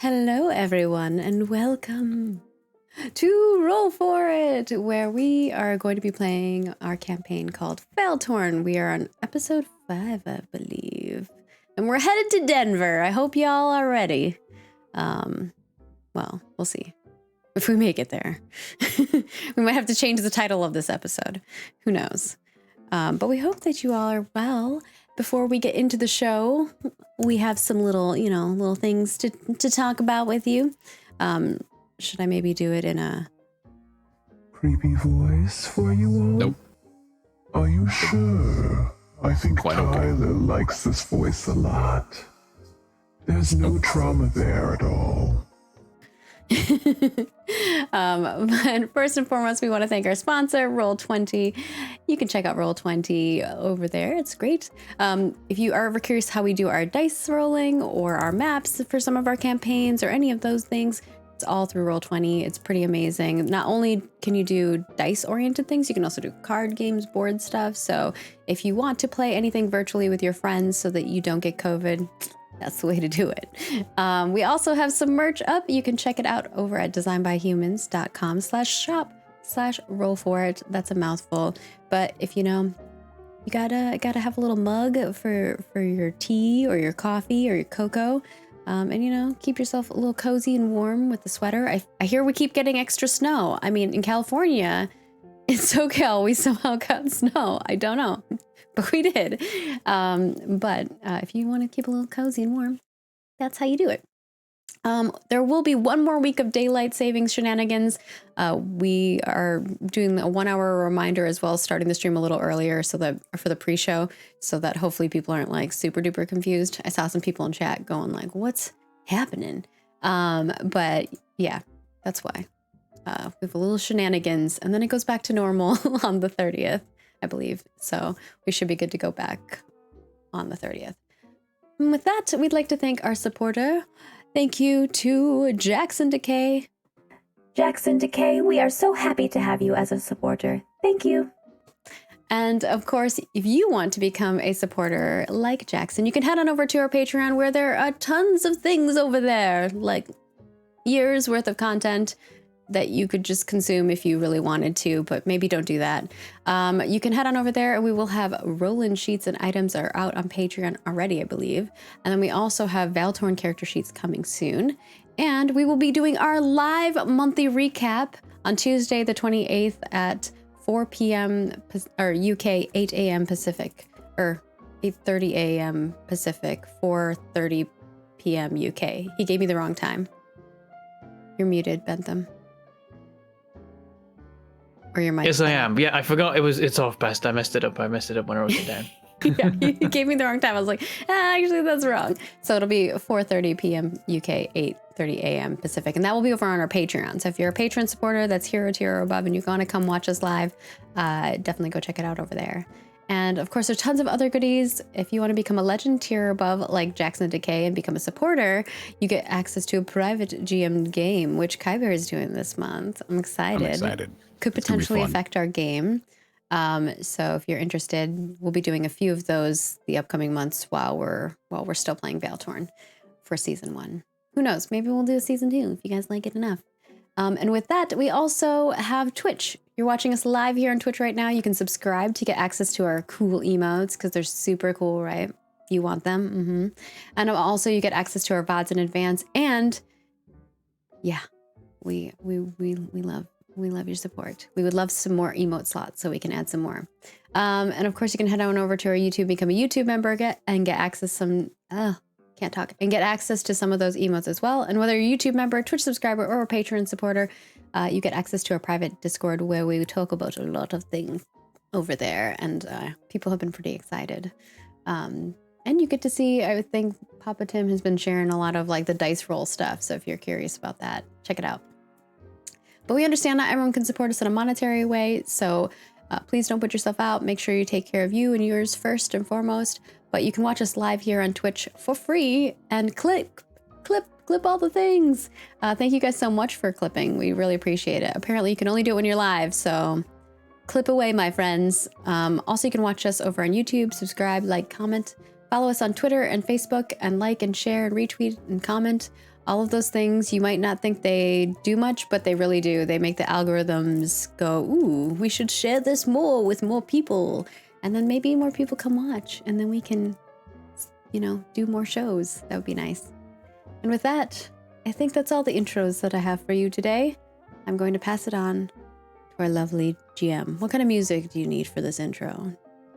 Hello, everyone, and welcome to Roll For It, where we are going to be playing our campaign called Failtorn. We are on episode 5, I believe, and we're headed to Denver. I hope y'all are ready. Well, we'll see if we make it there. We might have to change the title of this episode. Who knows? But we hope that you all are well. Before we get into the show, we have some little things to talk about with you. Should I maybe do it in a creepy voice for you all? Nope. Are you sure? I think Quite Tyler okay. likes this voice a lot. There's no trauma there at all. But first and foremost, we want to thank our sponsor, Roll20. You can check out Roll20 over there. It's great. If you are ever curious how we do our dice rolling or our maps for some of our campaigns or any of those things, it's all through Roll20. It's pretty amazing. Not only can you do dice-oriented things, you can also do card games, board stuff. So if you want to play anything virtually with your friends so that you don't get COVID, that's the way to do it. We also have some merch up. You can check it out over at designbyhumans.com/shop/roll4it. That's a mouthful. But if you gotta have a little mug for your tea or your coffee or your cocoa. And keep yourself a little cozy and warm with the sweater. I hear we keep getting extra snow. I mean, in California, in SoCal, we somehow got snow. I don't know. But we did. But if you want to keep a little cozy and warm, that's how you do it. There will be one more week of daylight savings shenanigans. We are doing a 1-hour reminder as well, starting the stream a little earlier so that for the pre-show, so that hopefully people aren't like super duper confused. I saw some people in chat going like, "What's happening?" But yeah, that's why. We have a little shenanigans, and then it goes back to normal on the 30th. I believe. So we should be good to go back on the 30th. And with that, we'd like to thank our supporter. Thank you to Jackson Decay. Jackson Decay, we are so happy to have you as a supporter. Thank you. And of course, if you want to become a supporter like Jackson, you can head on over to our Patreon where there are tons of things over there, like years worth of content that you could just consume if you really wanted to, but maybe don't do that. You can head on over there and we will have roll-in sheets and items are out on Patreon already, I believe. And then we also have Failtorn character sheets coming soon. And we will be doing our live monthly recap on Tuesday, the 28th at 4 p.m. or UK, 8 a.m. Pacific, or 8:30 a.m. Pacific, 4:30 p.m. UK. He gave me the wrong time. You're muted, Bentham. Or your mic. Yes, I am. Yeah, I forgot it's off best. I messed it up when I wrote it down. Yeah, you gave me the wrong time. I was like, actually, that's wrong. So it'll be 4:30 p.m. UK, 8:30 a.m. Pacific. And that will be over on our Patreon. So if you're a patron supporter that's hero tier or above and you want to come watch us live, definitely go check it out over there. And of course, there's tons of other goodies. If you want to become a legend tier above, like Jackson Decay, and become a supporter, you get access to a private GM game, which Kyber is doing this month. I'm excited. Could potentially affect our game. So if you're interested, we'll be doing a few of those the upcoming months while we're still playing Failtorn for season 1. Who knows? Maybe we'll do a season 2 if you guys like it enough. And with that, we also have Twitch. You're watching us live here on Twitch right now. You can subscribe to get access to our cool emotes because they're super cool, right? You want them. And also you get access to our VODs in advance. And yeah, we love your support. We would love some more emote slots so we can add some more. And of course, you can head on over to our YouTube, become a YouTube member, get access get access to some of those emotes as well. And whether you're a YouTube member, Twitch subscriber, or a Patreon supporter, you get access to our private Discord where we talk about a lot of things over there. And people have been pretty excited. And you get to see, I think Papa Tim has been sharing a lot of like the dice roll stuff. So if you're curious about that, check it out. But we understand not everyone can support us in a monetary way, so please don't put yourself out. Make sure you take care of you and yours first and foremost. But you can watch us live here on Twitch for free and clip all the things. Thank you guys so much for clipping. We really appreciate it. Apparently you can only do it when you're live, so clip away, my friends. Also, you can watch us over on YouTube, subscribe, like, comment, follow us on Twitter and Facebook, and like and share and retweet and comment. all of those things, you might not think they do much, but they really do. They make the algorithms go, ooh, we should share this more with more people. And then maybe more people come watch, and then we can, do more shows. That would be nice. And with that, I think that's all the intros that I have for you today. I'm going to pass it on to our lovely GM. What kind of music do you need for this intro?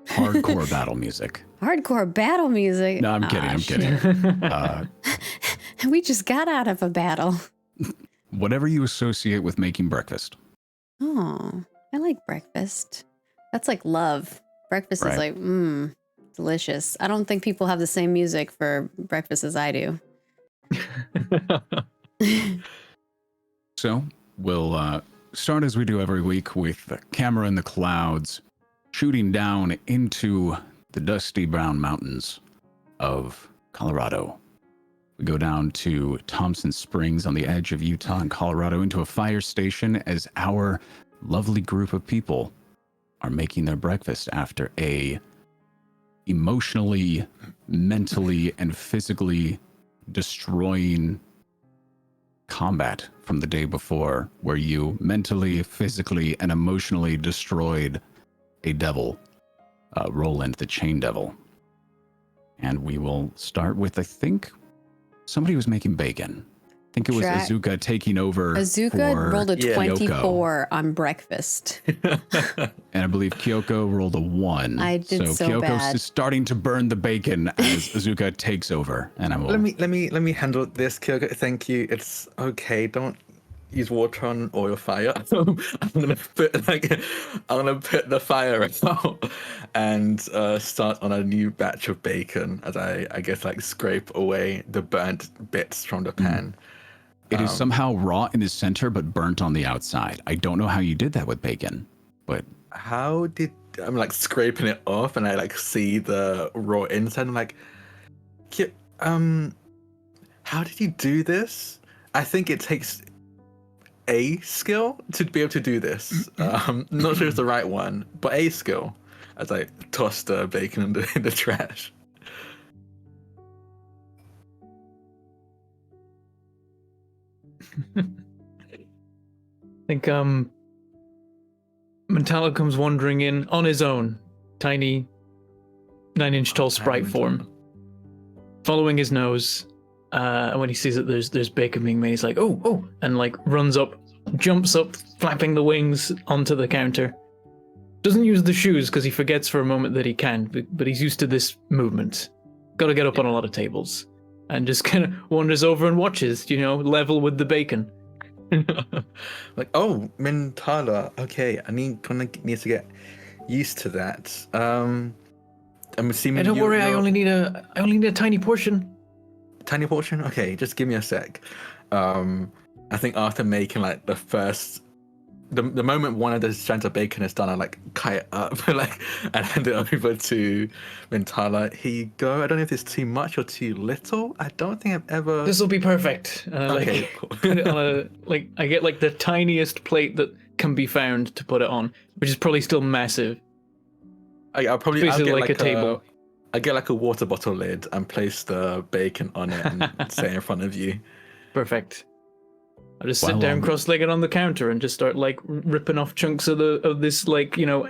Hardcore battle music. Hardcore battle music? No, I'm kidding. We just got out of a battle. Whatever you associate with making breakfast. Oh, I like breakfast. That's like love. Breakfast is like, delicious. I don't think people have the same music for breakfast as I do. So we'll start as we do every week with the camera in the clouds, shooting down into the dusty brown mountains of Colorado. We go down to Thompson Springs on the edge of Utah and Colorado into a fire station as our lovely group of people are making their breakfast after a emotionally, mentally, and physically destroying combat from the day before, where you mentally, physically, and emotionally destroyed a devil, Roland the Chain Devil. And we will start with, I think, somebody was making bacon. I think it was Azuka taking over. Azuka rolled a 24 Kyoko on breakfast. And I believe Kyoko rolled a 1. I did so Kyoko's bad. is starting to burn the bacon as Azuka takes over. And I will... Let me handle this, Kyoko. Thank you. It's okay. Don't use water on oil fire. I'm gonna put the fire out and start on a new batch of bacon as I guess scrape away the burnt bits from the pan. It is somehow raw in the center, but burnt on the outside. I don't know how you did that with bacon, but... I'm scraping it off and I see the raw inside. I'm like, how did you do this? I think it takes a skill to be able to do this. Not sure it's the right one, but a skill. As I toss the bacon in the trash. I think Mentalo comes wandering in on his own, tiny 9-inch tall sprite form, following his nose. And when he sees that there's bacon being made, he's like, oh, and runs up, jumps up, flapping the wings onto the counter. Doesn't use the shoes because he forgets for a moment that he can, but he's used to this movement. Got to get up on a lot of tables. And just kind of wanders over and watches, level with the bacon. Mentala. Okay, I need to get used to that. I'm assuming. Hey, don't worry. I only need a tiny portion. Tiny portion. Okay, just give me a sec. I think after making the first. The moment one of the strands of bacon is done, I cut it up and hand it over to Mentala. Here you go. I don't know if it's too much or too little. I don't think I've ever. This will be perfect. And I cool. put it on I get the tiniest plate that can be found to put it on, which is probably still massive. I'll basically get a table. I get a water bottle lid and place the bacon on it and say in front of you. Perfect. I just sit down cross-legged on the counter and just start ripping off chunks of this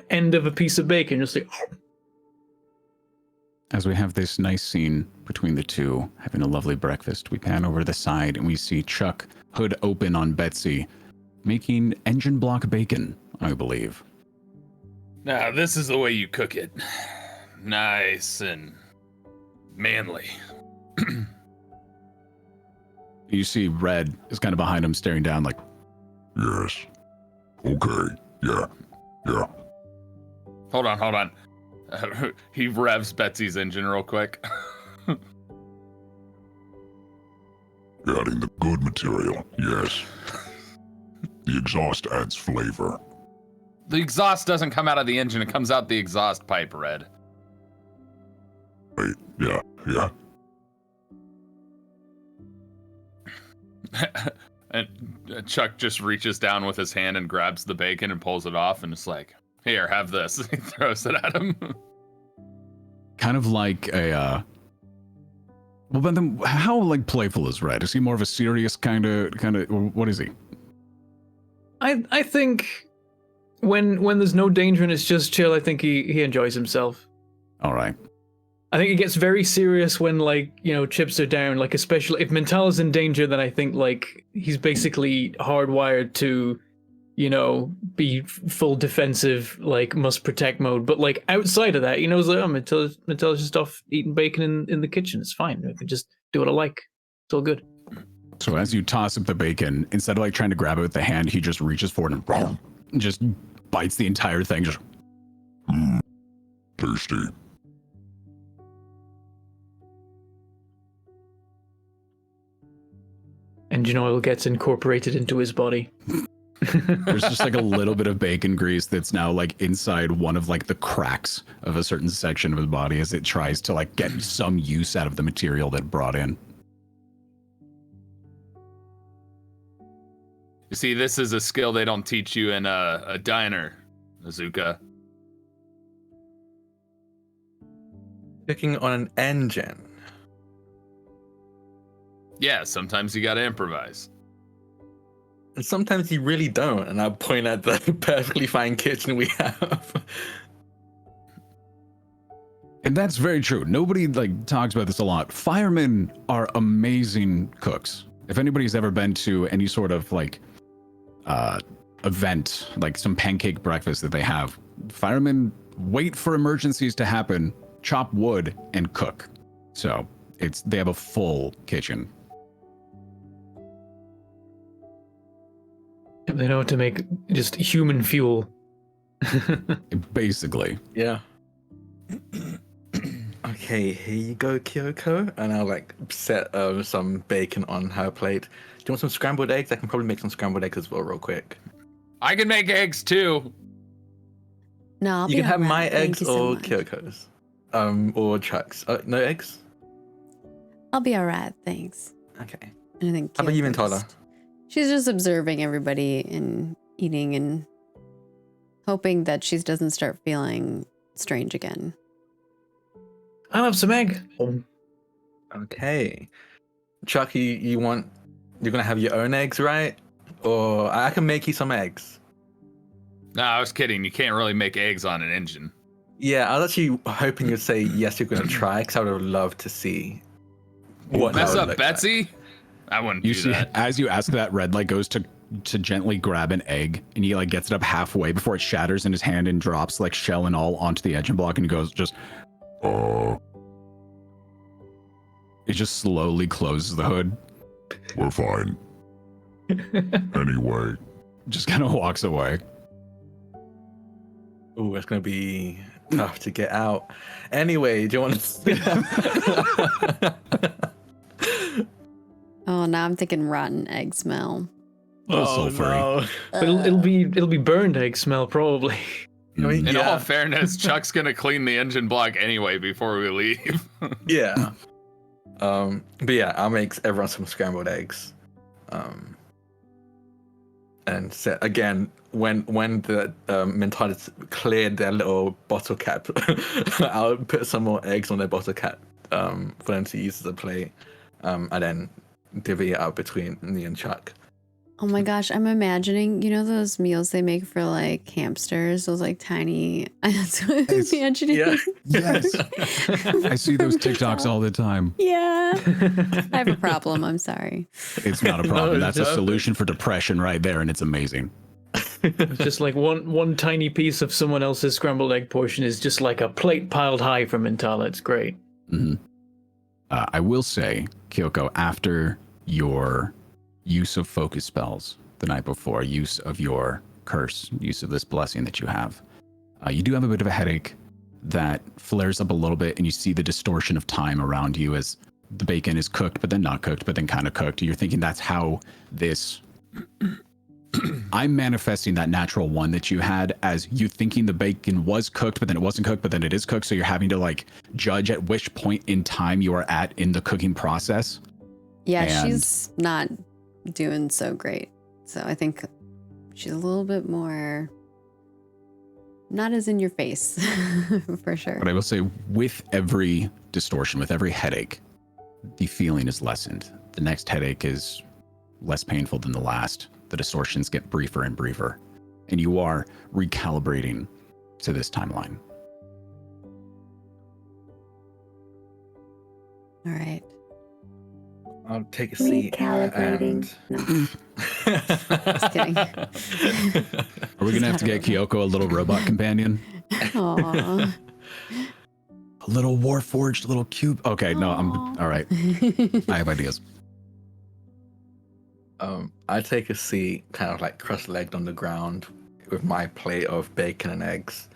end of a piece of bacon, just As we have this nice scene between the two, having a lovely breakfast, we pan over to the side and we see Chuck, hood open on Betsy, making engine block bacon, I believe. Now, this is the way you cook it. Nice and manly. You see Red is kind of behind him, staring down Yes. Okay. Yeah. Hold on. He revs Betsy's engine real quick. Adding the good material. Yes. The exhaust adds flavor. The exhaust doesn't come out of the engine, it comes out the exhaust pipe, Red. Wait. Yeah. And Chuck just reaches down with his hand and grabs the bacon and pulls it off and it's like, here, have this. He throws it at him. kind of like a Well, but then how like playful is Red? Is he more of a serious kind of, or what is he? I think when there's no danger and it's just chill, I think he enjoys himself. All right. I think it gets very serious when, like, you know, chips are down, like, especially if Mentala's in danger, then I think, like, he's basically hardwired to, you know, be full defensive, like, must protect mode. But, like, outside of that, he knows, like, oh, Mentala's just off eating bacon in the kitchen. It's fine. I can just do what I like. It's all good. So as you toss up the bacon, instead of like trying to grab it with the hand, he just reaches forward and just bites the entire thing. Just Thirsty. Engine oil gets incorporated into his body. there's just like a little bit of bacon grease that's now like inside one of like the cracks of a certain section of his body as it tries to like get some use out of the material that it brought in. You see, this is a skill they don't teach you in a diner, Azuka. Cooking on an engine. Yeah, sometimes you gotta improvise. And sometimes you really don't. And I point at the perfectly fine kitchen we have. And that's very true. Nobody like talks about this a lot. Firemen are amazing cooks. If anybody's ever been to any sort of like event, like some pancake breakfast that they have, firemen wait for emergencies to happen, chop wood, and cook. So they have a full kitchen. They know how to make just human fuel. Basically. Yeah. Okay, here you go, Kyoko. And I'll like set some bacon on her plate. Do you want some scrambled eggs? I can probably make some scrambled eggs as well, real quick. I can make eggs too. No, I'll You be can have alright. my Thank eggs you so or much. Kyoko's. Or Chuck's. No eggs? I'll be alright, thanks. Okay. And I think How about you, Kyoko Mentala? she's just observing everybody and eating and hoping that she doesn't start feeling strange again. I'll have some egg. Okay. Chuck, you're gonna have your own eggs, right? Or I can make you some eggs. No, I was kidding. You can't really make eggs on an engine. Yeah, I was actually hoping you'd say yes, you're gonna try, because I would have loved to see what that Mess would up look Betsy? I wouldn't You do see, that. as you ask that, Red like goes to gently grab an egg, and he like gets it up halfway before it shatters in his hand and drops like shell and all onto the engine block, and he goes just. It just slowly closes the hood. We're fine. Anyway, Just kind of walks away. Ooh, it's gonna be tough to get out. Anyway, do you want to? Oh, now I'm thinking rotten egg smell. Oh, sulfury. But it'll be burned egg smell probably. I mean, In yeah. all fairness, Chuck's gonna clean the engine block anyway before we leave. Yeah. But yeah, I'll make everyone some scrambled eggs. And set again when the Mentalists cleared their little bottle cap, I'll put some more eggs on their bottle cap for them to use as a plate. And then divvy it out between me and Chuck. Oh my gosh, I'm imagining, you know those meals they make for like hamsters, those like tiny. That's what I'm It's- imagining. Yeah. Yes. I see those TikToks all the time. Yeah. I have a problem. I'm sorry. It's not a No, problem. it's That's a not. solution for depression right there, and it's amazing. It's just like one tiny piece of someone else's scrambled egg portion is just like a plate piled high for Mentala. It's great. Mhm. I will say, Kyoko, after your use of focus spells the night before, use of your curse, use of this blessing that you have, you do have a bit of a headache that flares up a little bit, and you see the distortion of time around you as the bacon is cooked, but then not cooked, but then kind of cooked. You're thinking that's how this... I'm manifesting that natural one that you had as you thinking the bacon was cooked, but then it wasn't cooked, but then it is cooked. So you're having to like judge at which point in time you are at in the cooking process. Yeah, And- she's not doing so great. So I think she's a little bit more not as in your face for sure. But I will say, with every distortion, with every headache, the feeling is lessened. The next headache is less painful than the last. The distortions get briefer and briefer, and you are recalibrating to this timeline. All right. I'll take a seat. Recalibrating. Just kidding. Are we gonna have to get Kyoko a little robot companion? Aw. A little Warforged little cube? Okay, no, I'm all right. I have ideas. I take a seat, kind of like cross-legged on the ground, with my plate of bacon and eggs.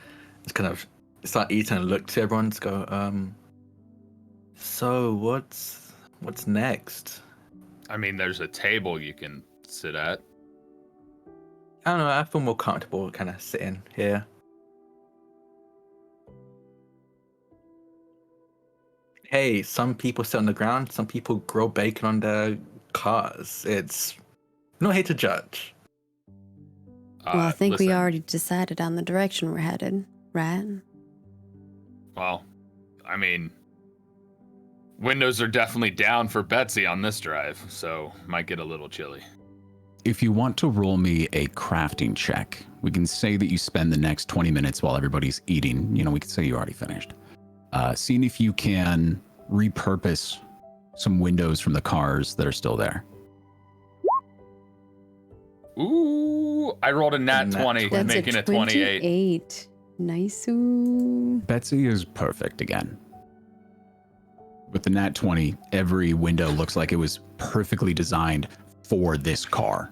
Just kind of start eating and look to everyone. Just go, so what's next? I mean, there's a table you can sit at. I don't know. I feel more comfortable kind of sitting here. Hey, some people sit on the ground. Some people grill bacon on their cars. It's I'm not here to judge. Well, I think we Listen, already decided on the direction we're headed, right? Well, I mean, windows are definitely down for Betsy on this drive, so might get a little chilly. If you want to roll me a crafting check, we can say that you spend the next 20 minutes while everybody's eating. You know, we could say you already finished. Seeing if you can repurpose some windows from the cars that are still there. Ooh, I rolled a nat 20, That's making a it 28. 28. Nice. Ooh. Betsy is perfect again. With the nat 20, every window looks like it was perfectly designed for this car,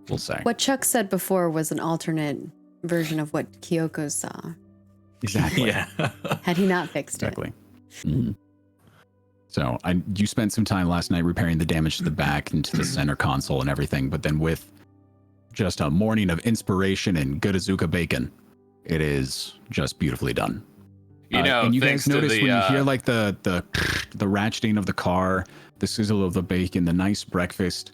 we'll say. What Chuck said before was an alternate version of what Kyoko saw. Exactly. Yeah. Had he not fixed Exactly. Mhm. So you spent some time last night repairing the damage to the back and to the center console and everything, but then with just a morning of inspiration and good Azuka bacon, it is just beautifully done. You know, and you thanks guys to notice the, when you hear like the ratcheting of the car, the sizzle of the bacon, the nice breakfast.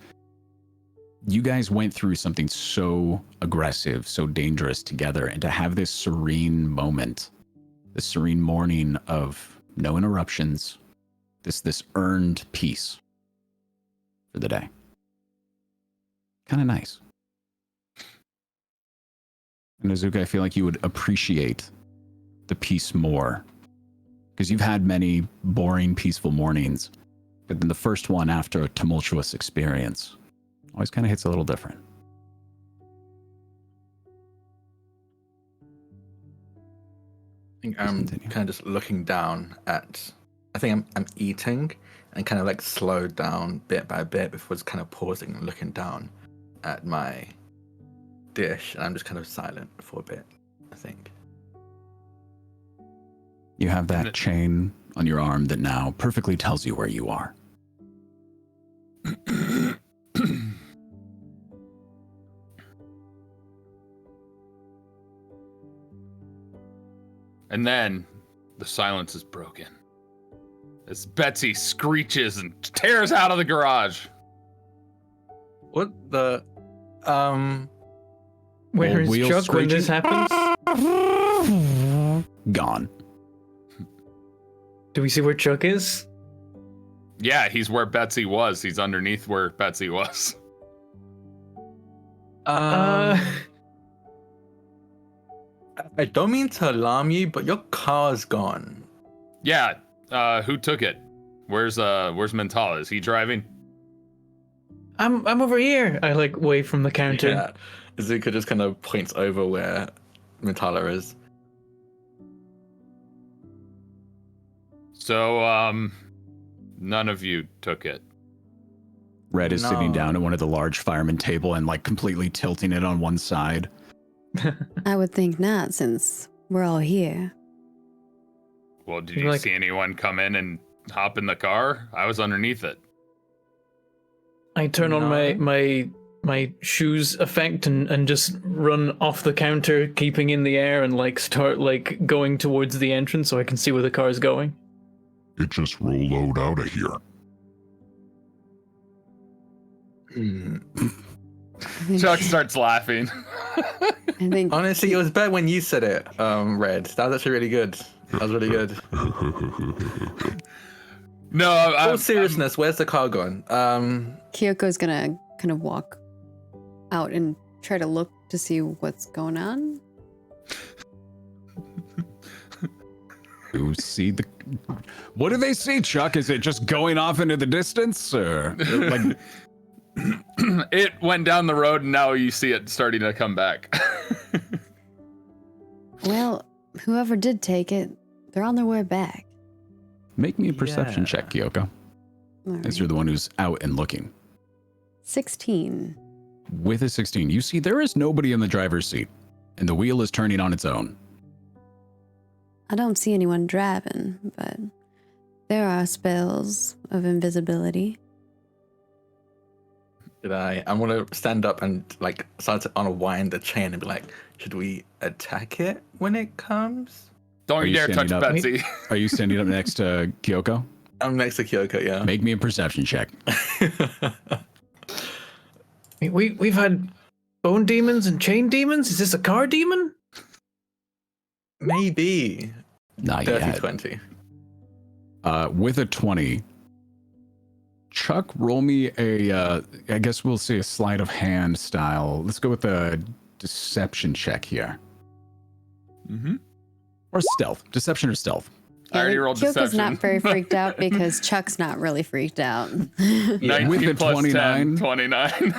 You guys went through something so aggressive, so dangerous together, and to have this serene moment, this serene morning of no interruptions, this earned peace for the day. Kind of nice. And Azuka, I feel like you would appreciate the peace more, because you've had many boring, peaceful mornings, but then the first one after a tumultuous experience always kind of hits a little different. I think I'm Continue. kind of just looking down at. I think I'm eating and kind of like slowed down bit by bit before just kind of pausing and looking down at my dish, and I'm just kind of silent for a bit, I think. You have And that chain on your arm that now perfectly tells you where you are. And then the silence is broken as Betsy screeches and tears out of the garage. What the Where is wheel Chuck when this screeching? happens? Gone. Do we see where Chuck is? Yeah, he's where Betsy was. He's underneath where Betsy was. I don't mean to alarm you, but your car's gone. Yeah, who took it? Where's Mental? Is he driving? I'm over here. I like wave from the counter. Yeah. Azuka just kind of points over where Metala is. So, none of you took it. Red is sitting No. down at one of the large fireman table and like completely tilting it on one side. I would think not, since we're all here. Well, did You're you like- see anyone come in and hop in the car? I was underneath it. I turn on my shoes effect and just run off the counter, keeping in the air, and like start like going towards the entrance so I can see where the car is going. It just rolled out of here. Hmm. I think, Chuck starts laughing. I think Honestly, it was better when you said it, Red. That was actually really good. That was really good. No, All seriousness, where's the car going? Kyoko's gonna kind of walk out and try to look to see what's going on. You see the. What do they see, Chuck? Is it just going off into the distance, or like? It went down the road, and now you see it starting to come back. Well, whoever did take it, they're on their way back. Make me a perception check, Kyoko, All as right. you're the one who's out and looking. 16. With a 16, you see there is nobody in the driver's seat, and the wheel is turning on its own. I don't see anyone driving, but there are spells of invisibility. I'm gonna stand up and like start to unwind the chain and be like, should we attack it when it comes? Don't Are you you dare touch standing up? Betsy. Are you standing up next to Kyoko? I'm next to Kyoko, yeah. Make me a perception check. We've had bone demons and chain demons. Is this a car demon? Maybe. Not Dirty yet. 20. With a 20, Chuck, roll me a, I guess we'll say a sleight of hand style. Let's go with a deception check here. Mm-hmm. Or stealth. Deception or stealth. I already rolled Kyoko's deception. not very freaked out because Chuck's not really freaked out. 19 With a plus 29. 10, 29.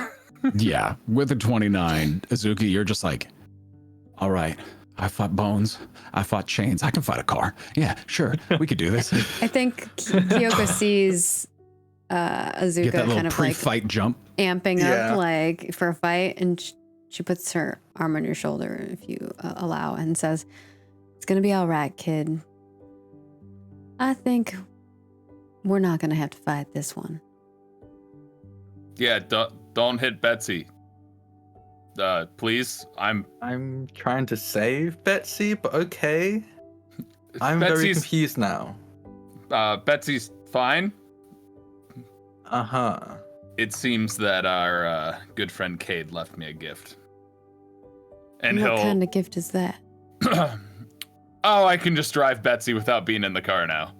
Yeah, with a 29, Azuki, you're just like, all right, I fought bones. I fought chains. I can fight a car. Yeah, sure. We could do this. I think Kyoko sees Azuka Get that kind little of like pre-fight jump. amping Yeah. up like for a fight, and she puts her arm on your shoulder, if you allow, and says, "It's gonna be all right, kid. I think we're not gonna have to fight this one." Yeah, don't hit Betsy. Please. I'm trying to save Betsy, but okay. I'm very Betsy's confused now. Betsy's fine. Uh-huh. It seems that our good friend Cade left me a gift. And What he'll kind of gift is that? Oh, I can just drive Betsy without being in the car now.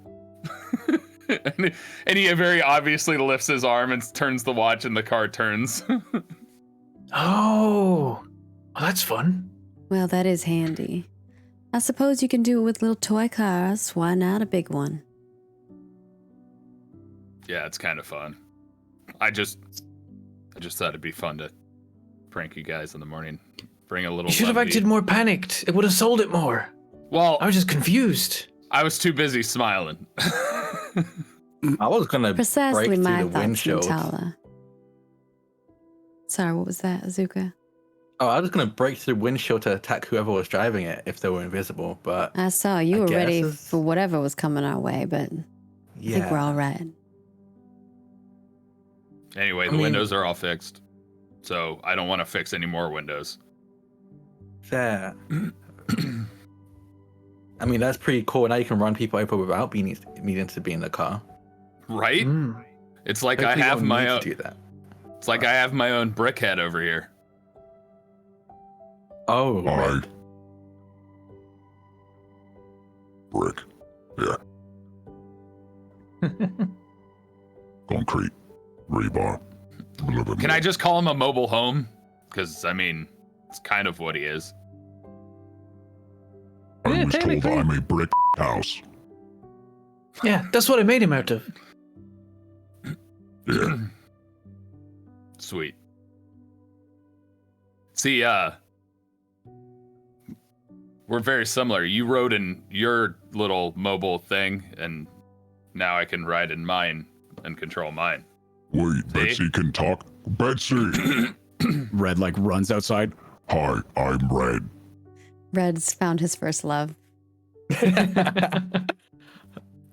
and he very obviously lifts his arm and turns the watch, and the car turns. Oh, well, that's fun. Well, that is handy. I suppose you can do it with little toy cars. Why not a big one? Yeah, it's kind of fun. I just thought it'd be fun to prank you guys in the morning. Bring a little. You should have levity. acted more panicked. It would have sold it more. Well, I was just confused. I was too busy smiling. I was gonna Precisely break my through the thoughts, windshield. Nutella. Sorry, what was that, Azuka? Oh, I was gonna break through the windshield to attack whoever was driving it if they were invisible, but I saw you I were ready guess. for whatever was coming our way, but I yeah. think we're all right. Anyway, I the mean- windows are all fixed, so I don't want to fix any more windows. Fair. I mean, that's pretty cool. Now you can run people over without needing to be in the car. Right? Mm. It's like Hopefully I you have don't my need own. to do that. It's like I have my own brickhead over here. Oh, Alright. Brick. Yeah. Concrete. Rebar. A little bit Can more. I just call him a mobile home? Because I mean, it's kind of what he is. I Yeah, was told technically. I'm a brick house. Yeah, that's what I made him out of. Yeah. Sweet. See, we're very similar. You rode in your little mobile thing, and now I can ride in mine and control mine. Wait, See? Betsy can talk? Betsy! Red like runs outside. Hi, I'm Red. Red's found his first love.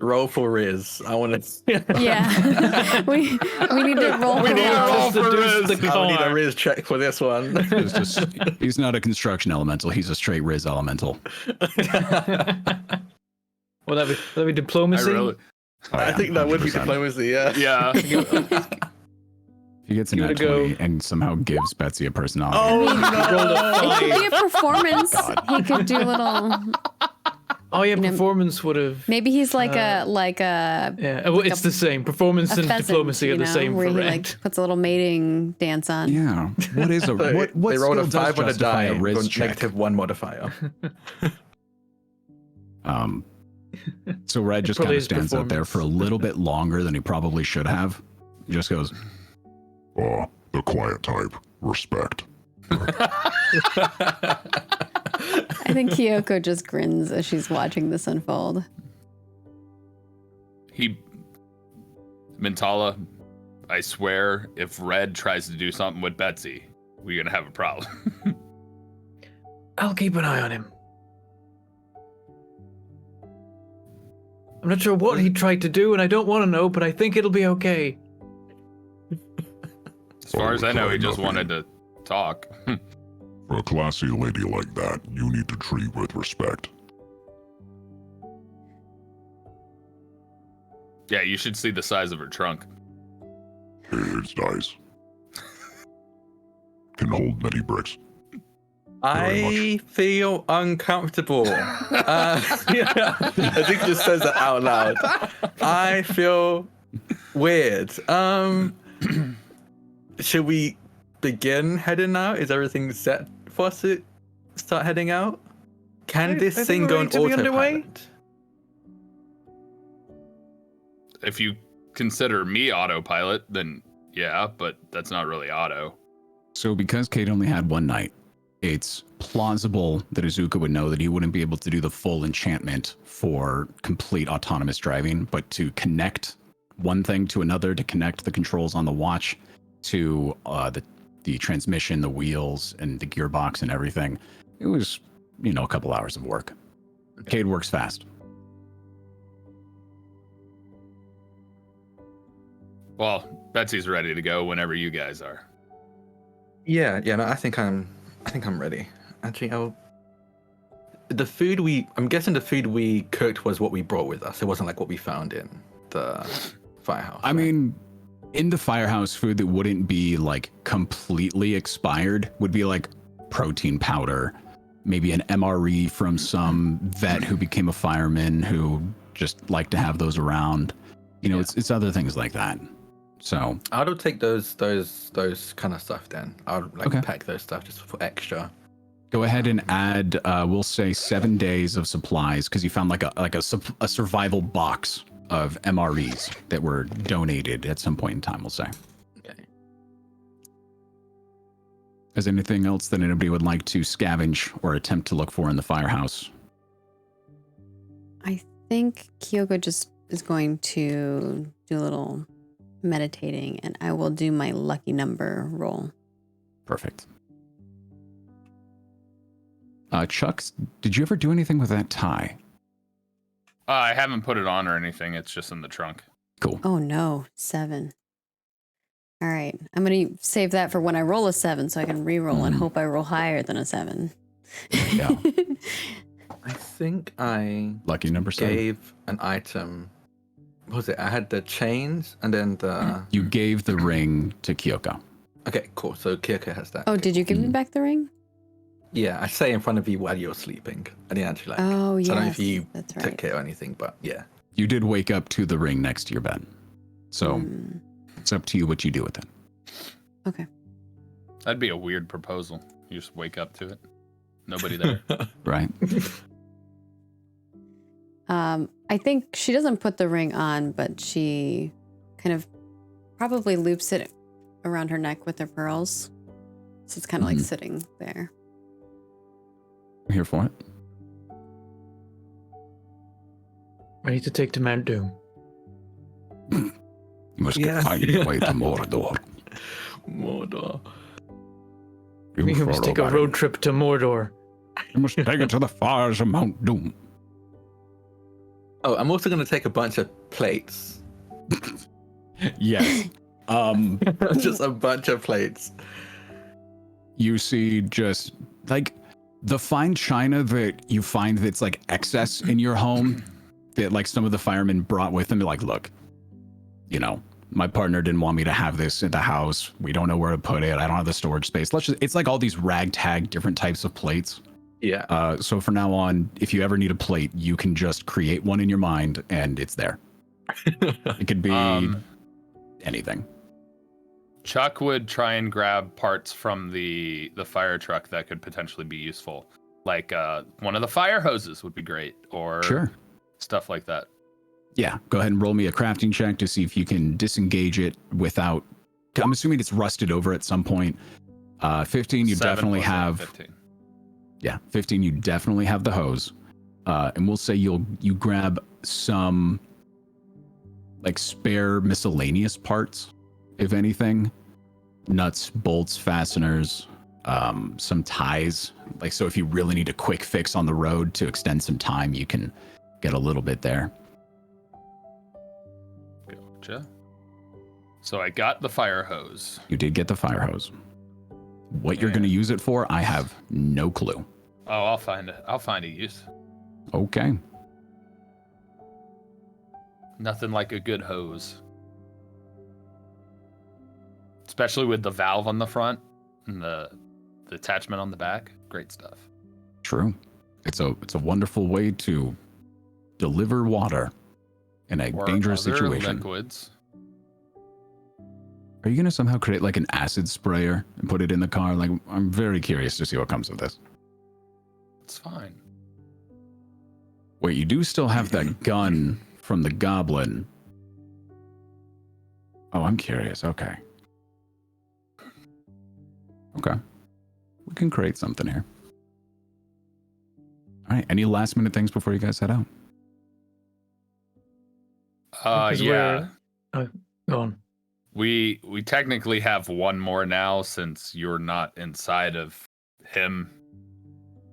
roll for Riz. I want to. Yeah. we need to roll We for need to love. roll for Riz. I need a Riz check for this one. It's just, he's not a construction elemental. He's a straight Riz elemental. Will that be diplomacy? I think that would be 100%. diplomacy. Yeah. Yeah. He gets a Give it nat a go. 20 and somehow gives Betsy a personality. Oh It could be a no! performance. God. He could do a little. Oh yeah, You know, performance would have. Maybe he's like a Yeah, well, it's the same. Performance a and pheasant, diplomacy are the same where for he Red. like puts a little mating dance on. Yeah. What is a what They rolled skill a does 5 on a justify die, a Riz check? -1 modifier. So Red just kind probably of is stands out there for a little bit longer than he probably should have. He just goes, The quiet type. Respect. I think Kyoko just grins as she's watching this unfold. Mintala, I swear, if Red tries to do something with Betsy, we're gonna have a problem. I'll keep an eye on him. I'm not sure what he tried to do, and I don't want to know, but I think it'll be okay. As far as I know, he just wanted to talk. For a classy lady like that, you need to treat with respect. Yeah, you should see the size of her trunk. It's nice. Can hold many bricks. I feel uncomfortable. Yeah, I think he just says that out loud. I feel weird. Should we begin heading out? Is everything set for us to start heading out? Can this I think thing we're go on ready to be underway. autopilot? If you consider me autopilot, then yeah, but that's not really auto. so because Kate only had one night, it's plausible that Izuka would know that he wouldn't be able to do the full enchantment for complete autonomous driving, but to connect one thing to another, to connect the controls on the watch to the transmission, the wheels, and the gearbox and everything. It was, a couple hours of work. Cade works fast. Well, Betsy's ready to go whenever you guys are. Yeah, no, I think I'm ready. Actually, I'm guessing the food we cooked was what we brought with us. It wasn't like what we found in the firehouse. I mean, in the firehouse, food that wouldn't be like completely expired would be like protein powder, maybe an MRE from some vet who became a fireman who just liked to have those around. It's other things like that. So I'll take those kind of stuff then. I'll pack those stuff just for extra. go ahead and add, we'll say 7 days of supplies because you found like a survival box of MREs that were donated at some point in time, we'll say. Okay. Is there anything else that anybody would like to scavenge or attempt to look for in the firehouse? I think Kyoko just is going to do a little meditating, and I will do my lucky number roll. Perfect. Chucks, did you ever do anything with that tie? I haven't put it on or anything. It's just in the trunk. Cool. Oh no, 7. All right, I'm gonna save that for when I roll a 7, so I can re-roll and hope I roll higher than a 7. Yeah. I think I Lucky number 7. gave an item. What was it? I had the chains and then the. You gave the ring to Kyoko. Okay, cool. So Kyoko has that. Oh, did you give me back the ring? Yeah, I say in front of you while you're sleeping. I didn't actually Oh, I don't know yes, if you that's took right. it or anything, but yeah. You did wake up to the ring next to your bed. So it's up to you what you do with it. Okay. That'd be a weird proposal. You just wake up to it. Nobody there. Right? I think she doesn't put the ring on, but she kind of probably loops it around her neck with her pearls. So it's kind of like sitting there. I'm here for it. Ready to take to Mount Doom. You must Yeah. find your way to Mordor. Mordor. We must take a road trip to Mordor. You must take it to the fires of Mount Doom. Oh, I'm also going to take a bunch of plates. Yes. Just a bunch of plates. You see just like the fine china that you find that's like excess in your home that like some of the firemen brought with them. They're like, look, my partner didn't want me to have this in the house. We don't know where to put it. I don't have the storage space. It's like all these ragtag different types of plates. Yeah. So for now on, if you ever need a plate, you can just create one in your mind and it's there. It could be anything. Chuck would try and grab parts from the fire truck that could potentially be useful. Like one of the fire hoses would be great, or Sure. stuff like that. Yeah, go ahead and roll me a crafting check to see if you can disengage it without... I'm assuming it's rusted over at some point. 15, you 7 definitely plus have... 15. Yeah, 15, you definitely have the hose. And we'll say you grab some like spare miscellaneous parts, if anything. Nuts, bolts, fasteners, some ties. Like, so if you really need a quick fix on the road to extend some time, you can get a little bit there. Gotcha. So I got the fire hose. You did get the fire hose. What you're going to use it for, I have no clue. Oh, I'll find it. I'll find a use. Okay. Nothing like a good hose. Especially with the valve on the front and the attachment on the back. Great stuff. True. It's a wonderful way to deliver water in a Or dangerous other situation. liquids. Are you going to somehow create like an acid sprayer and put it in the car? Like, I'm very curious to see what comes of this. It's fine. Wait, you do still have that gun from the goblin. Oh, I'm curious. Okay. Okay. We can create something here. All right. Any last minute things before you guys head out? Because Yeah. Go on. We technically have one more now since you're not inside of him.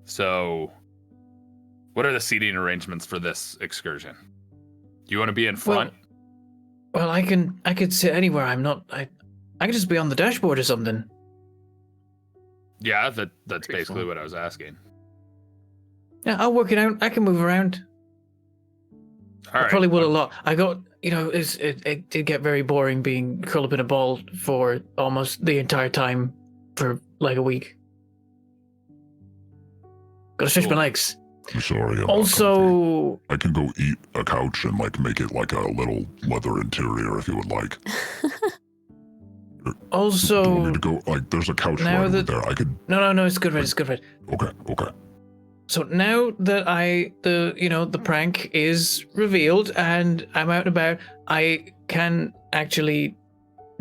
So, what are the seating arrangements for this excursion? Do you want to be in front? Well, I could sit anywhere. I could just be on the dashboard or something. Yeah, that's Pretty basically fun. what I was asking. Yeah, I'll work it out. I can move around. All I right. probably will a lot. I got, it did get very boring being curled up in a ball for almost the entire time for like a week. Gotta stretch my Cool. legs. I'm sorry. I'm not comfy. Also, I can go eat a couch and like make it like a little leather interior if you would like. Do you want also, me to go? Like, there's a couch now right over that- there. I could. no, it's good, Red. It's good, Red. Okay. So now that the prank is revealed and I'm out and about, I can actually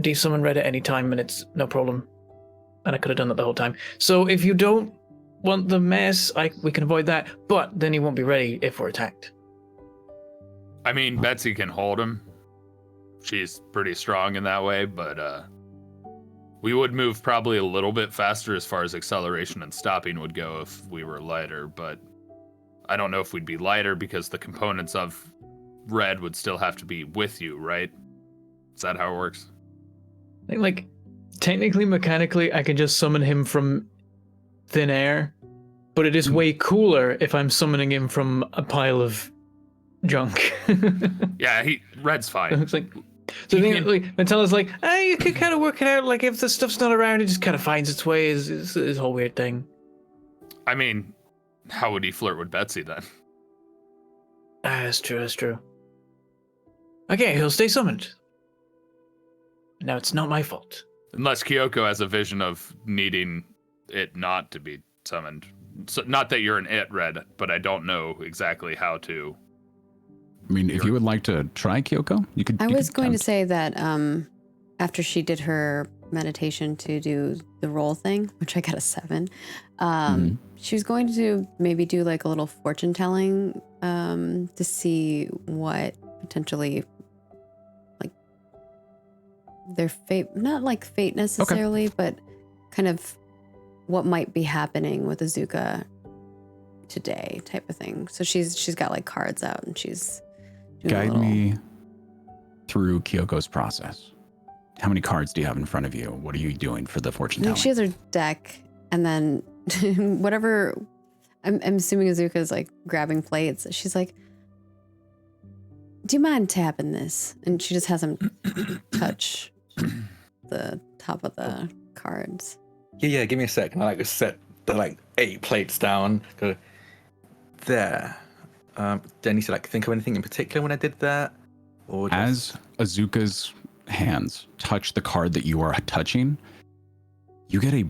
de-summon Red at any time and it's no problem. And I could have done that the whole time. So if you don't want the mess, we can avoid that, but then he won't be ready if we're attacked. I mean, Betsy can hold him. She's pretty strong in that way, but we would move probably a little bit faster as far as acceleration and stopping would go if we were lighter, but I don't know if we'd be lighter because the components of Red would still have to be with you, right? Is that how it works? I think, like, technically, mechanically, I can just summon him from thin air, but it is way cooler if I'm summoning him from a pile of junk. Yeah, Red's fine. It's like, so the thing, like, Metella's like, you could kind of work it out. Like, if the stuff's not around, it just kind of finds its way. Is this whole weird thing. I mean, how would he flirt with Betsy then? That's true. Okay, he'll stay summoned. Now it's not my fault. Unless Kyoko has a vision of needing it not to be summoned. So, not that you're an it, Red, but I don't know exactly how to. I mean, if you would like to try Kyoko, you could. I you was could going to attempt. say that after she did her meditation to do the roll thing, which I got a 7, she was going to maybe do like a little fortune telling to see what potentially like their fate, not like fate necessarily, but kind of what might be happening with Azuka today type of thing. So she's got like cards out and she's doing a Guide little- me through Kyoko's process. How many cards do you have in front of you? What are you doing for the fortune I think telling? she has her deck, and then whatever. I'm assuming Azuka's like grabbing plates. She's like, "Do you mind tapping this?" And she just has him touch the top of the cards. Yeah, give me a sec. And I like just set the like 8 plates down. Go there. Then you said like think of anything in particular when I did that, or just... As Azuka's hands touch the card that you are touching, you get a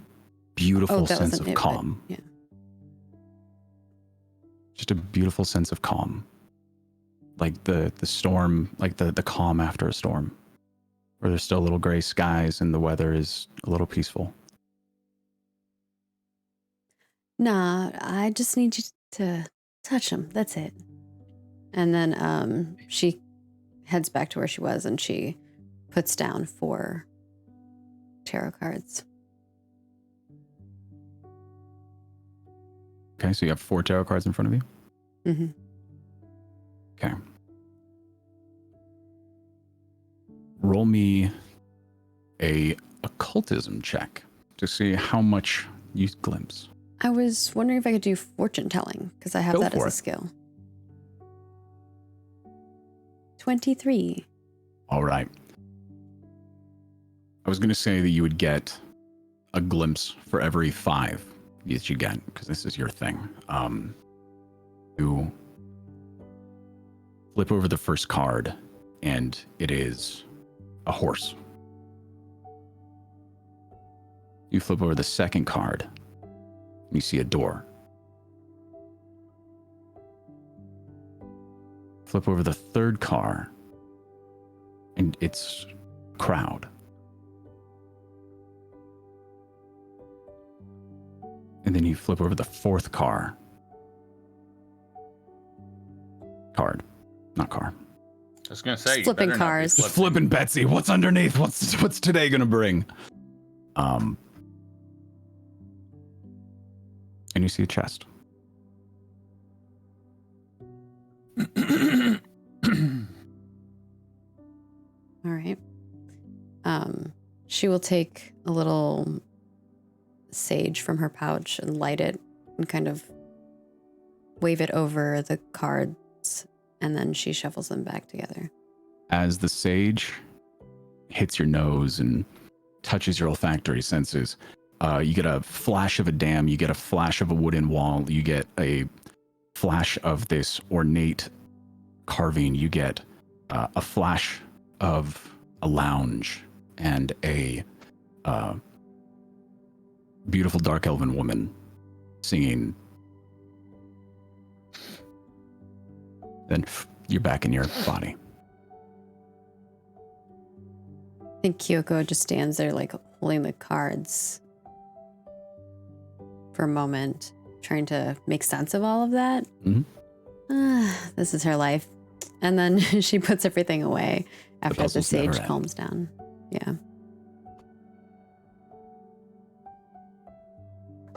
beautiful sense of calm. Yeah. Just a beautiful sense of calm. Like the storm, like the calm after a storm, where there's still little gray skies and the weather is a little peaceful. Nah, I just need you to touch him. That's it. And then she heads back to where she was and she puts down 4 tarot cards. Okay, so you have 4 tarot cards in front of you? Mm-hmm. Okay. Roll me a occultism check to see how much you glimpse. I was wondering if I could do fortune telling because I have Go that as for a it. skill. 23. All right. I was going to say that you would get a glimpse for every 5 that you get, because this is your thing. You flip over the first card, and it is a horse. You flip over the second card, and you see a door. Flip over the third card, and it's a crowd. And then you flip over the fourth card. Not car. I was gonna say you Flipping better not be cars. Just flipping Betsy. What's underneath? What's today gonna bring? And you see a chest. All right. She will take a little sage from her pouch and light it and kind of wave it over the cards, and then she shuffles them back together. As the sage hits your nose and touches your olfactory senses, you get a flash of a dam, you get a flash of a wooden wall, you get a flash of this ornate carving, you get a flash of a lounge and a beautiful dark elven woman singing. Then you're back in your body. I think Kyoko just stands there like holding the cards for a moment, trying to make sense of all of that. This is her life. And then she puts everything away after the puzzles never sage end. calms down. Yeah.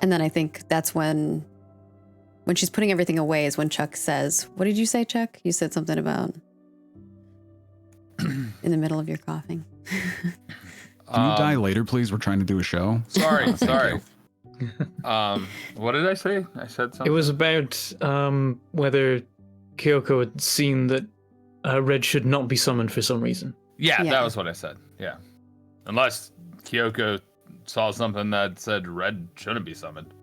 And then I think that's when she's putting everything away is when Chuck says, what did you say, Chuck? You said something about in the middle of your coughing. Can you die later, please? We're trying to do a show. Sorry. you. What did I say? I said something. It was about whether Kyoko had seen that Red should not be summoned for some reason. Yeah, Yeah. that was what I said. Yeah. Unless Kyoko saw something that said Red shouldn't be summoned.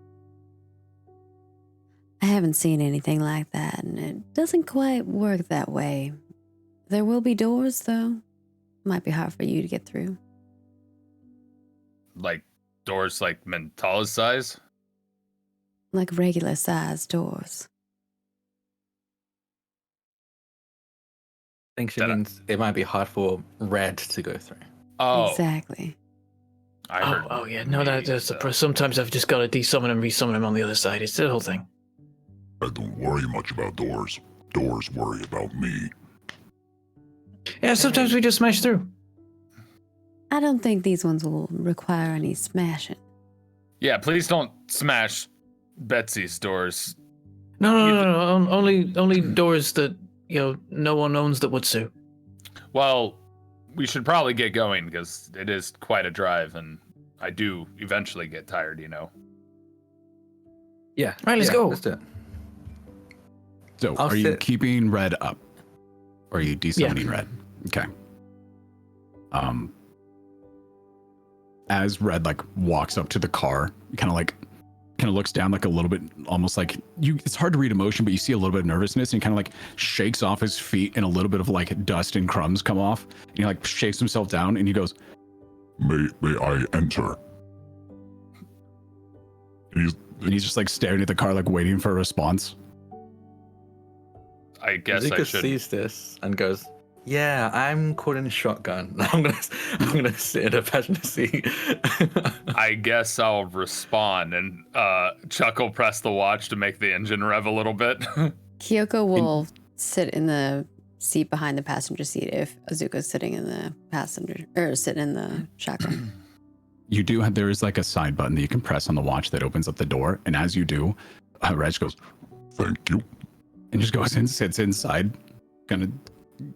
I haven't seen anything like that, and it doesn't quite work that way. There will be doors, though. Might be hard for you to get through. Like doors like Mentala's size? Like regular sized doors. I think she means it might be hard for Red to go through. Oh, Exactly. I heard. Oh yeah, no, maybe, that's so. sometimes I've just got to desummon and resummon him on the other side. It's the whole thing. I don't worry much about doors. Doors worry about me. Yeah, sometimes we just smash through. I don't think these ones will require any smashing. Yeah, please don't smash Betsy's doors. No. Only doors that no one owns that would sue. Well, we should probably get going because it is quite a drive, and I do eventually get tired. Yeah. Right, let's go. Let's do it. So, I'll are you sit- keeping Red up? Or are you desummoning Red? Okay. As Red walks up to the car, you kind of kind of looks down like a little bit, almost like it's hard to read emotion, but you see a little bit of nervousness, and he kind of like shakes off his feet, and a little bit of like dust and crumbs come off, and he like shakes himself down, and he goes, May I enter? and he's just like staring at the car, like waiting for a response. I guess I Zuko should. sees this and goes, "Yeah, I'm calling shotgun. I'm gonna sit in a passenger seat." I guess I'll respond and Chuck will press the watch to make the engine rev a little bit. Kyoko will sit in the seat behind the passenger seat if Azuko's sitting in the passenger or sitting in the shotgun. You do have, there is like a side button that you can press on the watch that opens up the door, and as you do, Reg goes, Thank you. and just goes and sits inside, kind of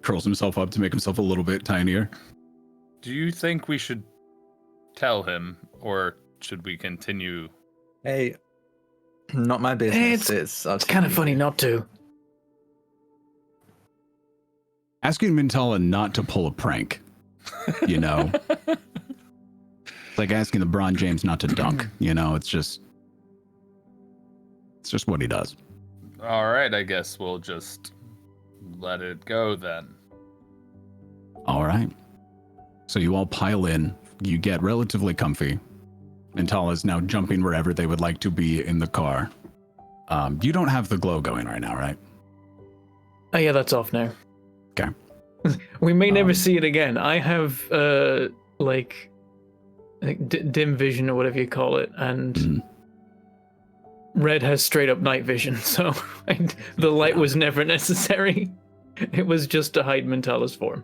curls himself up to make himself a little bit tinier. Do you think we should tell him, or should we continue? Hey, not my business. It's kind of funny not to. Asking Mintala not to pull a prank, you know? It's like asking LeBron James not to dunk, you know? It's just what he does. All right, I guess we'll just let it go then. All right. So you all pile in. You get relatively comfy. Mintala is now jumping wherever they would like to be in the car. You don't have the glow going right now, right? Oh yeah, that's off now. Okay. We may never see it again. I have like I think dim vision or whatever you call it, and Red has straight up night vision, so the light was never necessary. It was just to hide Mintala's form.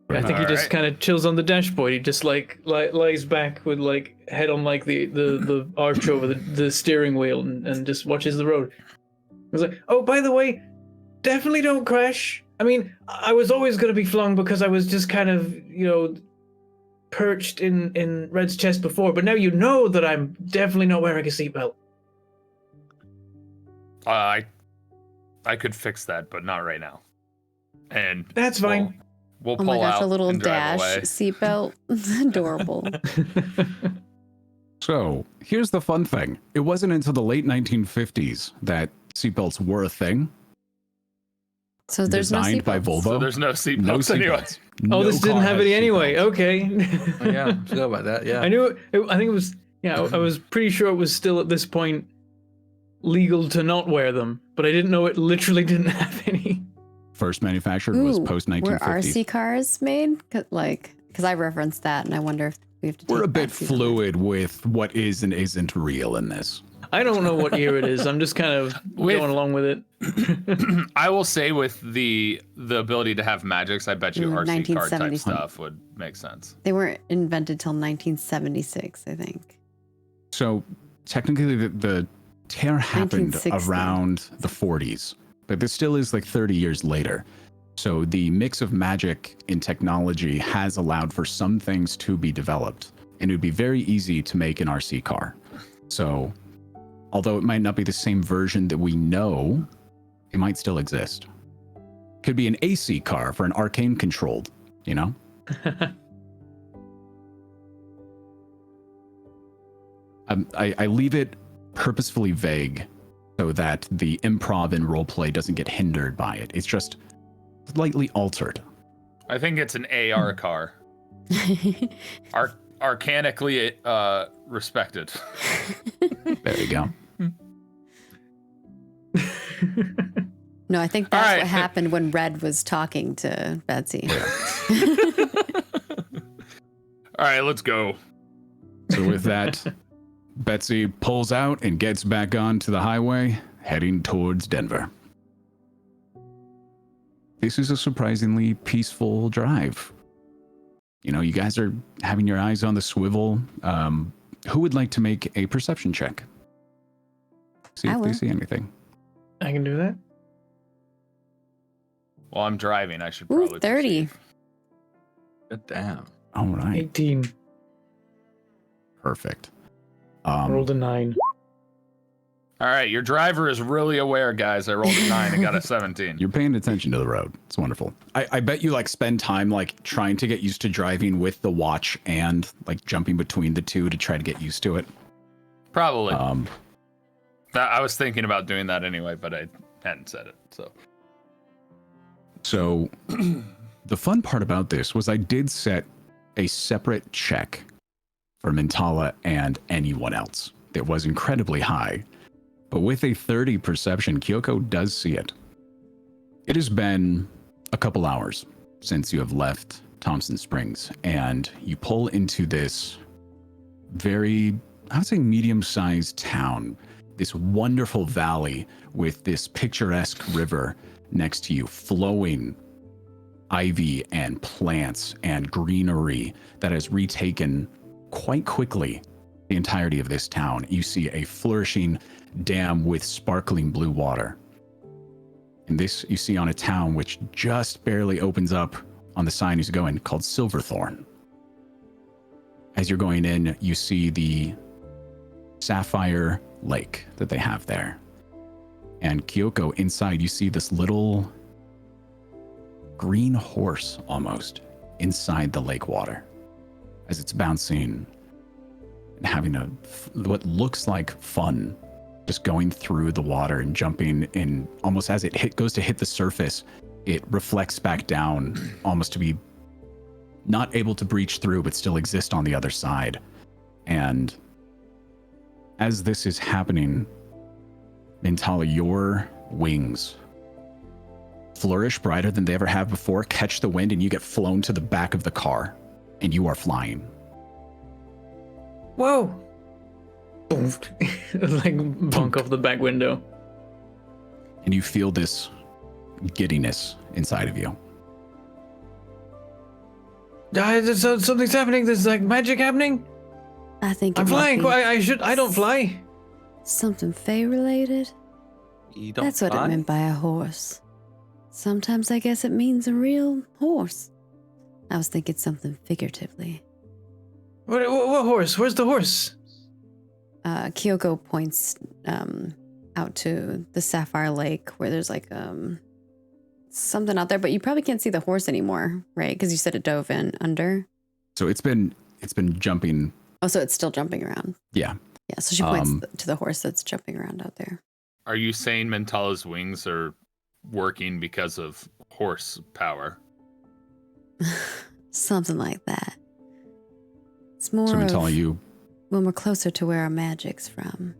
I think he just kind of chills on the dashboard. He just like lies back with like head on like the arch over the steering wheel and just watches the road. He was like, oh, by the way, definitely don't crash. I mean, I was always going to be flung because I was just kind of, perched in Red's chest before, but now you know that I'm definitely not wearing a seatbelt. I could fix that, but not right now. And that's fine. We'll Oh pull my gosh, out a little and drive dash away. seatbelt. Adorable. So here's the fun thing. It wasn't until the late 1950s that seatbelts were a thing. So there's no Designed by seatbelts. Volvo. So there's no seatbelts No anyway. seatbelts. Oh, No this didn't car have has it anyway. seatbelts. Okay. Oh, yeah, I forgot about that. Yeah. I knew I think it was. Yeah, I was pretty sure it was still at this point legal to not wear them, but I didn't know it literally didn't have any. First manufactured was Ooh, post were 1950. RC cars made? Because I referenced that, and I wonder if we have to. We're take a bit backsies on it. fluid with what is and isn't real in this. I don't know what year it is. I'm just kind of going along with it. I will say with the ability to have magics, I bet you RC car type 1970s. stuff would make sense. They weren't invented till 1976, I think. So technically the tear happened 1960. around the 40s, but this still is like 30 years later. So the mix of magic in technology has allowed for some things to be developed, and it would be very easy to make an RC car. So although it might not be the same version that we know, it might still exist. Could be an AC car for an arcane controlled, you know? I leave it purposefully vague so that the improv and roleplay doesn't get hindered by it. It's just slightly altered. I think it's an AR car. Arcanically respected. There you go. No, I think that's All right. what happened when Red was talking to Betsy. All right, let's go. So with that, Betsy pulls out and gets back onto the highway, heading towards Denver. This is a surprisingly peaceful drive. You know, you guys are having your eyes on the swivel. Who would like to make a perception check? See I if they will. see anything. I can do that. Well, I'm driving. I should Ooh, probably 30. perceive. God damn. All right, 18. perfect. Rolled a 9. All right, your driver is really aware, guys. I rolled a 9 and got a 17. You're paying attention to the road. It's wonderful. I bet you like spend time like trying to get used to driving with the watch and like jumping between the two to try to get used to it. Probably. Um, I was thinking about doing that anyway, but I hadn't said it. So the fun part about this was I did set a separate check for Mintala and anyone else that was incredibly high. But with a 30 perception, Kyoko does see it. It has been a couple hours since you have left Thompson Springs, and you pull into this very, I would say, medium-sized town, this wonderful valley with this picturesque river next to you, flowing ivy and plants and greenery that has retaken quite quickly the entirety of this town. You see a flourishing dam with sparkling blue water. And this you see on a town which just barely opens up on the sign as you go in, called Silverthorn. As you're going in, you see the sapphire lake that they have there. And Kyoko, inside, you see this little green horse almost inside the lake water as it's bouncing and having what looks like fun, just going through the water and jumping in. Almost as it goes to hit the surface, it reflects back down, almost to be not able to breach through, but still exist on the other side. And as this is happening, Mintala, your wings flourish brighter than they ever have before, catch the wind, and you get flown to the back of the car, and you are flying. Whoa! Like bunk off the back window. And you feel this giddiness inside of you. Something's happening. There's like magic happening. I think I'm it might flying. be I don't fly. something Fey related. You don't That's what fly? it meant by a horse. Sometimes I guess it means a real horse. I was thinking something figuratively. What horse? Where's the horse? Kyoko points out to the Sapphire Lake where there's like something out there, but you probably can't see the horse anymore, right? Because you said it dove in under. So it's been jumping. Oh, so it's still jumping around. Yeah. Yeah, so she points to the horse that's jumping around out there. Are you saying Mentala's wings are working because of horse power? Something like that. It's more So of Mintala, you when we're closer to where our magic's from.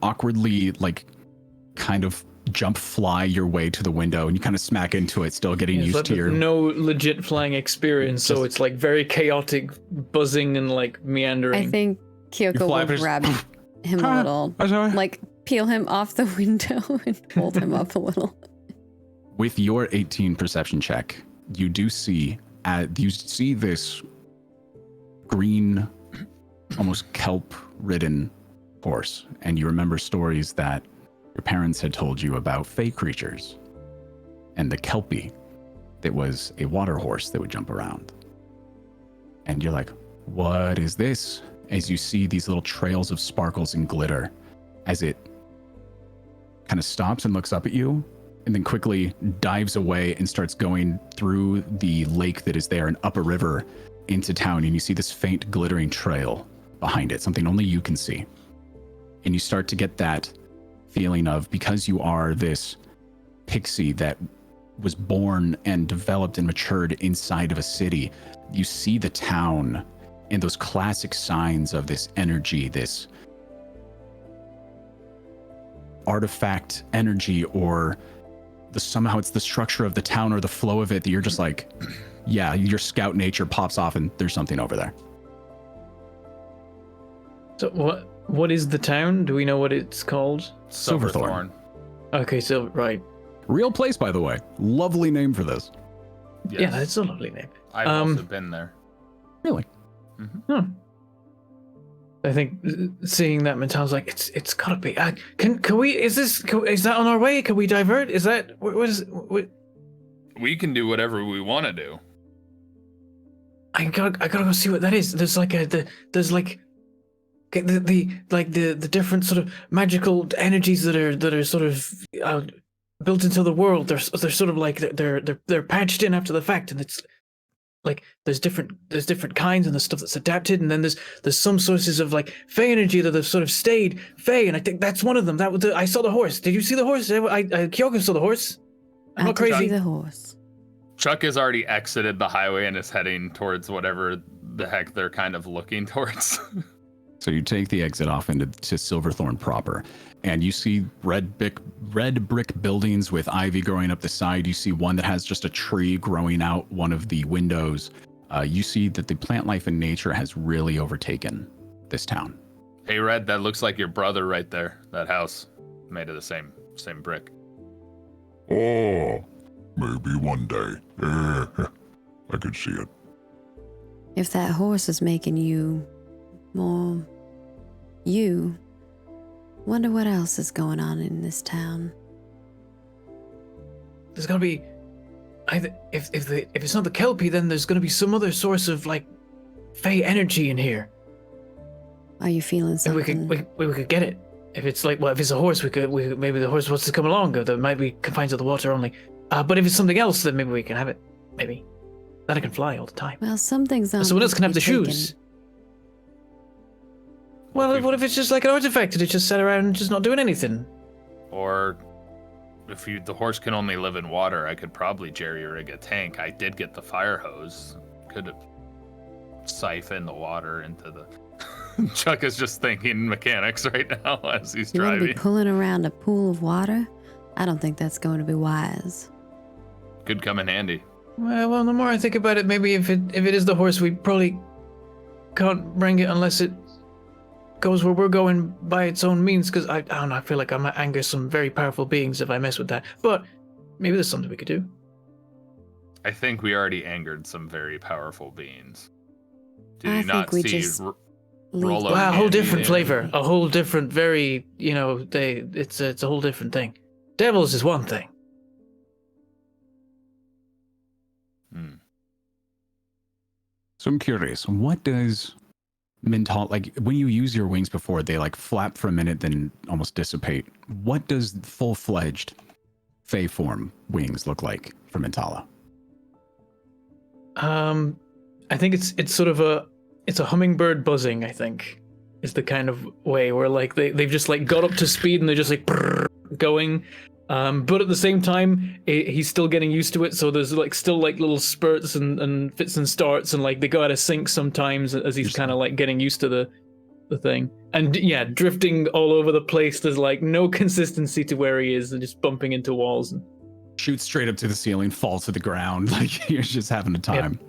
awkwardly kind of fly your way to the window, and you kind of smack into it, still getting used to your... No legit flying experience, so it's like very chaotic, buzzing and like meandering. I think Kyoko fly, will but just- grab him a little, I'm sorry. like peel him off the window and hold him up a little. With your 18 perception check, you do see this green, almost kelp-ridden horse, and you remember stories that your parents had told you about fey creatures, and the kelpie that was a water horse that would jump around. And you're like, what is this? As you see these little trails of sparkles and glitter as it kind of stops and looks up at you, and then quickly dives away and starts going through the lake that is there and up a river into town. And you see this faint glittering trail behind it, something only you can see. And you start to get that feeling of, because you are this pixie that was born and developed and matured inside of a city, you see the town and those classic signs of this energy, this artifact energy, or somehow it's the structure of the town or the flow of it that you're just like, yeah, your scout nature pops off and there's something over there. So what is the town? Do we know what it's called? Silverthorn. Okay, so right. Real place, by the way. Lovely name for this. Yes. Yeah, that's a lovely name. I've also been there. Really? I think seeing that Mentala's like, it's gotta be. Can we? Is that on our way? Can we divert? Is that what is? What? We can do whatever we want to do. I gotta go see what that is. There's the different sort of magical energies that are sort of built into the world. They're sort of like they're patched in after the fact, and it's like there's different kinds, and there's stuff that's adapted, and then there's some sources of like Fey energy that have sort of stayed Fey, and I think that's one of them. I saw the horse. Did you see the horse? Kyoko saw the horse. I'm not I did see crazy. the horse. Chuck has already exited the highway and is heading towards whatever the heck they're kind of looking towards. So you take the exit off into Silverthorn proper, and you see red brick buildings with ivy growing up the side. You see one that has just a tree growing out one of the windows. You see that the plant life in nature has really overtaken this town. Hey, Red, that looks like your brother right there. That house made of the same brick. Oh, maybe one day. I could see it. If that horse is making you more you, wonder what else is going on in this town. There's gonna be either if it's not the Kelpie, then there's gonna be some other source of like Fey energy in here. Are you feeling And something? we could get it. If it's like, well, if it's a horse, we could maybe the horse wants to come along. Or there might be confined to the water only. But if it's something else, then maybe we can have it. Maybe that it can fly all the time. Well, some things aren't. Someone else can meant have to the be taken. shoes. Well, what if it's just like an artifact and it just sat around just not doing anything? Or if the horse can only live in water, I could probably jerry-rig a tank. I did get the fire hose. Could siphon the water into the... Chuck is just thinking mechanics right now as he's You want to driving. be pulling around a pool of water? I don't think that's going to be wise. Could come in handy. Well, the more I think about it, maybe if it is the horse, we probably can't bring it unless it goes where we're going by its own means. Because I don't know, I feel like I might anger some very powerful beings if I mess with that. But maybe there's something we could do. I think we already angered some very powerful beings. Did I you not think we see just Rollo Leave- Wow, a whole Candy different there? flavor, a whole different, very, it's a whole different thing. Devils is one thing. So I'm curious, what does mental, like when you use your wings before, they like flap for a minute, then almost dissipate. What does full-fledged Fey form wings look like for Mentala? I think it's sort of a hummingbird buzzing, I think, is the kind of way where like they've just like got up to speed and they're just like going. But at the same time, he's still getting used to it. So there's like still like little spurts and fits and starts, and like they go out of sync sometimes as he's kind of like getting used to the thing. And yeah, drifting all over the place. There's like no consistency to where he is, and just bumping into walls. And Shoot straight up to the ceiling, fall to the ground, like you're just having a time.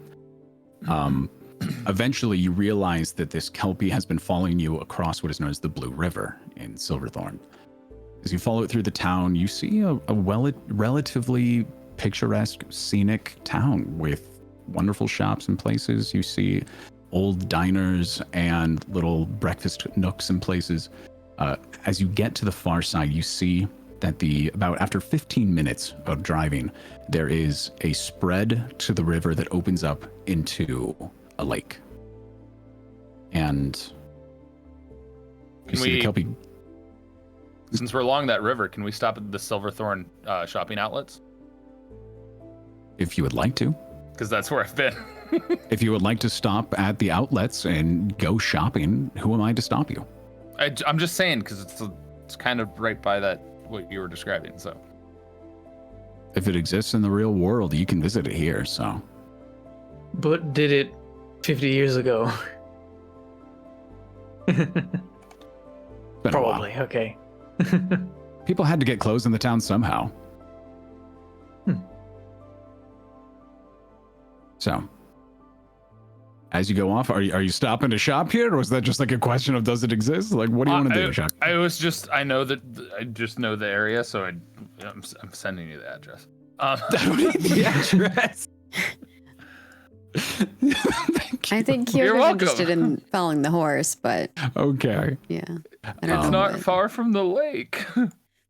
Eventually, you realize that this Kelpie has been following you across what is known as the Blue River in Silverthorn. As you follow it through the town, you see a relatively picturesque, scenic town with wonderful shops and places. You see old diners and little breakfast nooks and places. As you get to the far side, you see that after 15 minutes of driving, there is a spread to the river that opens up into a lake. And you Can see the we- Kelpie. Since we're along that river, can we stop at the Silverthorn shopping outlets? If you would like to. Because that's where I've been. If you would like to stop at the outlets and go shopping, who am I to stop you? I'm just saying, because it's kind of right by that, what you were describing, so. If it exists in the real world, you can visit it here, so. but did it 50 years ago? Been a while. Probably. Okay. People had to get clothes in the town somehow. So, as you go off, are you stopping to shop here, or was that just like a question of does it exist? Like, what do you want to do, Chuck? I just know the area, so I'm sending you the address. I don't need the address. Thank you. I think You're Kyoko's welcome. interested in following the horse, but Okay. yeah. I don't It's know. not what- far from the lake.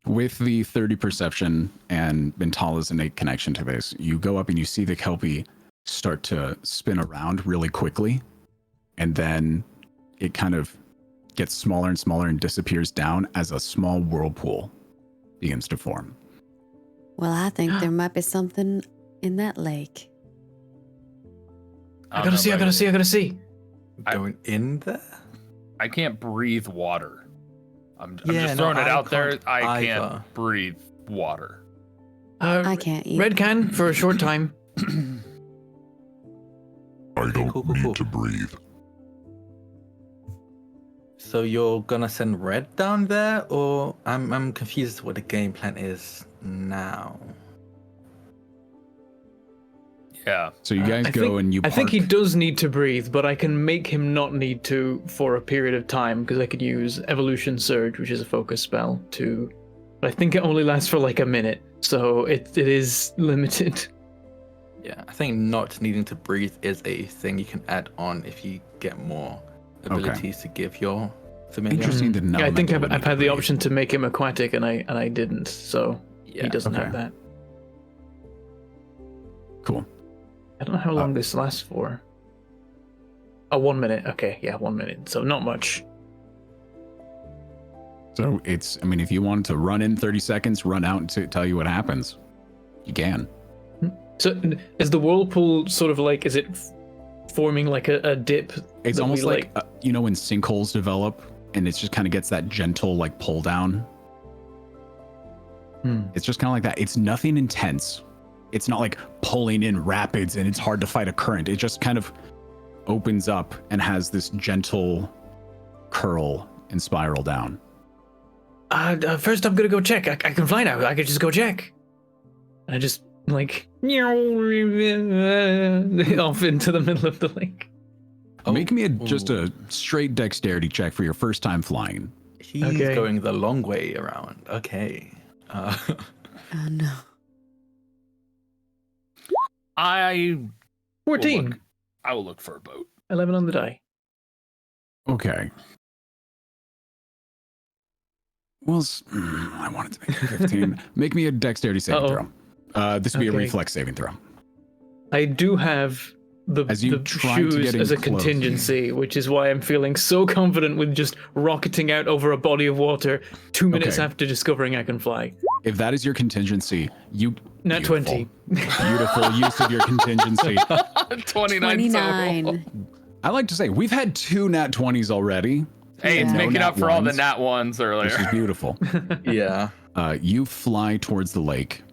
With the 30 perception and Mentala's innate connection to this, you go up and you see the Kelpie start to spin around really quickly, and then it kind of gets smaller and smaller and disappears down as a small whirlpool begins to form. Well, I think there might be something in that lake. I gotta see. Going in there? I can't breathe water. I'm Yeah, just no, throwing it I out there. can't I either. can't breathe water. I can't eat. Red can for a short time. I don't cool. need to breathe. So you're gonna send Red down there, or I'm confused as to what the game plan is now. Yeah. So you guys and you I park. think he does need to breathe, but I can make him not need to for a period of time because I could use Evolution Surge, which is a focus spell, to. But I think it only lasts for like a minute, so it is limited. Yeah, I think not needing to breathe is a thing you can add on if you get more abilities to give your familiar. Interesting to know. Yeah, I think I've had the option to make him aquatic, and I didn't, so Yeah, he doesn't okay. have that. Cool. I don't know how long this lasts for. Oh, 1 minute. Okay, yeah, 1 minute. So not much. So I mean, if you wanted to run in 30 seconds, run out and tell you what happens, you can. So is the whirlpool sort of like, is it forming like a dip? It's that almost we, like, when sinkholes develop and it just kind of gets that gentle like pull down. It's just kind of like that. It's nothing intense. It's not like pulling in rapids and it's hard to fight a current. It just kind of opens up and has this gentle curl and spiral down. First I'm gonna go check. I can fly now. I could just go check. And I just like off into the middle of the lake. Make me just a straight dexterity check for your first time flying. He's Okay. going the long way around. Okay. Oh no. I 14. I will look for a boat. 11 on the die. Okay. Well, I wanted to make it 15. Make me a dexterity saving throw. This would be a Okay. reflex saving throw. I do have the try to shoes get in as a close. contingency, which is why I'm feeling so confident with just rocketing out over a body of water 2 minutes Okay. after discovering I can fly. If that is your contingency, Nat beautiful. 20. Beautiful use of your contingency. 29 total. 29. I like to say we've had 2 nat 20s already. Hey, it's Yeah. making No up for all the nat nat ones earlier. This is beautiful. Yeah. You fly towards the lake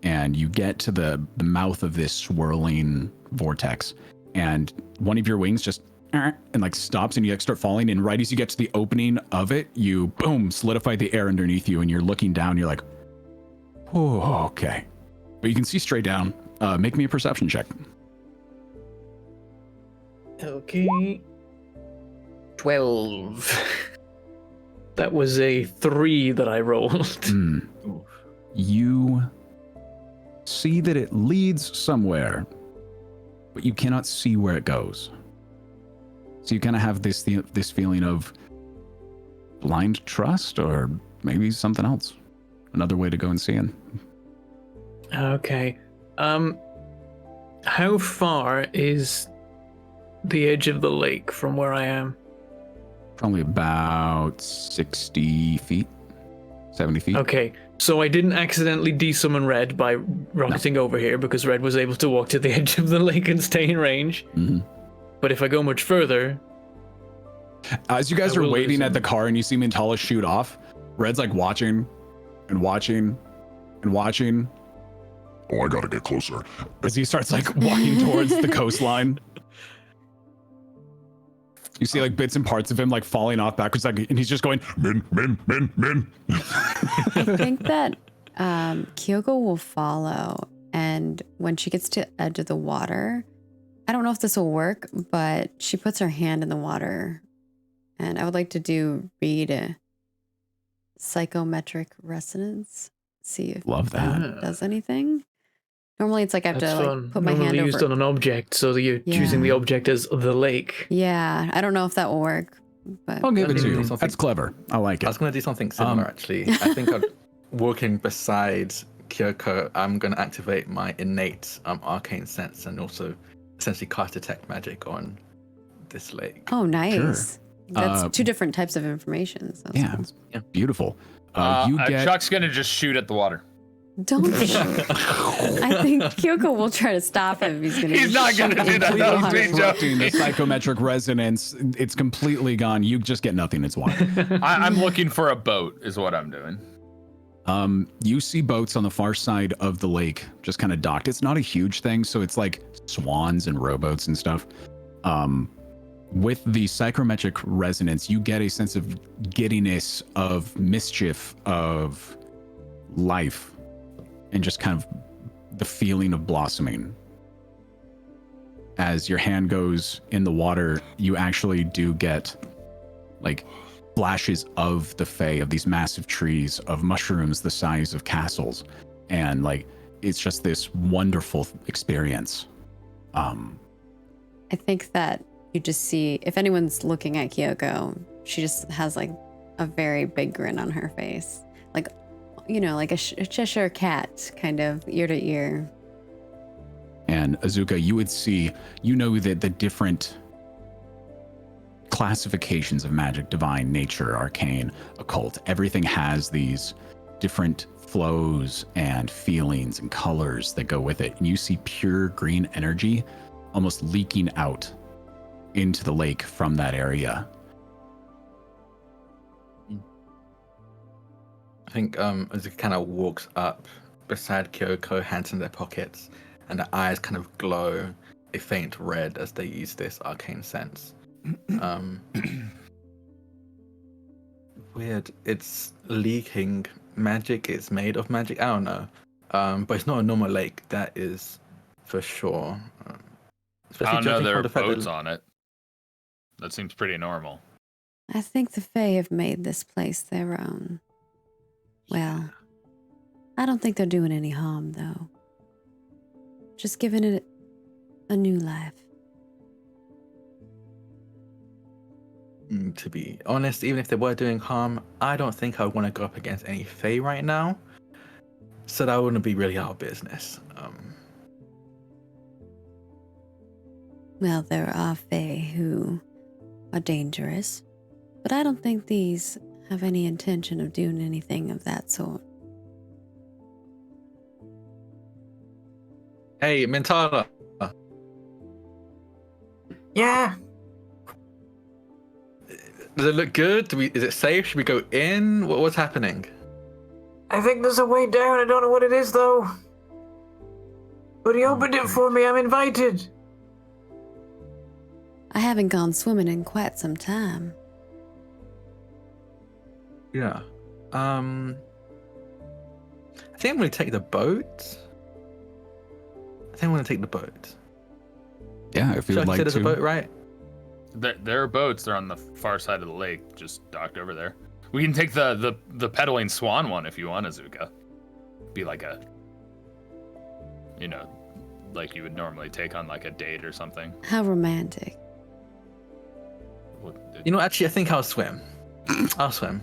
and you get to the mouth of this swirling vortex, and one of your wings just and like stops and you like start falling, and right as you get to the opening of it, you boom solidify the air underneath you and you're looking down, you're like, oh, okay. But you can see straight down. Make me a perception check. Okay. 12. That was a 3 that I rolled. You see that it leads somewhere, but you cannot see where it goes. So you kind of have this feeling of blind trust, or maybe something else. Another way to go and see it. Okay. How far is the edge of the lake from where I am? Probably about 60 feet, 70 feet. Okay, so I didn't accidentally desummon Red by rocketing over here because Red was able to walk to the edge of the lake and stay in range. Mhm. But if I go much further, As you guys I are will waiting lose at the car and you see Mintala shoot off, Red's like watching and watching and watching Oh, I gotta get closer. as he starts like walking towards the coastline. You see like bits and parts of him like falling off backwards, like, and he's just going, Min. I think that Kyoko will follow, and when she gets to the edge of the water, I don't know if this will work, but she puts her hand in the water, and I would like to read a psychometric resonance, see if love that. that does anything. Normally it's like I have that's to fun. like put my Normally hand used over. on an object, so that you're choosing the object as the lake. Yeah, I don't know if that will work, but I'll give it to Maybe you. something- That's clever. I like I was it. going to do something similar, actually. I think walking beside Kyoko, I'm going to activate my innate arcane sense and also essentially cast detect magic on this lake. oh, nice. That's Uh, two different types of information. So Yeah, Yeah. beautiful. You get Chuck's gonna just shoot at the water. Don't. I think Kyoko will try to stop him. He's not going to do that. Completely That was me disrupting the joking. psychometric resonance. It's completely gone. You just get nothing. It's water. I'm looking for a boat, is what I'm doing. You see boats on the far side of the lake, just kind of docked. It's not a huge thing, so it's like swans and rowboats and stuff. With the psychometric resonance, you get a sense of giddiness, of mischief, of life, and just kind of the feeling of blossoming. As your hand goes in the water, you actually do get like flashes of the Fae, of these massive trees, of mushrooms the size of castles, and like it's just this wonderful experience. I think that you just see, if anyone's looking at Kyoko, she just has like a very big grin on her face, like, you know, like a Cheshire cat, kind of ear to ear. And Azuka, you would see, you know, that the different classifications of magic, divine, nature, arcane, occult, everything has these different flows and feelings and colors that go with it. And you see pure green energy almost leaking out into the lake from that area. I think as it kind of walks up beside Kyoko, hands in their pockets, and the eyes kind of glow a faint red as they use this arcane sense. Weird. It's leaking magic. It's made of magic. I don't know. But it's not a normal lake. That is for sure. I don't know, judging there from are the fact boats that- on it. That seems pretty normal. I think the Fae have made this place their own. Well, I don't think they're doing any harm, though. Just giving it a new life. To be honest, even if they were doing harm, I don't think I would want to go up against any Fae right now. So that wouldn't be really our business. Well, there are Fae who are dangerous, but I don't think these have any intention of doing anything of that sort. Hey, Mintala. Yeah. Does it look good? Is it safe? Should we go in? What's happening? I think there's a way down. I don't know what it is, though. But he opened it for me. I'm invited. I haven't gone swimming in quite some time. Yeah. I think I'm going to take the boat. Yeah, if you Should I would like consider to. the boat, right? There are boats. They're on the far side of the lake, just docked over there. We can take the pedaling swan one if you want, Azuka. Be like a, you know, like you would normally take on like a date or something. How romantic. You know, actually, I think I'll swim. I'll swim.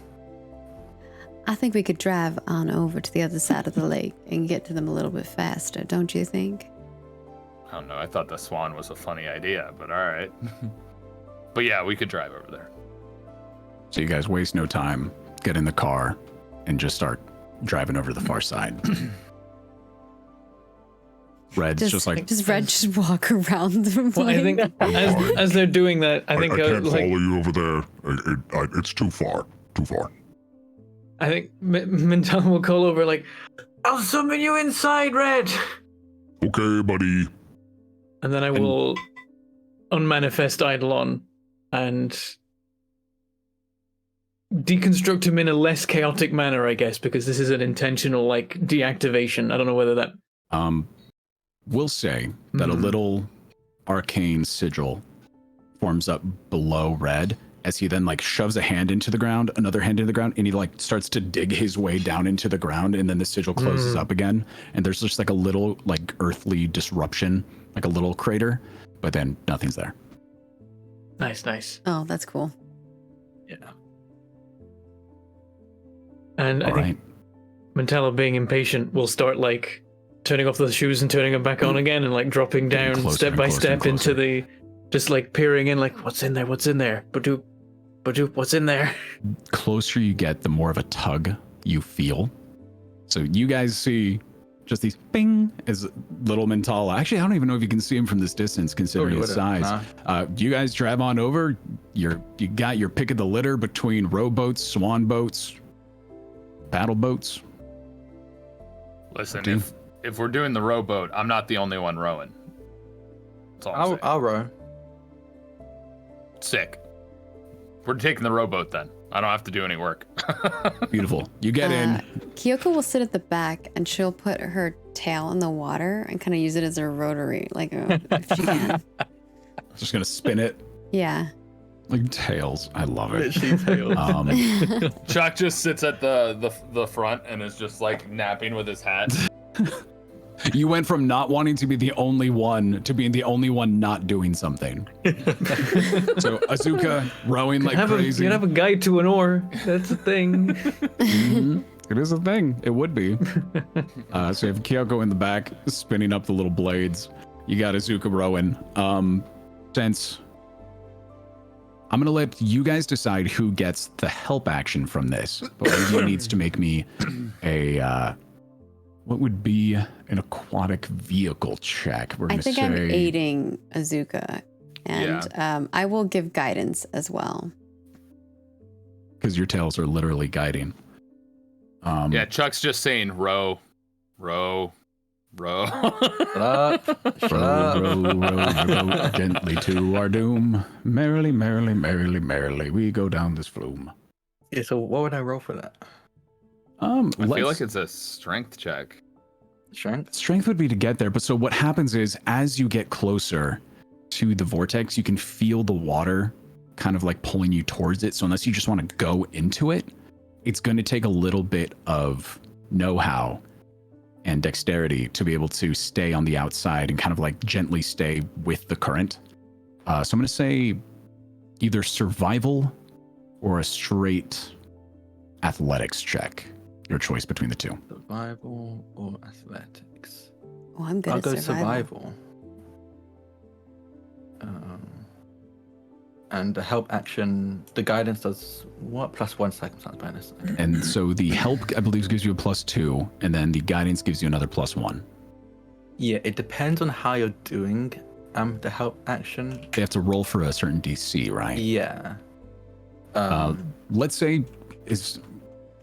I think we could drive on over to the other side of the lake and get to them a little bit faster, don't you think? I don't know. I thought the swan was a funny idea, but all right. But yeah, we could drive over there. So you guys waste no time, get in the car, and just start driving over to the far side. Red's just like, Does Red just walk around the Well, I think as they're doing that, I think I can't like follow you over there. It's too far. Too far. I think Mintal will call over like, I'll summon you inside, Red. Okay, buddy. and then I will unmanifest Eidolon and deconstruct him in a less chaotic manner, I guess, because this is an intentional like deactivation. I don't know whether that. we'll say that a little arcane sigil forms up below Red as he then like shoves a hand into the ground, another hand into the ground, and he like starts to dig his way down into the ground, and then the sigil closes up again, and there's just like a little like earthly disruption, like a little crater, but then nothing's there. Nice. Oh, that's cool. Yeah. And I All think right. Mentala, being impatient, will start like turning off the shoes and turning them back on again, and like dropping Getting down closer step and by closer step and into closer. the, just like peering in, like what's in there, Badoop, what's in there? Closer you get, the more of a tug you feel. So you guys see just these ping as little Mentala. Actually, I don't even know if you can see him from this distance considering his size. You guys drive on over. You got your pick of the litter between rowboats, swan boats, paddle boats. Listen, if we're doing the rowboat, I'm not the only one rowing. That's all I'm saying. I'll row. Sick. We're taking the rowboat then. I don't have to do any work. Beautiful. You get in. Kyoko will sit at the back and she'll put her tail in the water and kind of use it as a rotary, like if she can. Just gonna spin it. Yeah. Like tails. I love it. Literally tails. Chuck just sits at the front and is just like napping with his hat. You went from not wanting to be the only one to being the only one not doing something. So Azuka rowing like crazy. You can have a guide to an oar. That's a thing. Mm-hmm. It is a thing. It would be. So you have Kyoko in the back spinning up the little blades. You got Azuka rowing. Since I'm going to let you guys decide who gets the help action from this. But one of you needs to make me a, what would be an aquatic vehicle check? We're I going to think say... I'm aiding Azuka, and I will give guidance as well. Because your tails are literally guiding. Yeah, Chuck's just saying row, row, row. Row, row gently to our doom. Merrily, merrily, merrily, merrily, we go down this flume. Yeah, so what would I roll for that? I feel like it's a strength check. Strength would be to get there, but so what happens is as you get closer to the vortex, you can feel the water kind of like pulling you towards it. So unless you just want to go into it, it's going to take a little bit of know-how and dexterity to be able to stay on the outside and kind of like gently stay with the current. So I'm going to say either survival or a straight athletics check. Your choice between the two. Survival or athletics? Oh, I'm good I'll at go survival. And the help action, the guidance does what? +1 circumstance bonus. And so the help, I believe, gives you a +2, and then the guidance gives you another +1. Yeah, it depends on how you're doing the help action. They have to roll for a certain DC, right? Yeah. Let's say is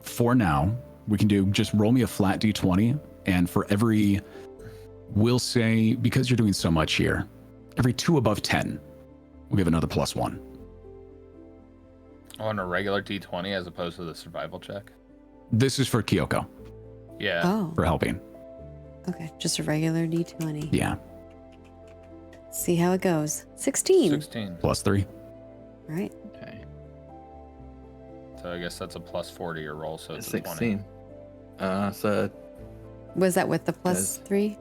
for now, we can do just roll me a flat D20, and for every, we'll say, because you're doing so much here, every 2 above 10, we'll give another +1. On a regular D20 as opposed to the survival check? This is for Kyoko, Yeah. Oh, for helping. okay. Just a regular D20. Yeah, See how it goes. 16. 16. +3. Right. Okay. So I guess that's a +4 to your roll, so it's 16. So Was that with the +3?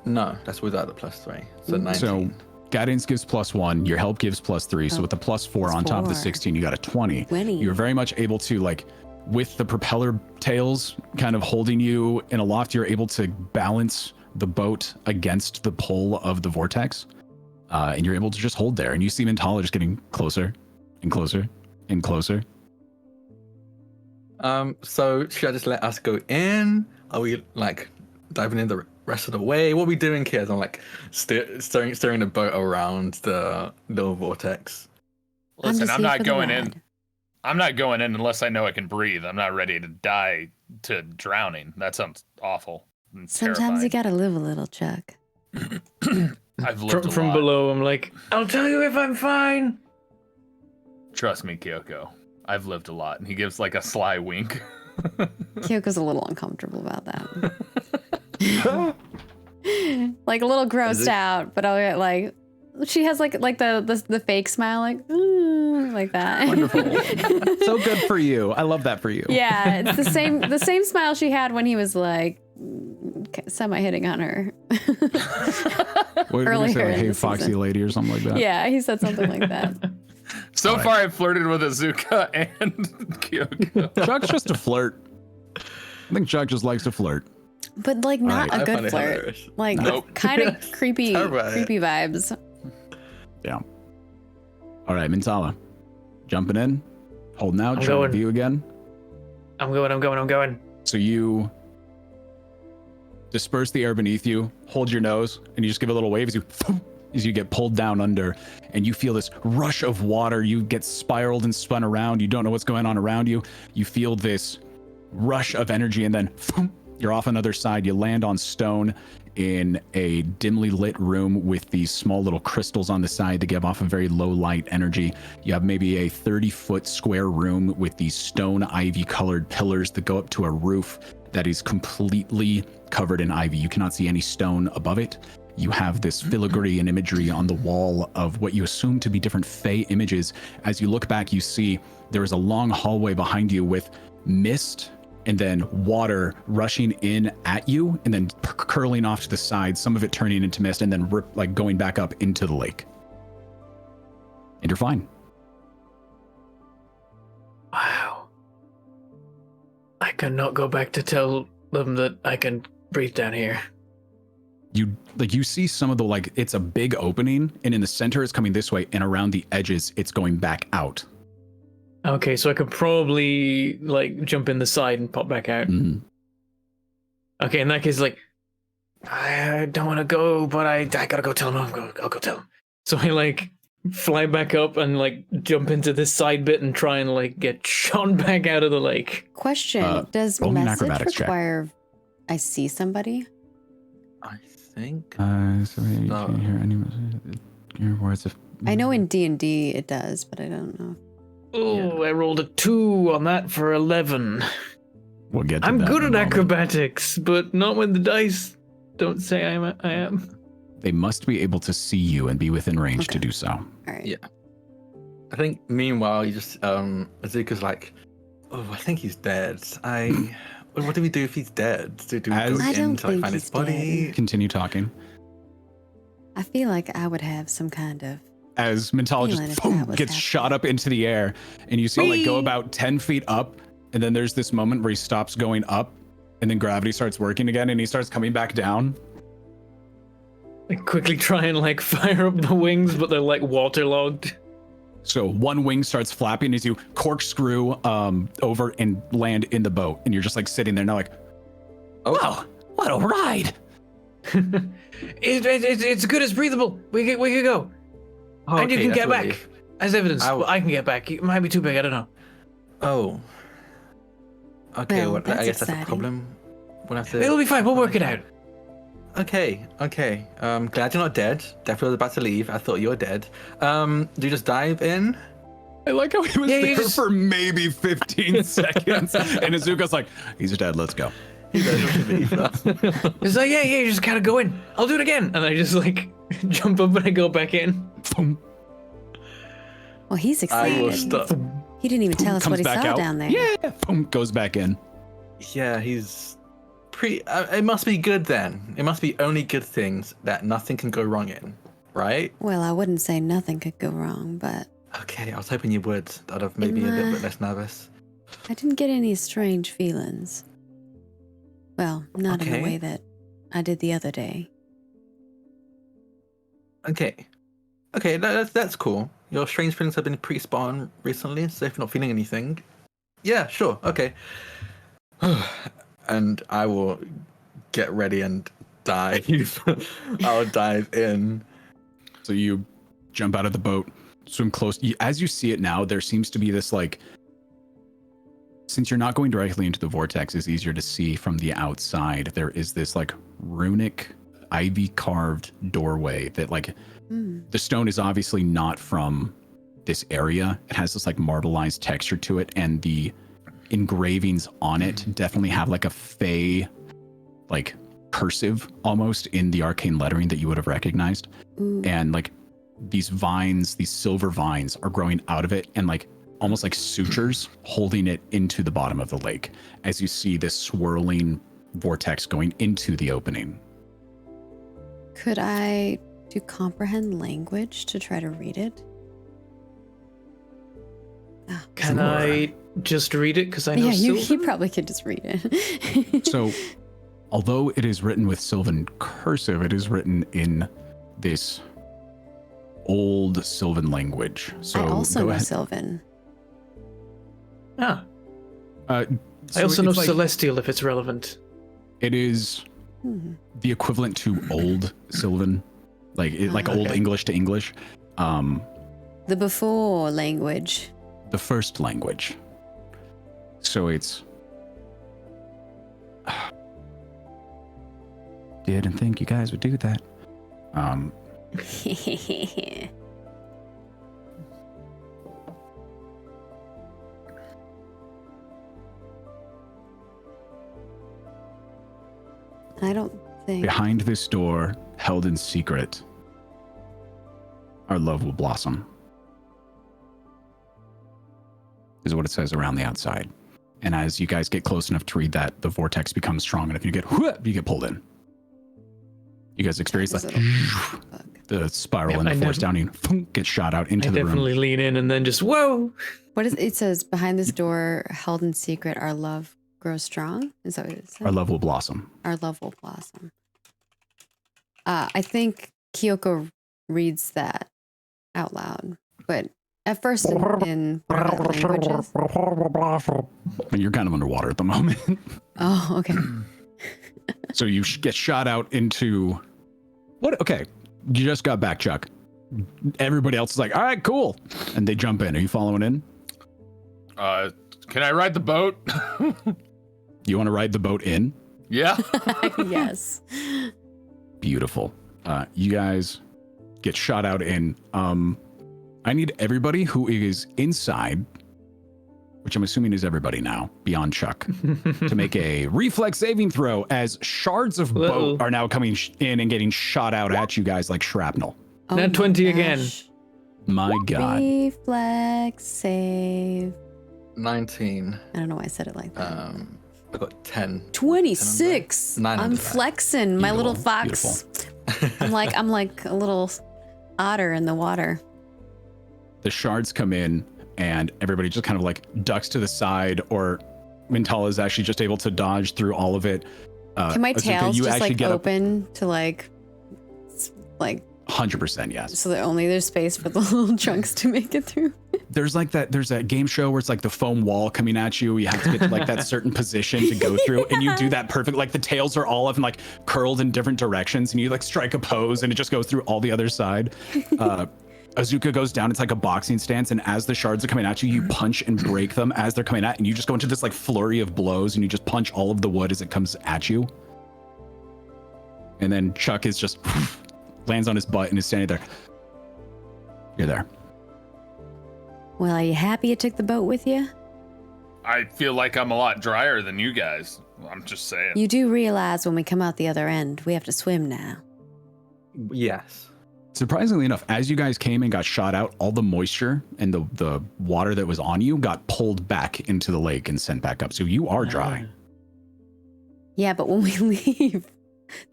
no, that's without the +3. So Mm. 19. So guidance gives +1, your help gives +3. So Oh, with the +4 on top of the +4. 16, you got a 20. Winning. You're very much able to, like, with the propeller tails kind of holding you in a loft, you're able to balance the boat against the pull of the vortex. And you're able to just hold there. And you see Mentala just getting closer and closer and closer. So should I just let us go in? Are we like diving in the rest of the way? What are we doing here? I'm like steering the boat around the little vortex. Listen, just I'm here not for the going in. ride. I'm not going in unless I know I can breathe. I'm not ready to die to drowning. That sounds awful. And Sometimes you terrifying. gotta live a little, Chuck. I've lived a From lot. below, I'm like, I'll tell you if I'm fine. Trust me, Kyoko. I've lived a lot. And he gives like a sly wink. Kyoko's a little uncomfortable about that. Like a little grossed out, but I'll get like, she has like the fake smile, like like that. Wonderful. So good for you. I love that for you. Yeah, it's the same smile she had when he was like semi hitting on her. What did you Earlier say? Like, in hey, the foxy season. lady or something like that? Yeah, he said something like that. So All far, I've flirted with Azuka and Kyoko. Chuck's just a flirt. I think Chuck just likes to flirt. But like not Alright. a I find good it flirt. hilarious. Like Nope. kind of creepy Alright. vibes. Yeah. All right, Mentala. Jumping in, holding out, I'm trying to going. view again. I'm going. So you disperse the air beneath you, hold your nose, and you just give a little wave as you get pulled down under, and you feel this rush of water. You get spiraled and spun around. You don't know what's going on around you. You feel this rush of energy, and then you're off on the other side. You land on stone in a dimly lit room with these small little crystals on the side to give off a very low light energy. You have maybe a 30-foot square room with these stone ivy colored pillars that go up to a roof that is completely covered in ivy. You cannot see any stone above it. You have this filigree and imagery on the wall of what you assume to be different Fey images. As you look back, you see there is a long hallway behind you with mist and then water rushing in at you and then curling off to the side, some of it turning into mist and then going back up into the lake. And you're fine. Wow. I cannot go back to tell them that I can breathe down here. You see some of the, it's a big opening, and in the center it's coming this way, and around the edges it's going back out. Okay, so I could probably jump in the side and pop back out. Mm-hmm. Okay, in that case, I don't want to go, but I gotta go tell him. I'll go tell him. So I fly back up and jump into this side bit and try and get shot back out of the lake. Question: does roll me an message acrobatics check. require I see somebody? I think. So you can't hear any your words of. I know in D&D it does, but I don't know. Oh, I rolled a 2 on that for 11. We'll get to I'm that good in at a moment. acrobatics, but not when the dice don't say I am. They must be able to see you and be within range to Okay. do so. All right. Yeah. I think meanwhile, you just Azuka's like, oh, I think he's dead. What do we do if he's dead? Do we As- go I in don't to find think his he's body? Continue talking. I feel like I would have some kind of As Mental Feeling just if that was gets happening. shot up into the air, and you see him go about 10 feet up, and then there's this moment where he stops going up, and then gravity starts working again, and he starts coming back down. I quickly try and fire up the wings, but they're waterlogged. So one wing starts flapping as you corkscrew over and land in the boat, and you're just sitting there now Oh, wow, what a ride! It's good, it's breathable. We could go. And you okay, can that's get a back. relief. As evidence, I will- I can get back. It might be too big, I don't know. Oh. Okay, Well, well, I that's guess that's a exciting. problem. We'll have to. It'll be fine, we'll work it out. Okay. Glad you're not dead. Definitely was about to leave. I thought you were dead. Do you just dive in? I like how he was Yeah, you there just- for maybe 15 seconds, and Azuka's like, he's dead, let's go. It's yeah, you just gotta go in. I'll do it again. And I just jump up and I go back in. Boom. Well, he's I will excited. stop. He didn't even tell us Comes what he back saw out. down there. Yeah, boom, goes back in. Yeah, he's pretty. It must be good then. It must be only good things that nothing can go wrong in, right? Well, I wouldn't say nothing could go wrong, but Okay, I was hoping you would. I'd have maybe a little bit less nervous. I didn't get any strange feelings. Well, not in Okay. the way that I did the other day. Okay, that's cool. Your strange feelings have been pretty spot on recently, so if you're not feeling anything, yeah, sure, okay. And I will get ready and dive. I'll dive in. So you jump out of the boat, swim close. As you see it now, there seems to be this since you're not going directly into the vortex, it's easier to see from the outside. There is this runic, ivy carved doorway that the stone is obviously not from this area. It has this marbleized texture to it, and the engravings on it definitely have a fey cursive almost in the arcane lettering that you would have recognized. Ooh. And these vines, these silver vines are growing out of it, and almost like sutures holding it into the bottom of the lake as you see this swirling vortex going into the opening. Could I do comprehend language to try to read it? Ah, Can Sure. I just read it? Because I know yeah, you Sylvan? probably could just read it. So, although it is written with Sylvan cursive, it is written in this old Sylvan language. So I also go know ahead. Sylvan. Ah, So I also know it's Celestial if it's relevant. it is the equivalent to old Sylvan, like old English to English. The before language. The first language. So it's. Didn't think you guys would do that. I don't think. Behind this door, held in secret, our love will blossom. Is what it says around the outside. And as you guys get close enough to read that, the vortex becomes strong enough. You get pulled in. You guys experience that the spiral and the force down. You get shot out into the room. Definitely lean in and then just whoa. What is it? Says behind this door, held in secret, our love grows strong. Is that what it says? Our love will blossom. Our love will blossom. I think Kyoko reads that out loud, but at first in languages. You're kind of underwater at the moment. Oh, okay. So you get shot out into what? Okay, you just got back, Chuck. Everybody else is like, all right, cool, and they jump in. Are you following in? Can I ride the boat? You want to ride the boat in? Yeah. Yes. Beautiful. You guys get shot out in. I need everybody who is inside, which I'm assuming is everybody now, beyond Chuck, to make a reflex saving throw as shards of boat are now coming in and getting shot out at you guys like shrapnel. Oh Now 20 again. My God. Reflex save. 19. I don't know why I said it like that. I got 10. 26. 9 I'm flexing my little Beautiful, fox. I'm like a little otter in the water. The shards come in and everybody just kind of like ducks to the side, or Mintala is actually just able to dodge through all of it. Can my Azuka, tails you just actually like get open to like 100% yes. so that only there's space for the little chunks to make it through? There's that game show where it's like the foam wall coming at you. You have to get to like that certain position to go through, and you do that perfect. Like the tails are all of and like curled in different directions, and you like strike a pose, and it just goes through all the other side. Azuka goes down. It's like a boxing stance, and as the shards are coming at you, you punch and break them as they're coming at, and you just go into this like flurry of blows, and you just punch all of the wood as it comes at you. And then Chuck is just lands on his butt and is standing there. You're there. Well, are you happy you took the boat with you? I feel like I'm a lot drier than you guys. I'm just saying. You do realize when we come out the other end, we have to swim now. Yes. Surprisingly enough, as you guys came and got shot out, all the moisture and the water that was on you got pulled back into the lake and sent back up. So you are dry. Yeah, but when we leave,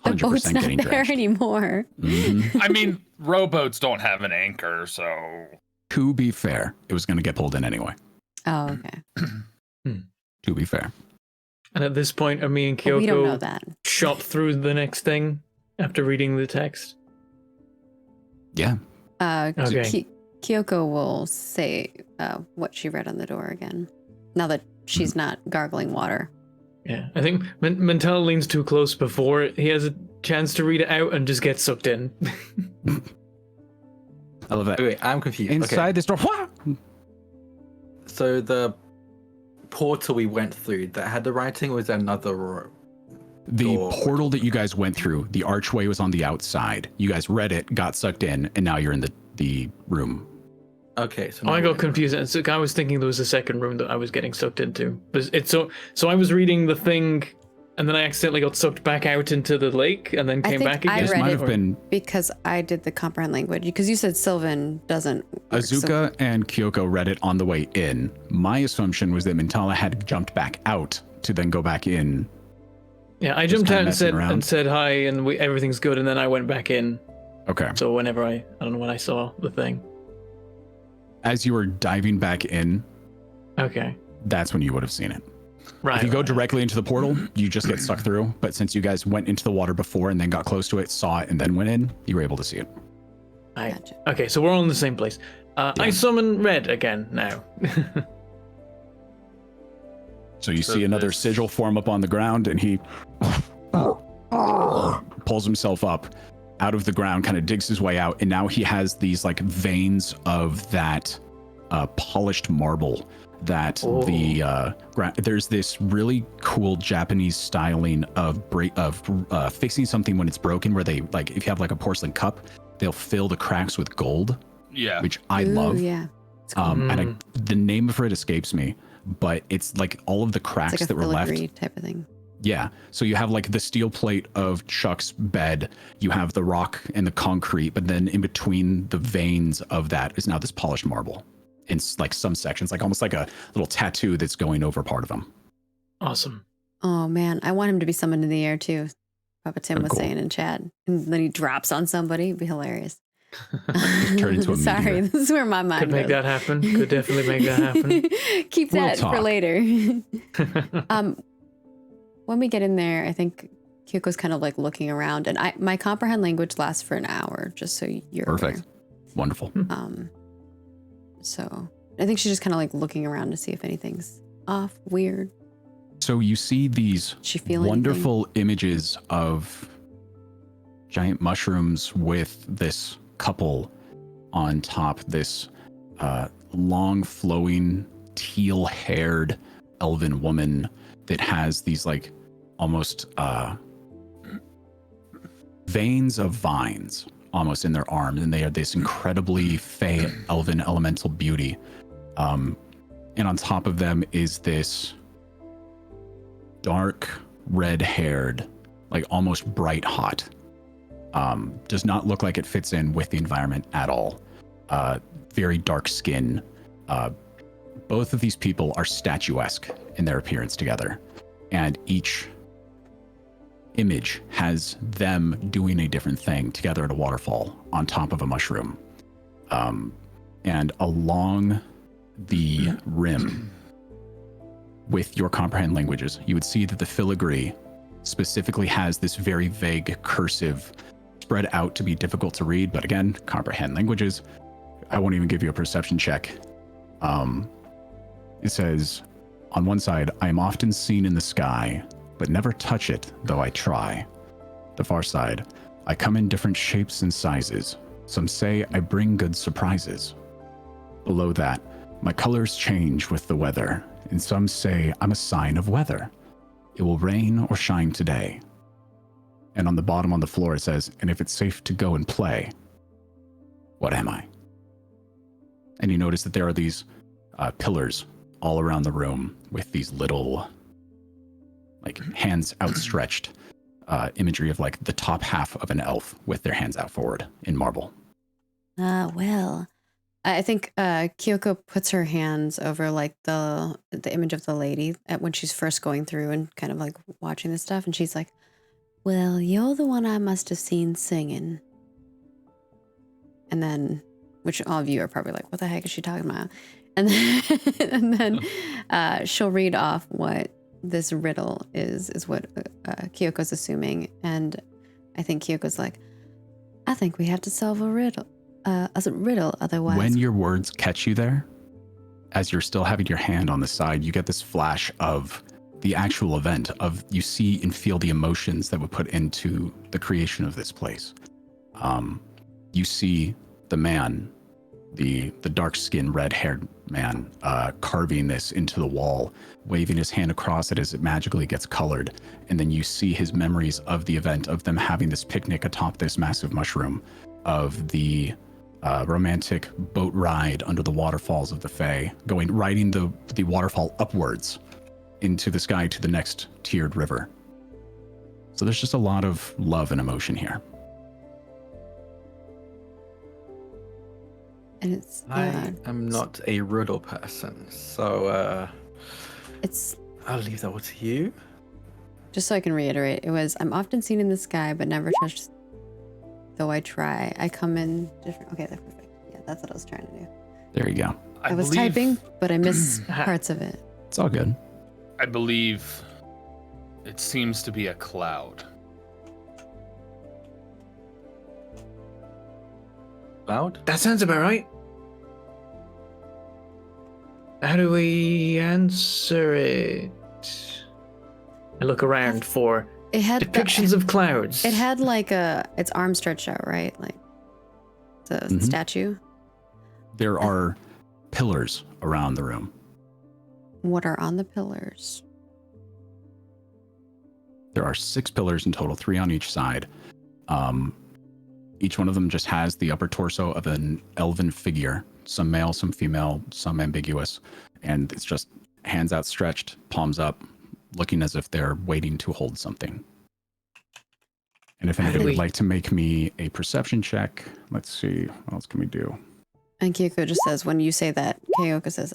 the boat's not there drenched anymore. Mm-hmm. I mean, rowboats don't have an anchor, so. To be fair, it was going to get pulled in anyway. Oh, okay. To be fair. And at this point, are me and Well, we don't know Kyoko that. shot through the next thing after reading the text? Yeah. Okay. Kyoko will say what she read on the door again, now that she's not gargling water. Yeah, I think Mental leans too close before he has a chance to read it out and just gets sucked in. I love that. Wait, I'm confused. Inside this door. So the portal we went through that had the writing, or was there another The door? portal that you guys went through, the archway was on the outside. You guys read it, got sucked in, and now you're in the room. Okay, so Oh, I now got confused. So I was thinking there was a second room that I was getting sucked into. But it's so I was reading the thing, and then I accidentally got sucked back out into the lake, and then came back again. This read might it have been because I did the comprehend language. Because you said Sylvan doesn't work, Azuka and Kyoko read it on the way in. My assumption was that Mintala had jumped back out to then go back in. Yeah, I Just jumped kinda out messing around. and said hi, and everything's good, and then I went back in. Okay. So whenever I don't know when I saw the thing. As you were diving back in, Okay. that's when you would have seen it. Right. If you go right. directly into the portal, you just get sucked through. But since you guys went into the water before and then got close to it, saw it, and then went in, you were able to see it. Gotcha. Okay, so we're all in the same place. I summon Red again now. So you So see another this- sigil form up on the ground, and he pulls himself up out of the ground, kind of digs his way out, and now he has these like veins of that polished marble that there's this really cool Japanese styling of fixing something when it's broken, where they like if you have like a porcelain cup, they'll fill the cracks with gold. Yeah. Which I Ooh, love. Yeah. And the name of it escapes me, but it's like all of the cracks It's like a that were left. filigree type of thing. Yeah. So you have like the steel plate of Chuck's bed, you have the rock and the concrete, but then in between the veins of that is now this polished marble in like some sections, like almost like a little tattoo that's going over part of them. Awesome. Oh man, I want him to be summoned in the air too. Papa Tim was Cool. saying in chat, and then he drops on somebody. It'd be hilarious. turn into a Sorry, meteor. this is where my mind Could make goes. that happen. Could definitely make that happen. Keep We'll that for talk. later. When we get in there, I think Kyoko's kind of like looking around, and my comprehend language lasts for an hour, just so you're Perfect. Wonderful. aware. So I think she's just kind of like looking around to see if anything's off, weird. So you see these She feel wonderful images of giant mushrooms with this couple on top, this long flowing teal haired elven woman that has these like almost veins of vines almost in their arms, and they are this incredibly fey elven elemental beauty. And on top of them is this dark red haired, like almost bright hot. Does not look like it fits in with the environment at all. Very dark skin. Both of these people are statuesque in their appearance together, and each image has them doing a different thing together at a waterfall on top of a mushroom. And along the rim, with your comprehend languages, you would see that the filigree specifically has this very vague cursive spread out to be difficult to read, but again, comprehend languages. I won't even give you a perception check. It says, on one side, I am often seen in the sky, but never touch it, though I try. The far side, I come in different shapes and sizes. Some say I bring good surprises. Below that, my colors change with the weather, and some say I'm a sign of weather. It will rain or shine today. And on the bottom on the floor it says, and if it's safe to go and play, what am I? And you notice that there are these pillars all around the room with these little, like, hands outstretched, imagery of like the top half of an elf with their hands out forward in marble. Well, I think Kyoko puts her hands over like the image of the lady when she's first going through and kind of like watching this stuff, and she's like, well, you're the one I must have seen singing. And then, which all of you are probably like, what the heck is she talking about? And then, she'll read off what this riddle is what Kyoko's assuming. And I think Kyoko's like, I think we have to solve a riddle. Otherwise. When your words catch you there, as you're still having your hand on the side, you get this flash of the actual event of you see and feel the emotions that were put into the creation of this place. You see the man, the dark-skinned, red-haired man, carving this into the wall, waving his hand across it as it magically gets colored. And then you see his memories of the event, of them having this picnic atop this massive mushroom, of the romantic boat ride under the waterfalls of the Fae, riding the waterfall upwards into the sky to the next tiered river. So there's just a lot of love and emotion here. And it's I am not a riddle person, so it's I'll leave that all to you. just so I can reiterate. It was, I'm often seen in the sky, but never touched. Though I try, I come in different. Okay, that's perfect. Yeah, that's what I was trying to do. There you go. I was believe- typing, but I missed parts of it. It's all good. I believe it seems to be a cloud. Loud? That sounds about right. How do we answer it? I look around for It had Depictions of clouds. It had like its arm stretched out, right? Like the statue. There are pillars around the room. What are on the pillars? There are 6 pillars in total, 3 on each side. Each one of them just has the upper torso of an elven figure, some male, some female, some ambiguous, and it's just hands outstretched, palms up, looking as if they're waiting to hold something. And if anybody would like to make me a perception check, let's see, what else can we do? And Kyoko just says, when you say that, Kyoko says,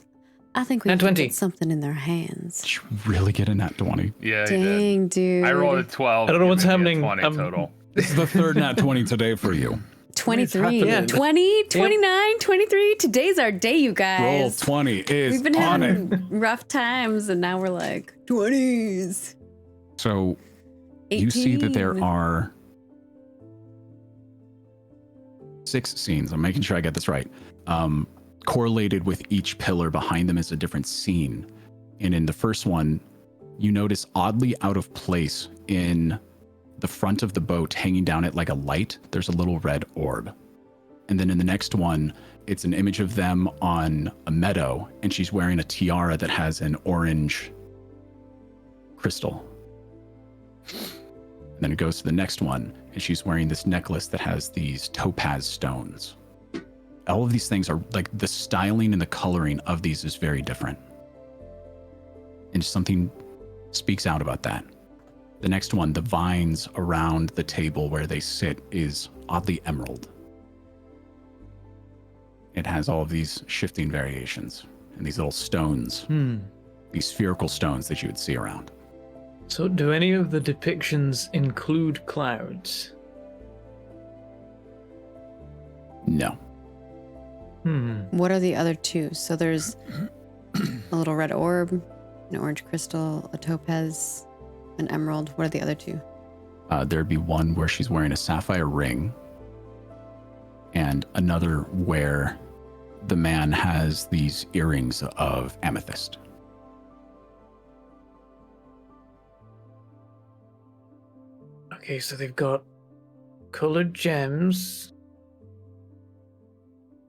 I think we Nat can 20. get something in their hands. Did you really get a nat 20? Yeah, you Dang, did. dude. I rolled a 12. I don't know what's giving me a happening. 20 total. This is the third nat 20 today for you. 23, Yeah. 20, 29, 23. Today's our day, you guys. Roll 20 is We've been on it. having rough times, and now we're like 20s. So you see that there 18. are 6 scenes. I'm making sure I get this right. Correlated with each pillar behind them is a different scene. And in the first one, you notice oddly out of place in the front of the boat, hanging down it like a light, there's a little red orb. And then in the next one, it's an image of them on a meadow, and she's wearing a tiara that has an orange crystal. And then it goes to the next one, and she's wearing this necklace that has these topaz stones. All of these things are like the styling and the coloring of these is very different. And something speaks out about that. The next one, the vines around the table where they sit, is oddly emerald. It has all of these shifting variations and these little stones, these spherical stones that you would see around. So, do any of the depictions include clouds? No. What are the other 2? So there's a little red orb, an orange crystal, a topaz, an emerald. What are the other 2? There'd be one where she's wearing a sapphire ring, and another where the man has these earrings of amethyst. Okay, so they've got colored gems,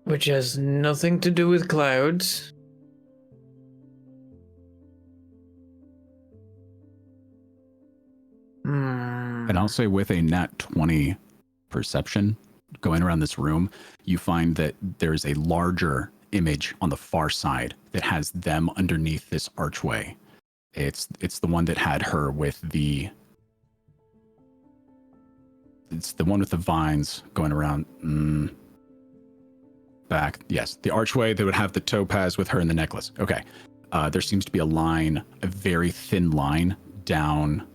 which has nothing to do with clouds. And I'll say with a nat 20 perception going around this room, you find that there's a larger image on the far side that has them underneath this archway. It's the one that had her with the... It's the one with the vines going around back. Yes, the archway that would have the topaz with her and the necklace. Okay. There seems to be a line, a very thin line down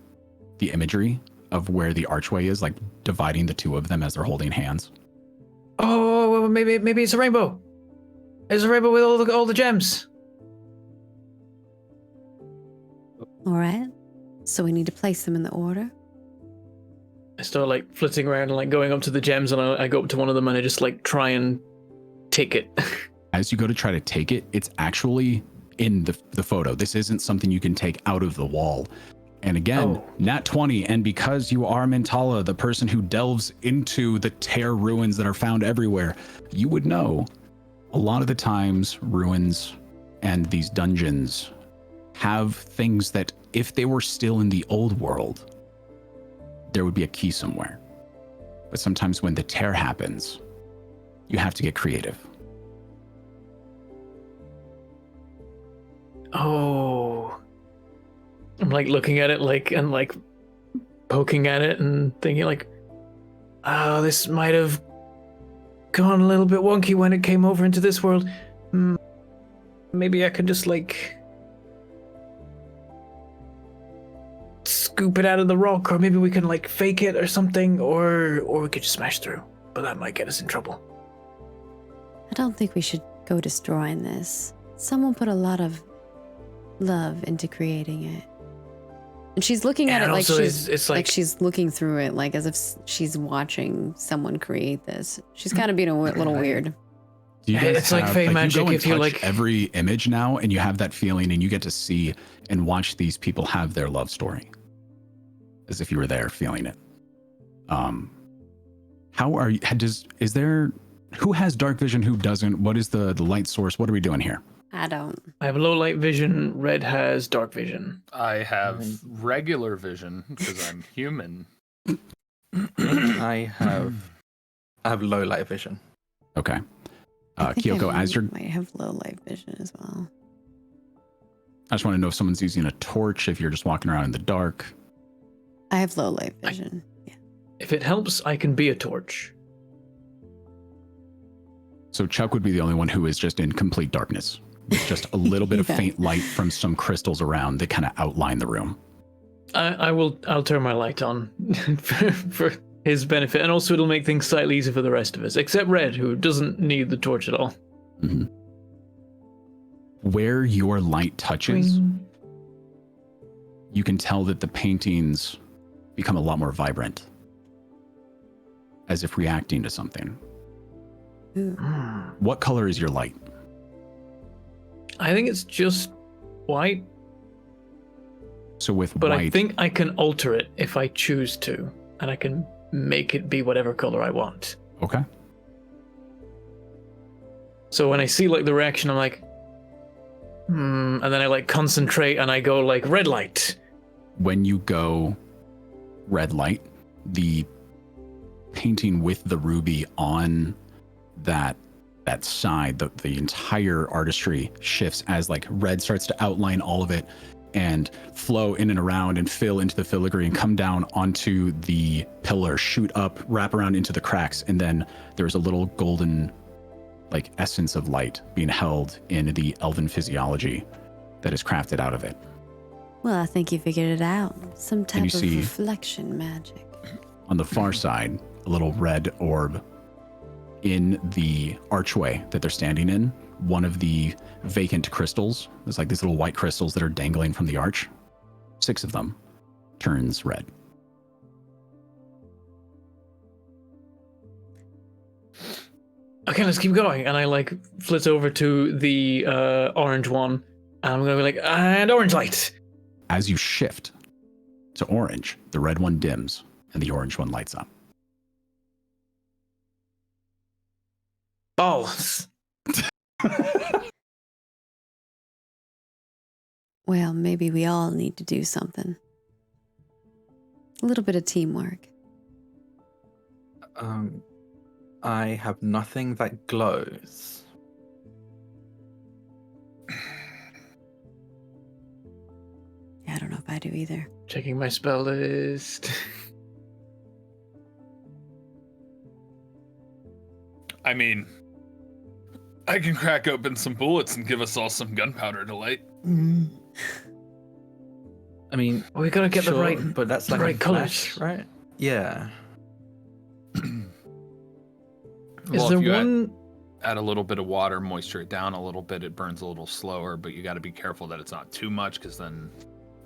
the imagery of where the archway is, like dividing the 2 of them as they're holding hands. Oh, well, maybe it's a rainbow. It's a rainbow with all the gems. All right. So we need to place them in the order. I start like flitting around and like going up to the gems, and I go up to one of them and I just like try and take it. As you go to try to take it, it's actually in the photo. This isn't something you can take out of the wall. And again, nat 20, and because you are Mintala, the person who delves into the tear ruins that are found everywhere, you would know a lot of the times ruins and these dungeons have things that if they were still in the old world, there would be a key somewhere. But sometimes when the tear happens, you have to get creative. Oh. I'm like looking at it and poking at it and thinking like, oh, this might have gone a little bit wonky when it came over into this world. Maybe I could just like scoop it out of the rock, or maybe we can like fake it or something, or we could just smash through. But that might get us in trouble. I don't think we should go destroying this. Someone put a lot of love into creating it. And she's looking at it like she's it's like she's looking through it, like as if she's watching someone create this. She's kind of being a little weird. Do you guys It's like have, fey you magic go and if you, touch like- every image now, and you have that feeling, and you get to see and watch these people have their love story. as if you were there feeling it. How are you? Is there? Who has dark vision? Who doesn't? What is the light source? What are we doing here? I don't. I have low light vision. Red has dark vision. I have regular vision because I'm human. I have low light vision. Okay. I think Kyoko, I as you're, might have low light vision as well. I just want to know if someone's using a torch, if you're just walking around in the dark. I have low light vision. Yeah. If it helps, I can be a torch. So Chuck would be the only one who is just in complete darkness. Just a little bit of Yeah. faint light from some crystals around that kind of outline the room. I'll turn my light on for his benefit, and also it'll make things slightly easier for the rest of us, except Red, who doesn't need the torch at all. Mm-hmm. Where your light touches, you can tell that the paintings become a lot more vibrant, as if reacting to something. Ooh. What color is your light? I think it's just white, So with but white, I think I can alter it if I choose to, and I can make it be whatever color I want. okay. So when I see like the reaction, I'm like, and then I like concentrate and I go like red light. When you go red light, the painting with the ruby on that side, the entire artistry shifts as like red starts to outline all of it and flow in and around and fill into the filigree and come down onto the pillar, shoot up, wrap around into the cracks, and then there's a little golden like essence of light being held in the elven physiology that is crafted out of it. Well, I think you figured it out. Some type you of see- reflection magic. On the far side, a little red orb in the archway that they're standing in. One of the vacant crystals, there's like these little white crystals that are dangling from the arch. 6 of them turns red. Okay, let's keep going. And I like flit over to the orange one, and I'm gonna be like, and orange light. As you shift to orange, the red one dims and the orange one lights up. Balls. Well, maybe we all need to do something. A little bit of teamwork. I have nothing that glows. Yeah, I don't know if I do either. Checking my spell list. I mean, I can crack open some bullets and give us all some gunpowder to light. I mean, We gotta get the sure, right. but that's the like right a colours. flash, right? Yeah. Is Well, there if you one? add a little bit of water, moisture it down a little bit, it burns a little slower, but you got to be careful that it's not too much because then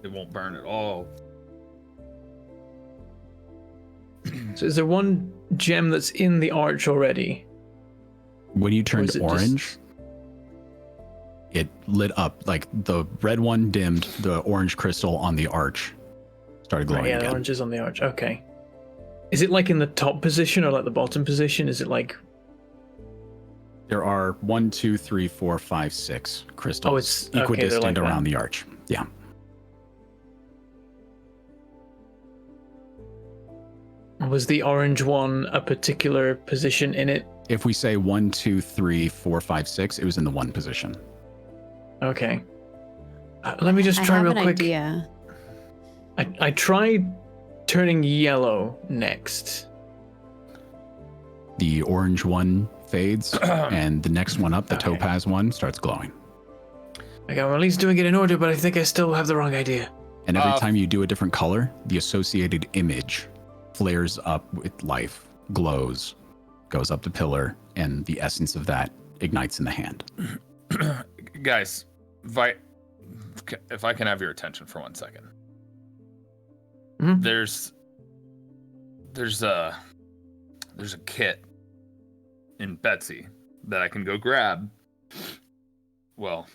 it won't burn at all. So is there one gem that's in the arch already? When you Or turned is it just- orange, it lit up. Like the red one dimmed, the orange crystal on the arch started glowing Right, yeah, the again. orange is on the arch. Okay. Is it like in the top position or like the bottom position? Is it like? There are 1, 2, 3, 4, 5, 6 crystals Oh, it's- okay, they're equidistant like that. around the arch. Yeah. Was the orange one a particular position in it? If we say 1, 2, 3, 4, 5, 6, it was in the 1 position. Okay. Let me just I try have real an quick. idea. I tried turning yellow next. The orange one fades, and the next one up, the Okay. topaz one, starts glowing. Okay, I'm at least doing it in order, but I think I still have the wrong idea. And every time you do a different color, the associated image flares up with life, glows, goes up the pillar, and the essence of that ignites in the hand. Guys, if I can have your attention for 1 second. Mhm. There's a kit in Betsy that I can go grab. Well,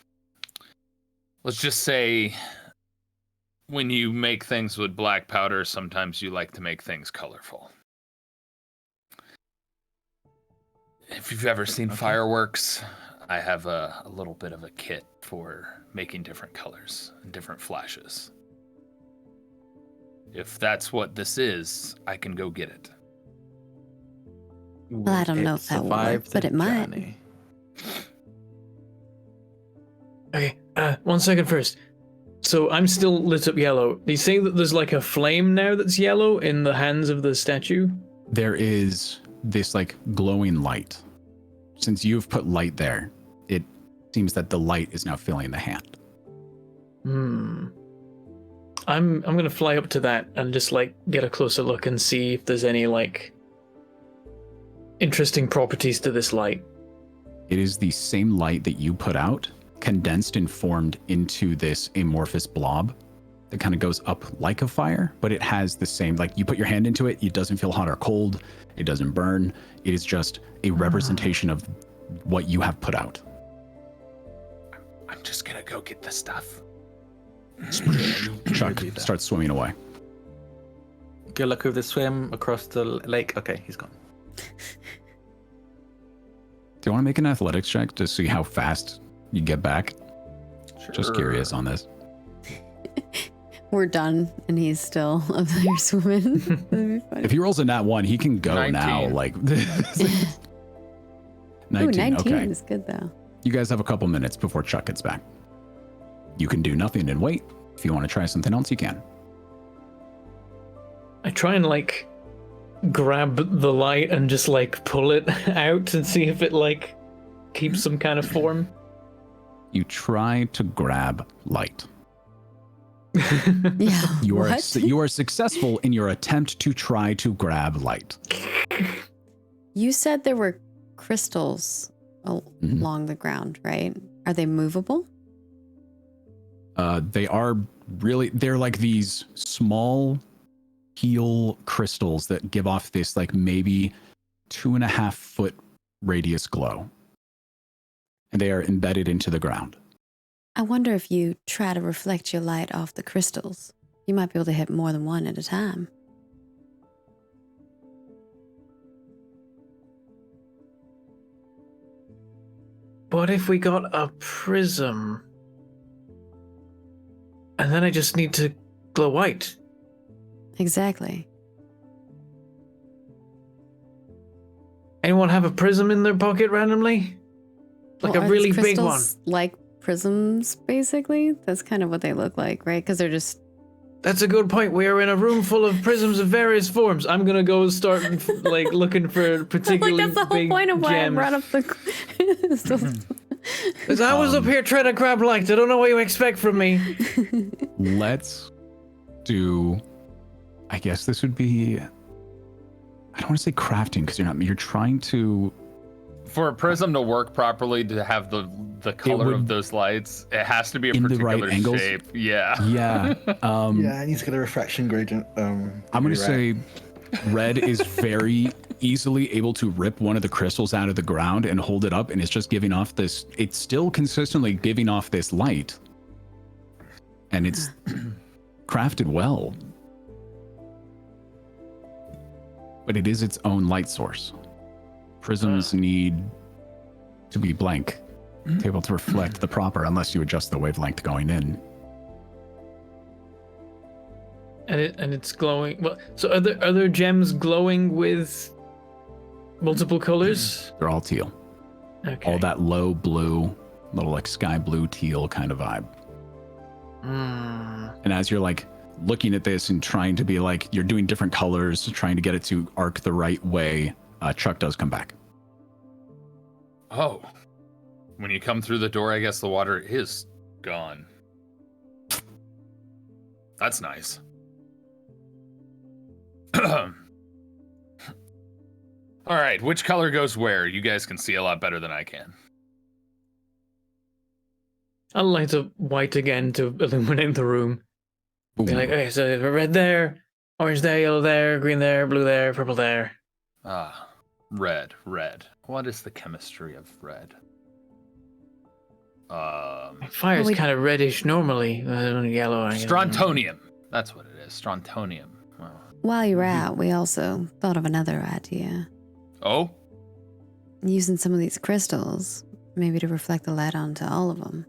let's just say when you make things with black powder, sometimes you like to make things colorful. If you've ever seen fireworks, I have a little bit of a kit for making different colors and different flashes. If that's what this is, I can go get it. Well, I don't know if that will work, but it might. Okay, 1 second first. So I'm still lit up yellow. Do you say that there's like a flame now that's yellow in the hands of the statue? There is this like glowing light. Since you've put light there, it seems that the light is now filling the hand. I'm gonna fly up to that and just like get a closer look and see if there's any like interesting properties to this light. It is the same light that you put out, condensed and formed into this amorphous blob that kind of goes up like a fire, but it has the same, like you put your hand into it, it doesn't feel hot or cold, it doesn't burn. It is just a representation of what you have put out. I'm just gonna go get the stuff. Chuck starts swimming away. Good luck with the swim across the lake. Okay, he's gone. Do you want to make an athletics check to see how fast you get back? Sure. Just curious on this. We're done, and he's still up there swimming. That'd be funny. If he rolls a nat 1, he can go 19. now. Like 19. Ooh, 19 Okay. is good, though. You guys have a couple minutes before Chuck gets back. You can do nothing and wait. If you want to try something else, you can. I try and like grab the light and just like pull it out and see if it like keeps some kind of form. You try to grab light. Yeah. You are what? you are successful in your attempt to try to grab light. You said there were crystals along the ground, right? Are they movable? They are really, they're like these small heel crystals that give off this like maybe 2.5 foot radius glow. And they are embedded into the ground. I wonder if you try to reflect your light off the crystals. You might be able to hit more than one at a time. What if we got a prism? And then I just need to glow white. Exactly. Anyone have a prism in their pocket randomly? Like Well, a are really these big one. crystals like prisms, basically? That's kind of what they look like, right? Because they're just... That's a good point. We are in a room full of prisms of various forms. I'm gonna go start like looking for particularly like, that's the whole big point of why gems. I brought up the... Because I was up here trying to grab light. I don't know what you expect from me. Let's do, I guess this would be, I don't want to say crafting because you're trying to. For a prism to work properly, to have the color would- of those lights, it has to be a in the particular right angles? shape. Yeah. Yeah. Yeah, I need to get a refraction gradient. I'm going to say red is very easily able to rip one of the crystals out of the ground and hold it up, and it's just giving off this, it's still consistently giving off this light. And it's crafted well. But it is its own light source. Prisms need to be blank, to be able to reflect the proper, unless you adjust the wavelength going in. And it's glowing. Well, so are there gems glowing with multiple colors? They're all teal. Okay. All that low blue, little like sky blue teal kind of vibe. And as you're like looking at this and trying to be like, you're doing different colors, trying to get it to arc the right way, Chuck does come back. Oh. When you come through the door, I guess the water is gone. That's nice. All right, which color goes where? You guys can see a lot better than I can. I'll light up white again to illuminate the room. Be like, okay, so red there, orange there, yellow there, green there, blue there, purple there. Ah, red. What is the chemistry of red? Fire's we- kind of reddish normally. Yellow. I guess. Strontium. That's what it is. Strontium. Wow. While you were out, we also thought of another idea. Oh, Using some of these crystals, maybe to reflect the light onto all of them.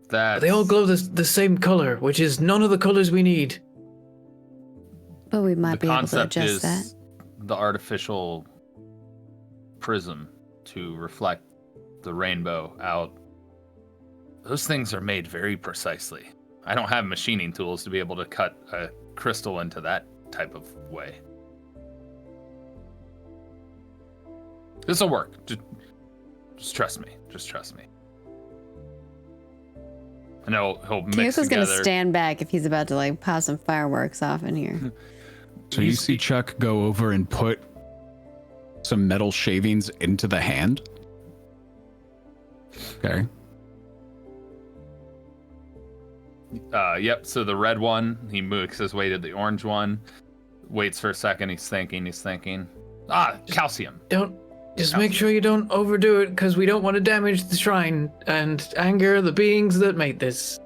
that They all glow the same color, which is none of the colors we need. But we might the be able to concept adjust is that. the artificial prism to reflect the rainbow out. Those things are made very precisely. I don't have machining tools to be able to cut a crystal into that type of way. This will work. Just trust me. Just trust me. And he'll mix Kyoko's together. gonna stand back if he's about to like pop some fireworks off in here. So you see Chuck go over and put some metal shavings into the hand. Okay. Yep. So the red one, he makes his way to the orange one. Waits for a second. He's thinking. Calcium. Just make sure you don't overdo it, because we don't want to damage the shrine and anger the beings that made this.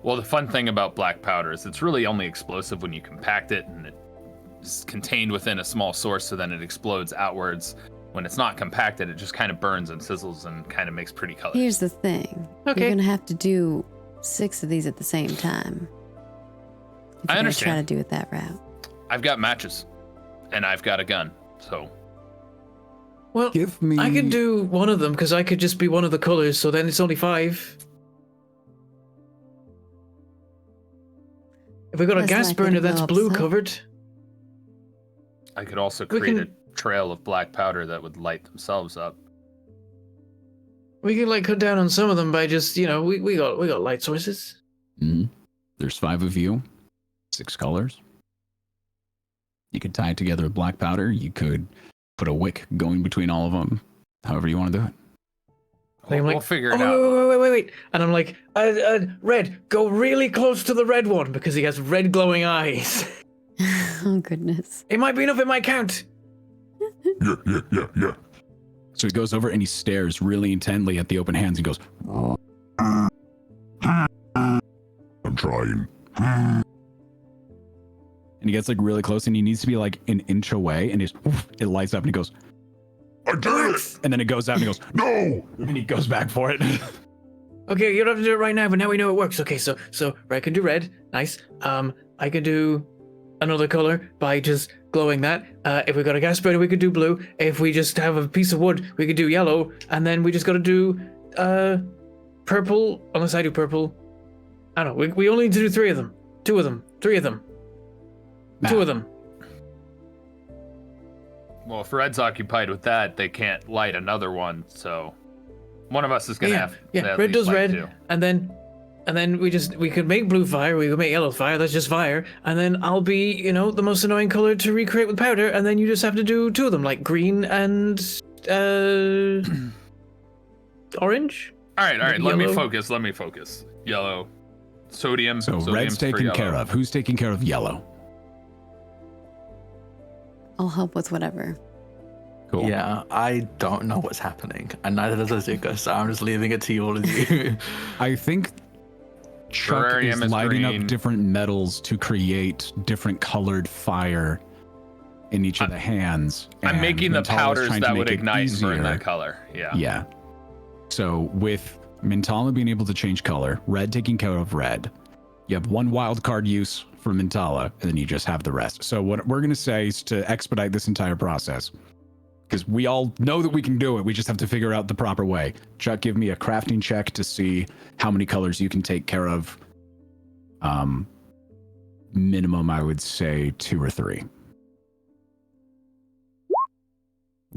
Well, the fun thing about black powder is it's really only explosive when you compact it and it's contained within a small source, so then it explodes outwards. When it's not compacted, it just kind of burns and sizzles and kind of makes pretty colors. Here's the thing. Okay. You're gonna have to do 6 of these at the same time. If I you're understand. gonna try to do it that route. I've got matches, and I've got a gun, so Well, Give me. I can do one of them, because I could just be one of the colors, so then it's only 5. If we got a Less gas likely to burner blow that's up blue some. covered, I could also We create can- a trail of black powder that would light themselves up. we can like cut down on some of them by just, we got light sources. Mhm. There's 5 of you, 6 colors. You could tie it together with black powder. You could put a wick going between all of them. However you want to do it. I'm We'll like, figure it oh, out. wait. And I'm like, red, go really close to the red one, because he has red glowing eyes. Oh goodness. It might be enough, it might count. Yeah. So he goes over and he stares really intently at the open hands and goes, I'm trying. and he gets like really close and he needs to be like an inch away and it lights up and he goes, I did it! and then it goes out and he goes, No! and he goes back for it. Okay, you don't have to do it right now, but now we know it works. Okay, so red can do red. Nice. I can do another color by just glowing that. If we got a gas burner, we could do blue. If we just have a piece of wood, we could do yellow. And then we just got to do purple. Unless I do purple. I don't know. We only need to do 3 of them. 2 of them. 3 of them. 2 of them. Well, if Red's occupied with that, they can't light another one, so one of us is gonna have. to at red least does light red, 2. and then we could make blue fire, we could make yellow fire, that's just fire, and then I'll be, the most annoying color to recreate with powder, and then you just have to do 2 of them, like green and orange. All right. Let me Yellow. focus. Yellow, sodium. so sodium's red's for taken care yellow. of. Who's taking care of yellow? I'll help with whatever. Cool. Yeah, I don't know what's happening, and neither does Azuka, so I'm just leaving it to all of you. I think Chuck Terrarium is is lighting green. up different metals to create different colored fire in each of the hands. I'm and making the Mintala's powders trying to that make would it ignite and burn easier. that color. Yeah. Yeah. So with Mintala being able to change color, red taking care of red, you have 1 wild card use for Mintala, and then you just have the rest. So what we're going to say is to expedite this entire process, because we all know that we can do it. We just have to figure out the proper way. Chuck, give me a crafting check to see how many colors you can take care of. Minimum, I would say 2 or 3.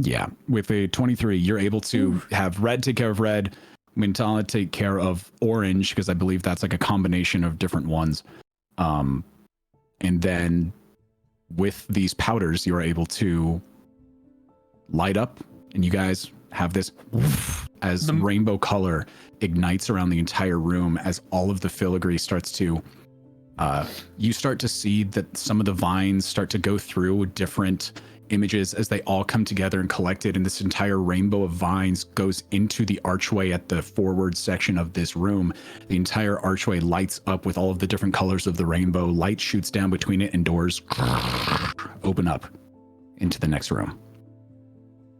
Yeah, with a 23, you're able to have red take care of red, Mintala take care of orange, because I believe that's like a combination of different ones. And then with these powders, you're able to light up, and you guys have this as rainbow color ignites around the entire room as all of the filigree starts to you start to see that some of the vines start to go through different images as they all come together and collected, and this entire rainbow of vines goes into the archway at the forward section of this room. The entire archway lights up with all of the different colors of the rainbow. Light shoots down between it, and doors open up into the next room.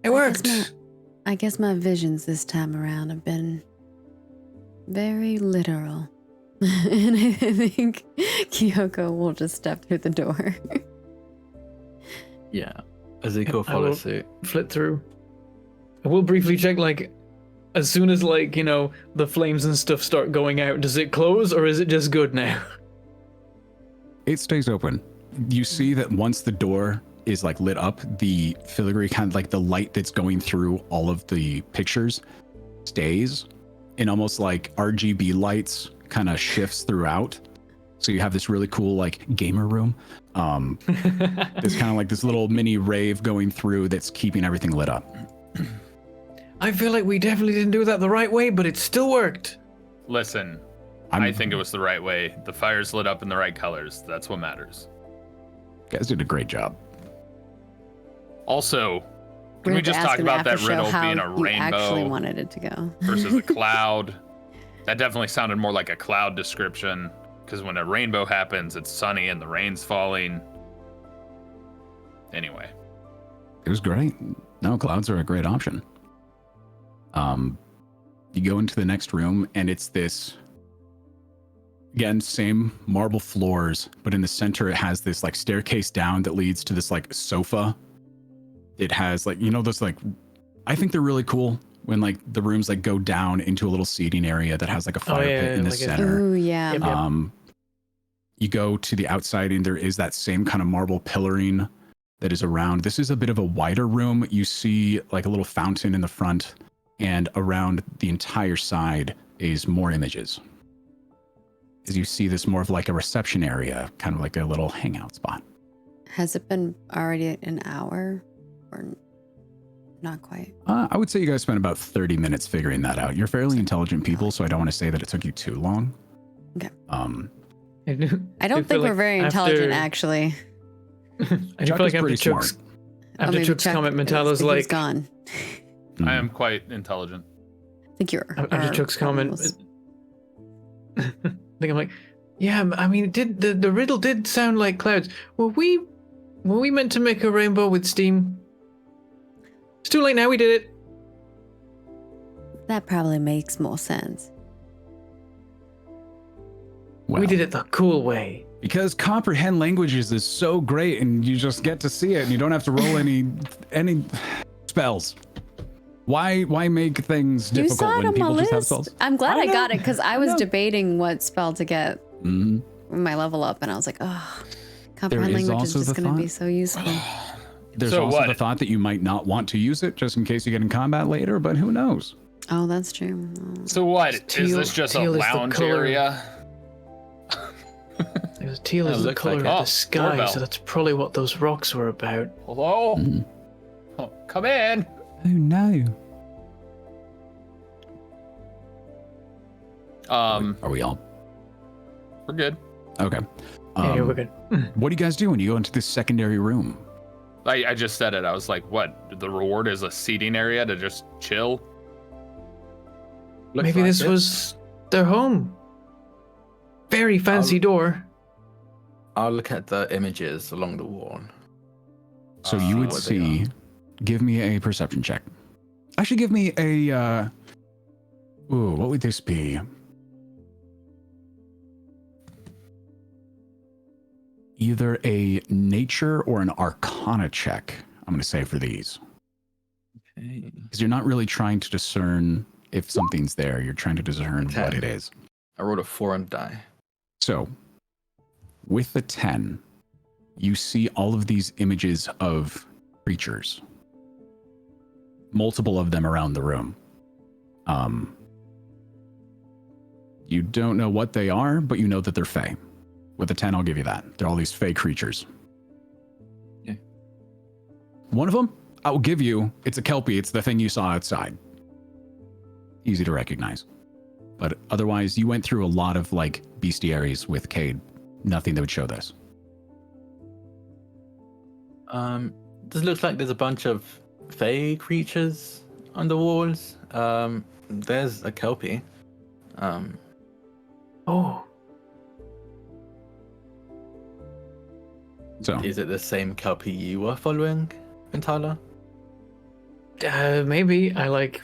It worked. I guess my visions this time around have been very literal. And I think Kyoko will just step through the door. Yeah. Ezekiel I will follows suit. Flit through. I will briefly check, like, as soon as, like, you know, the flames and stuff start going out, does it close or is it just good now? It stays open. You see that once the door is like lit up, the filigree, kind of like the light that's going through all of the pictures, stays, and almost like RGB lights kind of shifts throughout. So you have this really cool like gamer room. There's kind of like this little mini rave going through that's keeping everything lit up. I feel like we definitely didn't do that the right way, but it still worked. Listen, I think it was the right way. The fire's lit up in the right colors. That's what matters. You guys did a great job. Also, can we just talk about that riddle being a rainbow? I actually wanted it to go. Versus a cloud. That definitely sounded more like a cloud description, because when a rainbow happens, it's sunny and the rain's falling. Anyway. It was great. No, clouds are a great option. You go into the next room, and it's this, again, same marble floors, but in the center it has this like staircase down that leads to this like sofa. It has like, you know, those like, I think they're really cool when like the rooms like go down into a little seating area that has like a fire pit in the like center. Ooh, yeah. Yep. You go to the outside and there is that same kind of marble pillaring that is around. This is a bit of a wider room. You see like a little fountain in the front, and around the entire side is more images. As you see this more of like a reception area, kind of like a little hangout spot. Has it been already an hour or not quite? I would say you guys spent about 30 minutes figuring that out. You're fairly intelligent people, so I don't want to say that it took you too long. Okay. I don't think we're very intelligent, actually. I Chuck feel like is pretty after Chuck's comment, Metallo's he's like, gone. I am quite intelligent. I think you're. after Chuck's comment, I think I'm like, yeah, I mean, it did the riddle did sound like clouds. Were we meant to make a rainbow with steam? It's too late now. We did it. That probably makes more sense. Well, We did it the cool way. because comprehend languages is so great, and you just get to see it, and you don't have to roll any spells. Why make things You difficult saw it when on my people just have list. spells? I'm glad I got it because I was know. debating what spell to get Mhm. my level up, and I was like, oh, comprehend is language is also just the going to be thought- so useful. There's So also what? the thought that you might not want to use it just in case you get in combat later, but who knows? Oh, that's true. So what? Is Teal- this just a teal is the lounge color. area? Because teal That is the looks color like of it. the Oh, sky, doorbell. so that's probably what those rocks were about. Hello? Mhm. Oh, come in. Oh no. Are we all We're good. okay? Yeah, we're good. What do you guys do when you go into this secondary room? I just said it. I was like, what? The reward is a seating area to just chill? Looks Maybe like this it. was their home. Very fancy door. I'll look at the images along the wall. So you would what they see. Give me a perception check. Actually, give me a. Ooh, what would this be? Either a nature or an arcana check, I'm going to say, for these. Okay. Because you're not really trying to discern if something's there. You're trying to discern what 10. it is. I rolled a 4 on die. So, with the 10, you see all of these images of creatures. Multiple of them around the room. You don't know what they are, but you know that they're fae. With a 10, I'll give you that. They're all these fae creatures. Yeah. One of them, I will give you, it's a kelpie. It's the thing you saw outside. Easy to recognize. But otherwise, you went through a lot of like bestiaries with Cade. Nothing that would show this. This looks like there's a bunch of fey creatures on the walls. There's a kelpie. Oh, So Is it the same kelpie you were following, Ventala? maybe I like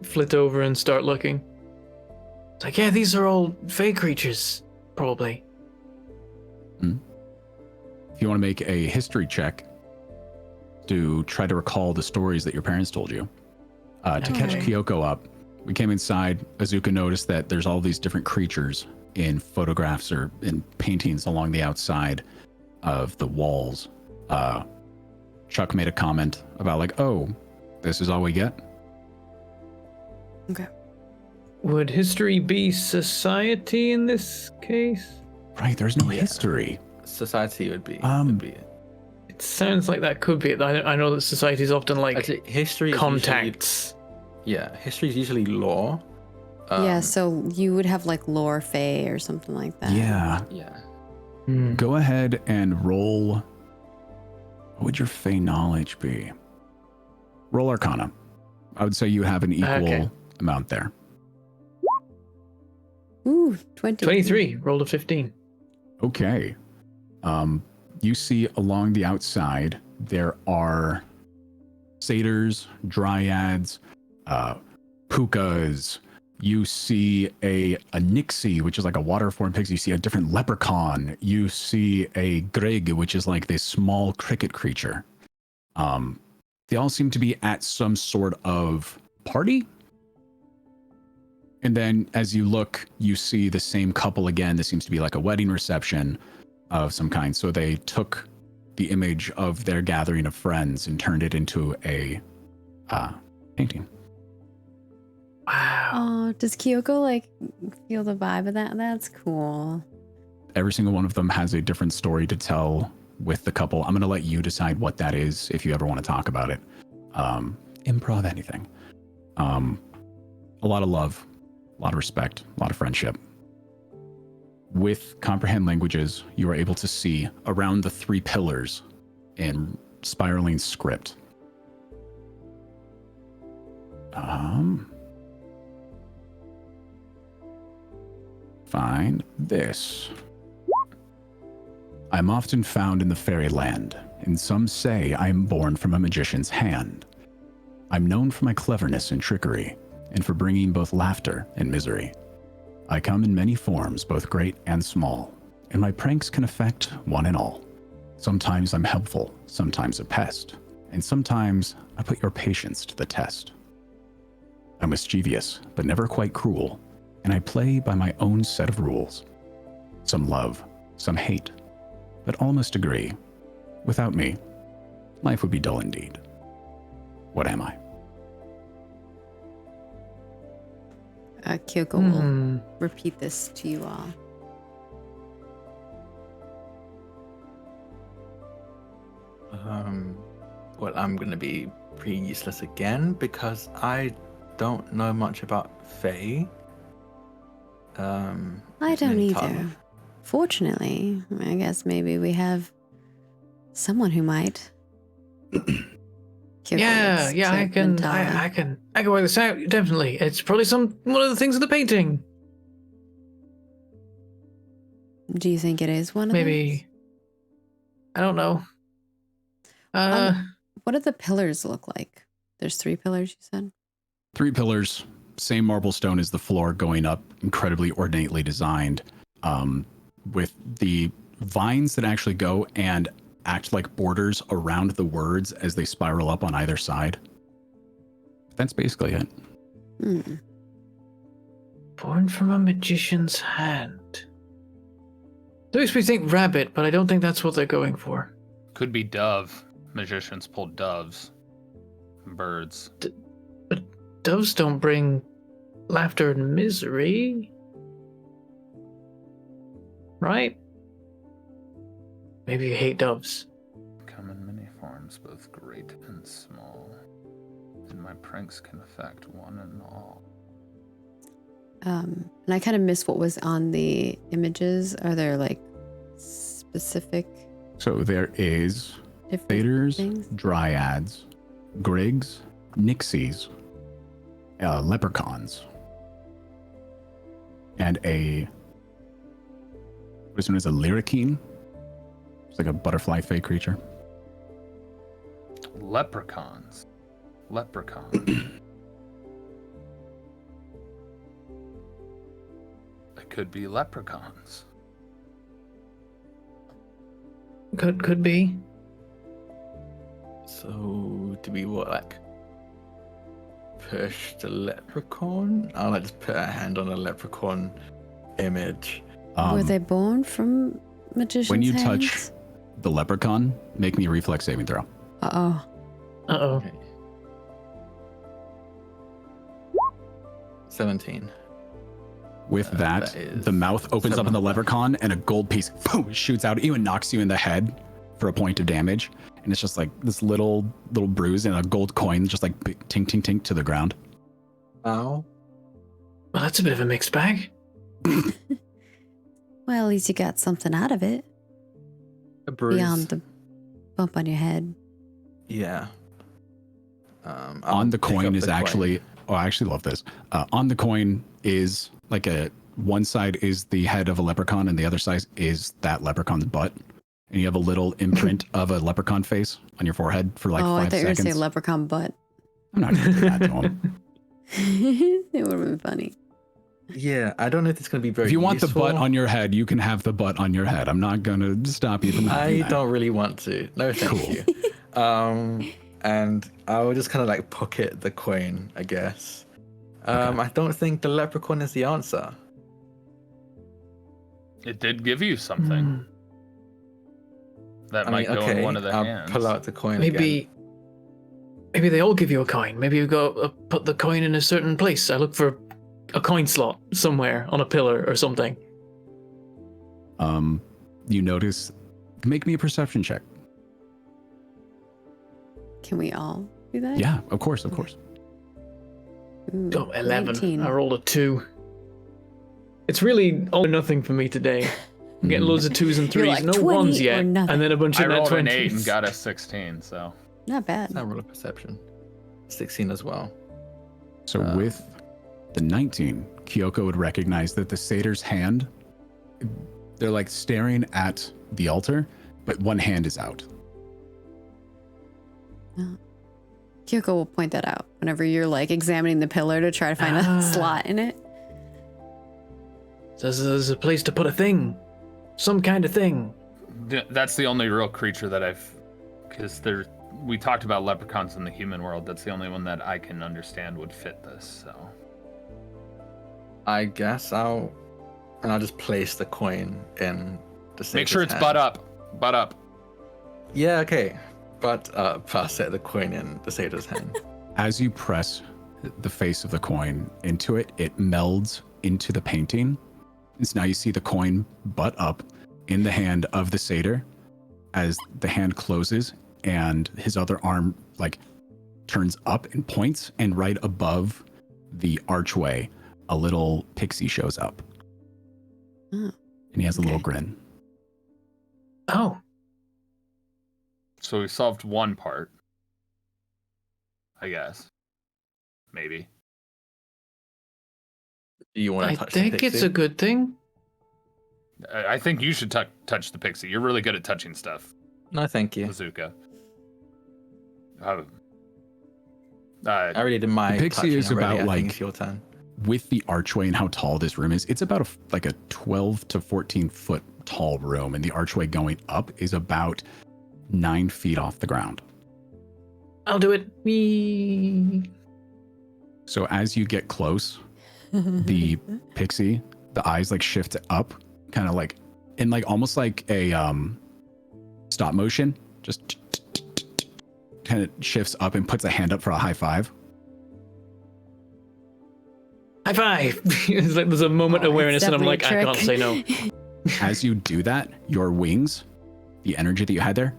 flit over and start looking. It's like, yeah, these are all fey creatures, probably. if you want to make a history check to try to recall the stories that your parents told you, to catch Okay. Kyoko up, we came inside. Azuka noticed that there's all these different creatures in photographs or in paintings along the outside of the walls. Chuck made a comment about like, oh, this is all we get? Okay. Would history be society in this case? Right, there's no Yeah. history. Society would be. It sounds like that could be it. I know that society is often like Actually, history is contacts. history is usually law. Yeah, so you would have like lore fae or something like that. Yeah. Yeah. Hmm. Go ahead and roll. What would your Fey knowledge be? Roll Arcana. I would say you have an equal Okay. amount there. Ooh, 20. 23. Rolled a 15. Okay. You see along the outside there are satyrs, dryads, pukas. You see a nixie, which is like a water form pixie. You see a different leprechaun. You see a grig, which is like this small cricket creature. They all seem to be at some sort of party. And then as you look, you see the same couple again. This seems to be like a wedding reception of some kind. So they took the image of their gathering of friends and turned it into a painting. Wow. Oh, does Kyoko like feel the vibe of that? That's cool. Every single one of them has a different story to tell with the couple. I'm going to let you decide what that is if you ever want to talk about it. Improv anything. A lot of love, a lot of respect, a lot of friendship. With Comprehend Languages, you are able to see around the 3 pillars in spiraling script. Find this. I'm often found in the fairyland, and some say I am born from a magician's hand. I'm known for my cleverness and trickery, and for bringing both laughter and misery. I come in many forms, both great and small, and my pranks can affect one and all. Sometimes I'm helpful, sometimes a pest, and sometimes I put your patience to the test. I'm mischievous, but never quite cruel, and I play by my own set of rules. Some love, some hate, but all must agree. Without me, life would be dull indeed. What am I? Kyoko will repeat this to you all. Well, I'm going to be pretty useless again because I don't know much about Fae. I don't either. Fortunately, I guess maybe we have someone who might. Kyoko Yeah, looks yeah, to I can work this out. Definitely, it's probably one of the things in the painting. Do you think it is one of Maybe. I don't know. those? What do the pillars look like? There's 3 pillars, you said? 3 pillars, same marble stone as the floor going up, incredibly ornately designed, with the vines that actually go and act like borders around the words as they spiral up on either side. That's basically it. Hmm. Born from a magician's hand. It makes me think rabbit, but I don't think that's what they're going for. Could be dove. Magicians pull doves. Birds. But doves don't bring laughter and misery. Right? Maybe you hate doves. Come in many forms, both great and small. And my pranks can affect one and all. And I kind of missed what was on the images. Are there like specific? So there is different Satyrs, things? dryads, grigs, nixies, leprechauns, and what is known as a lyricine. It's like a butterfly fey creature. Leprechauns. It could be leprechauns. Could be. So, do we what, like push the leprechaun? I'll like just put a hand on a leprechaun image. Were they born from magician's when you hands? touch the leprechaun, make me a reflex saving throw. Uh-oh. Uh-oh. Okay. 17. With that, that is the mouth opens up on the 7. leprechaun and a gold piece boom, shoots out at you and knocks you in the head for a point of damage. And it's just like this little bruise and a gold coin just like tink, tink, tink to the ground. Ow. Well, that's a bit of a mixed bag. Well, at least you got something out of it. A bruise. Beyond the bump on your head. Yeah. On the coin is actually, oh, I actually love this. On the coin is like one side is the head of a leprechaun and the other side is that leprechaun's butt. And you have a little imprint of a leprechaun face on your forehead for like 5 I thought you were seconds. going to say leprechaun butt. I'm not going to do that to him. It would have been funny. Yeah, I don't know if it's going to be very If you want the useful. butt on your head, you can have the butt on your head. I'm not going to stop you from doing I that. don't really want to. No, thank you. And I will just kind of like pocket the coin, I guess. Okay. I don't think the leprechaun is the answer. It did give you something. That I might mean, go okay, in one of the I'll hands. pull out the coin again. Maybe they all give you a coin. Maybe you go put the coin in a certain place. I look for a coin slot somewhere on a pillar or something. You notice, make me a perception check. Can we all do that? Yeah, of course. Ooh, Oh, 11. 19. I rolled a 2. It's really all or nothing for me today. I'm getting loads of 2s and 3s, You're like no 20 1s or yet, nothing. and then a bunch I of net rolled 20s. an 8 and got a 16, so. Not bad. I roll a perception. 16 as well. So with the 19, Kyoko would recognize that the satyr's hand, they're like staring at the altar, but one hand is out. Kyoko will point that out whenever you're like examining the pillar to try to find a slot in it. So there's a place to put a thing. Some kind of thing. That's the only real creature that because we talked about leprechauns in the human world. That's the only one that I can understand would fit this, so. I guess I'll just place the coin in the Make sure it's butt up. Butt up. Yeah, okay. But pass it the coin in the satyr's hand. As you press the face of the coin into it, it melds into the painting. And so now you see the coin butt up in the hand of the satyr as the hand closes and his other arm like turns up and points, and right above the archway, a little pixie shows up. Oh, And he has a little okay. grin. Oh, So we solved one part. I guess. Maybe. Do you want I to touch the think it's pixie? a good thing. I think you should touch the pixie. You're really good at touching stuff, No, thank you. Bazooka. I already did my The pixie touching is already. about, I think like- it's your turn. With the archway and how tall this room is, it's about a 12 to 14 foot tall room, and the archway going up is about 9 feet off the ground. I'll do it. Whee. So as you get close, the pixie, the eyes like shift up, kind of like in like almost like a stop motion, just kind of shifts up and puts a hand up for a high five. High five. It's like there's a moment of Oh, awareness, it's and I'm like, I definitely can't a say no. As you do that, your wings, the energy that you had there,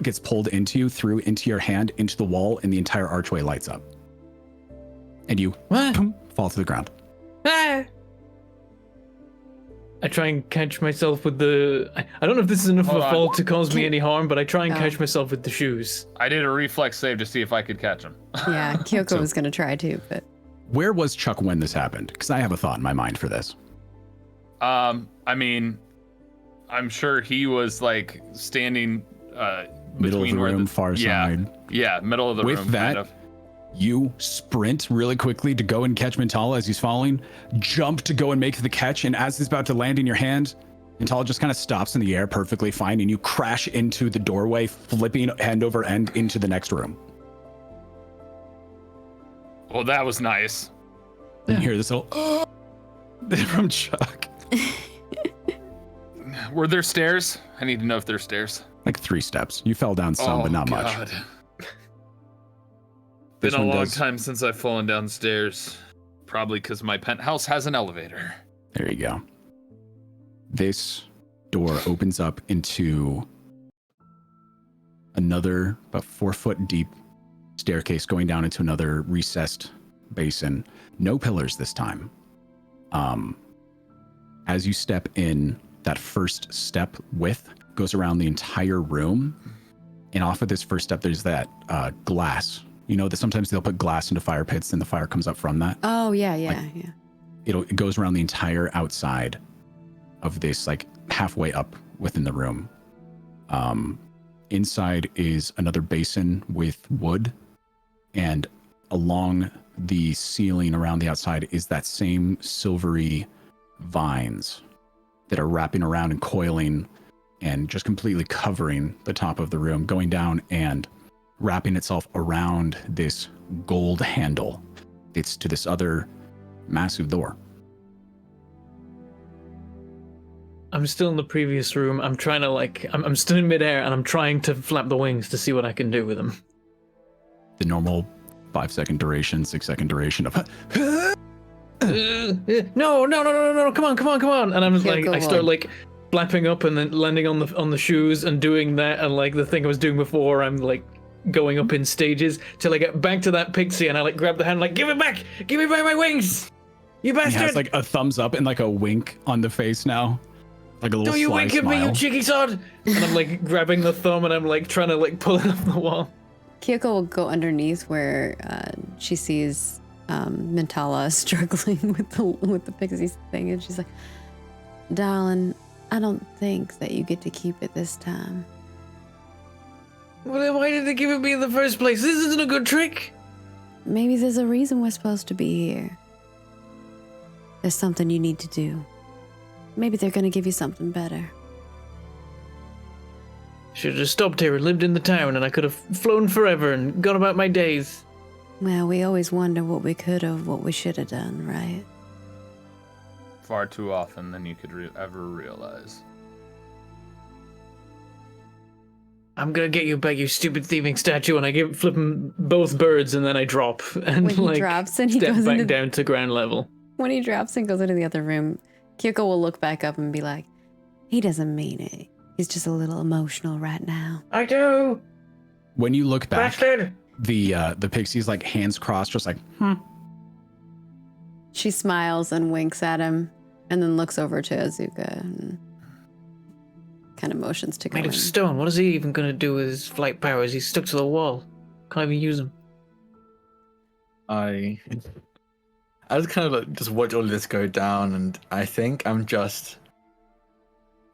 gets pulled into you, through into your hand, into the wall, and the entire archway lights up. And you What? boom, fall to the ground. Ah. I try and catch myself with the. I don't know if this is enough Hold of a on. fault to cause me any harm, but I try and Oh. catch myself with the shoes. I did a reflex save to see if I could catch him. Yeah, Kyoko So- was gonna try too, but Where was Chuck when this happened? Because I have a thought in my mind for this. I mean, I'm sure he was like standing Middle of between the where room, far side. Yeah, middle of the With room. that, kind of. You sprint really quickly to go and catch Mintala as he's falling, jump to go and make the catch, and as he's about to land in your hand, Mintala just kind of stops in the air perfectly fine, and you crash into the doorway, flipping end over end into the next room. Well, that was nice. And you hear this little from Chuck. Were there stairs? I need to know if there's stairs. Like 3 steps. You fell down some, but not much. Been This a one long does- time since I've fallen downstairs. Probably because my penthouse has an elevator. There you go. This door opens up into another about 4 foot deep staircase going down into another recessed basin. No pillars this time. As you step in, that first step width goes around the entire room. And off of this first step, there's that glass. You know that sometimes they'll put glass into fire pits and the fire comes up from that. oh yeah, yeah. It goes around the entire outside of this, like halfway up within the room. Inside is another basin with wood, and along the ceiling around the outside is that same silvery vines that are wrapping around and coiling and just completely covering the top of the room, going down and wrapping itself around this gold handle. It's to this other massive door. I'm still in the previous room. I'm trying to I'm still in midair and I'm trying to flap the wings to see what I can do with them. The normal 5-second duration, 6-second duration of No, come on. And I'm just Can't like, go I start on. like flapping up and then landing on the shoes and doing that. And like the thing I was doing before, I'm like going up in stages till I get back to that pixie and I like grab the hand, like, give me back my wings, you he bastard. has like a thumbs up and like a wink on the face now. Like a little Don't you sly wink at me, smile. you cheeky sod. And I'm like grabbing the thumb and I'm like trying to like pull it off the wall. Kyoko will go underneath where she sees Mintala struggling with the pixie thing, and she's like, "Darling, I don't think that you get to keep it this time." Well, then why did they give it me in the first place? This isn't a good trick. Maybe there's a reason we're supposed to be here. There's something you need to do. Maybe they're gonna give you something better. Should have just stopped here and lived in the town, and I could have flown forever and gone about my days. Well, we always wonder what we could have, what we should have done, right? Far too often than you could ever realize. I'm gonna get you back, you stupid thieving statue, and I flip him both birds, and then I drop and When he like drops and he step goes back into down to ground level. When he drops and goes into the other room, Kyoko will look back up and be like, "He doesn't mean it. He's just a little emotional right now." I do, When you look back, bastard. the pixie's like hands crossed, just like, She smiles and winks at him and then looks over to Azuka and kind of motions to go Made in. of stone. What is he even gonna do with his flight powers? He's stuck to the wall. Can't even use them. I just kind of like just watch all of this go down, and I think I'm just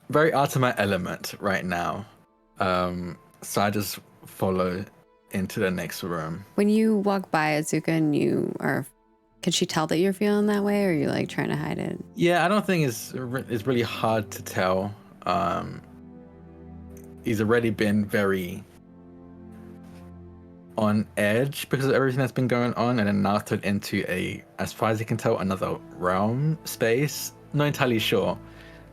very out of my element right now. So I just follow into the next room. When you walk by Azuka and you are, can she tell that you're feeling that way, or are you like trying to hide it? Yeah, I don't think it's really hard to tell. He's already been very on edge because of everything that's been going on, and then now turned into as far as you can tell, another realm space. Not entirely sure.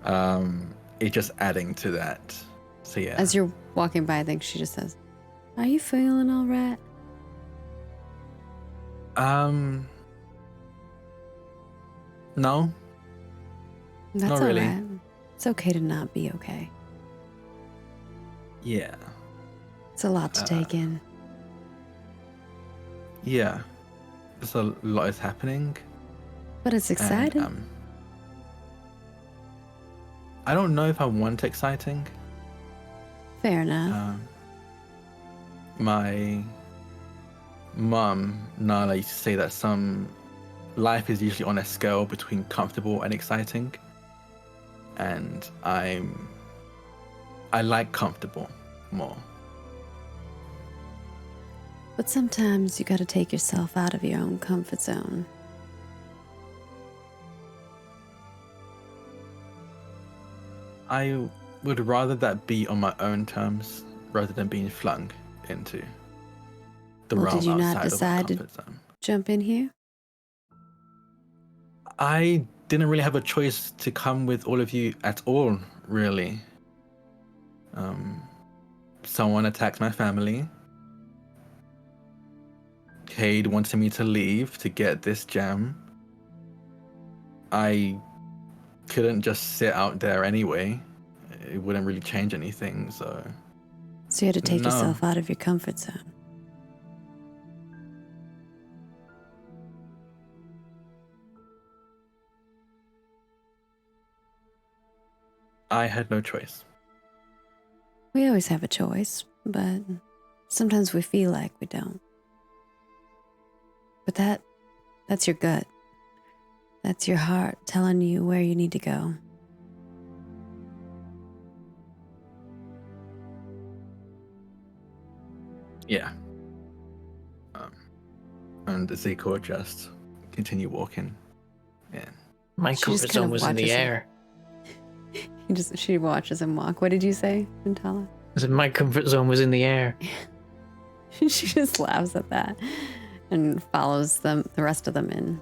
It's just adding to that. So yeah. As you're walking by, I think she just says, "Are you feeling all right?" No. That's Not all really. right. It's okay to not be okay. Yeah. It's a lot to take in. Yeah. There's a lot is happening. But it's and, exciting. I don't know if I want exciting. Fair enough. My mum, Nala, used to say that life is usually on a scale between comfortable and exciting. And I like comfortable more. But sometimes you gotta take yourself out of your own comfort zone. I would rather that be on my own terms rather than being flung into the Well, realm did you not outside of my decide to comfort zone. jump in here? I didn't really have a choice to come with all of you at all, really. Someone attacked my family. Cade wanted me to leave to get this gem. I couldn't just sit out there anyway. It wouldn't really change anything, so... So you had to take No. yourself out of your comfort zone. I had no choice. We always have a choice, but sometimes we feel like we don't. But that's your gut. That's your heart telling you where you need to go. Yeah. And Ezekiel just continue walking. Yeah. My She just comfort kind zone of was in the watches him. air. She watches him walk. What did you say, Nantala? I said my comfort zone was in the air. She just laughs at that and follows the rest of them in.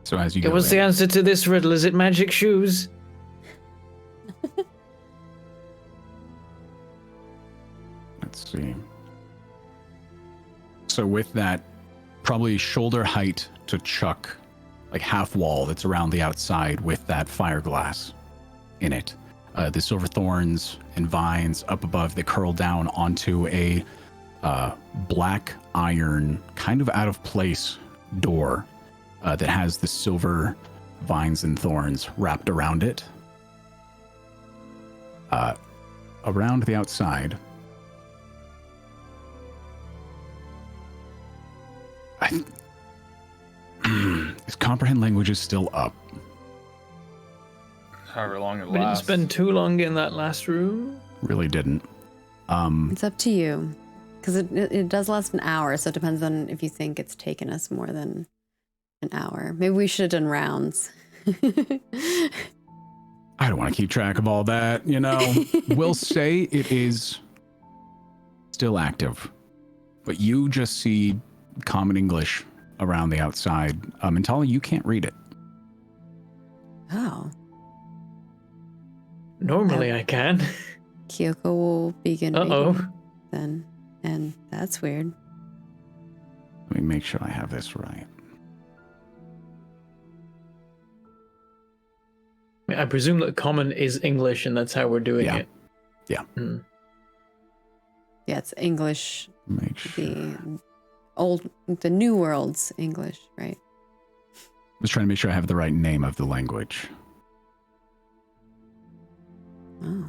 So as you Okay, go what's the in, answer to this riddle? Is it magic shoes? let's see. So with that, probably shoulder height to Chuck, like half wall that's around the outside with that fire glass in it. The silver thorns and vines up above, they curl down onto a black iron, kind of out of place door that has the silver vines and thorns wrapped around it. Around the outside, is comprehend language is still up. However long it We didn't lasts. spend too long in that last room. Really didn't. It's up to you. Because it does last an hour, so it depends on if you think it's taken us more than an hour. Maybe we should have done rounds. I don't want to keep track of all that, you know. We'll say it is still active, but you just see common English around the outside. And Tali, you can't read it. Oh. Normally I can. Kyoko will begin Uh-oh. reading then. And that's weird. Let me make sure I have this right. I presume that common is English and that's how we're doing Yeah. it. Yeah. Mm. Yeah, it's English, Make sure. the New World's English, right? I was trying to make sure I have the right name of the language. Oh.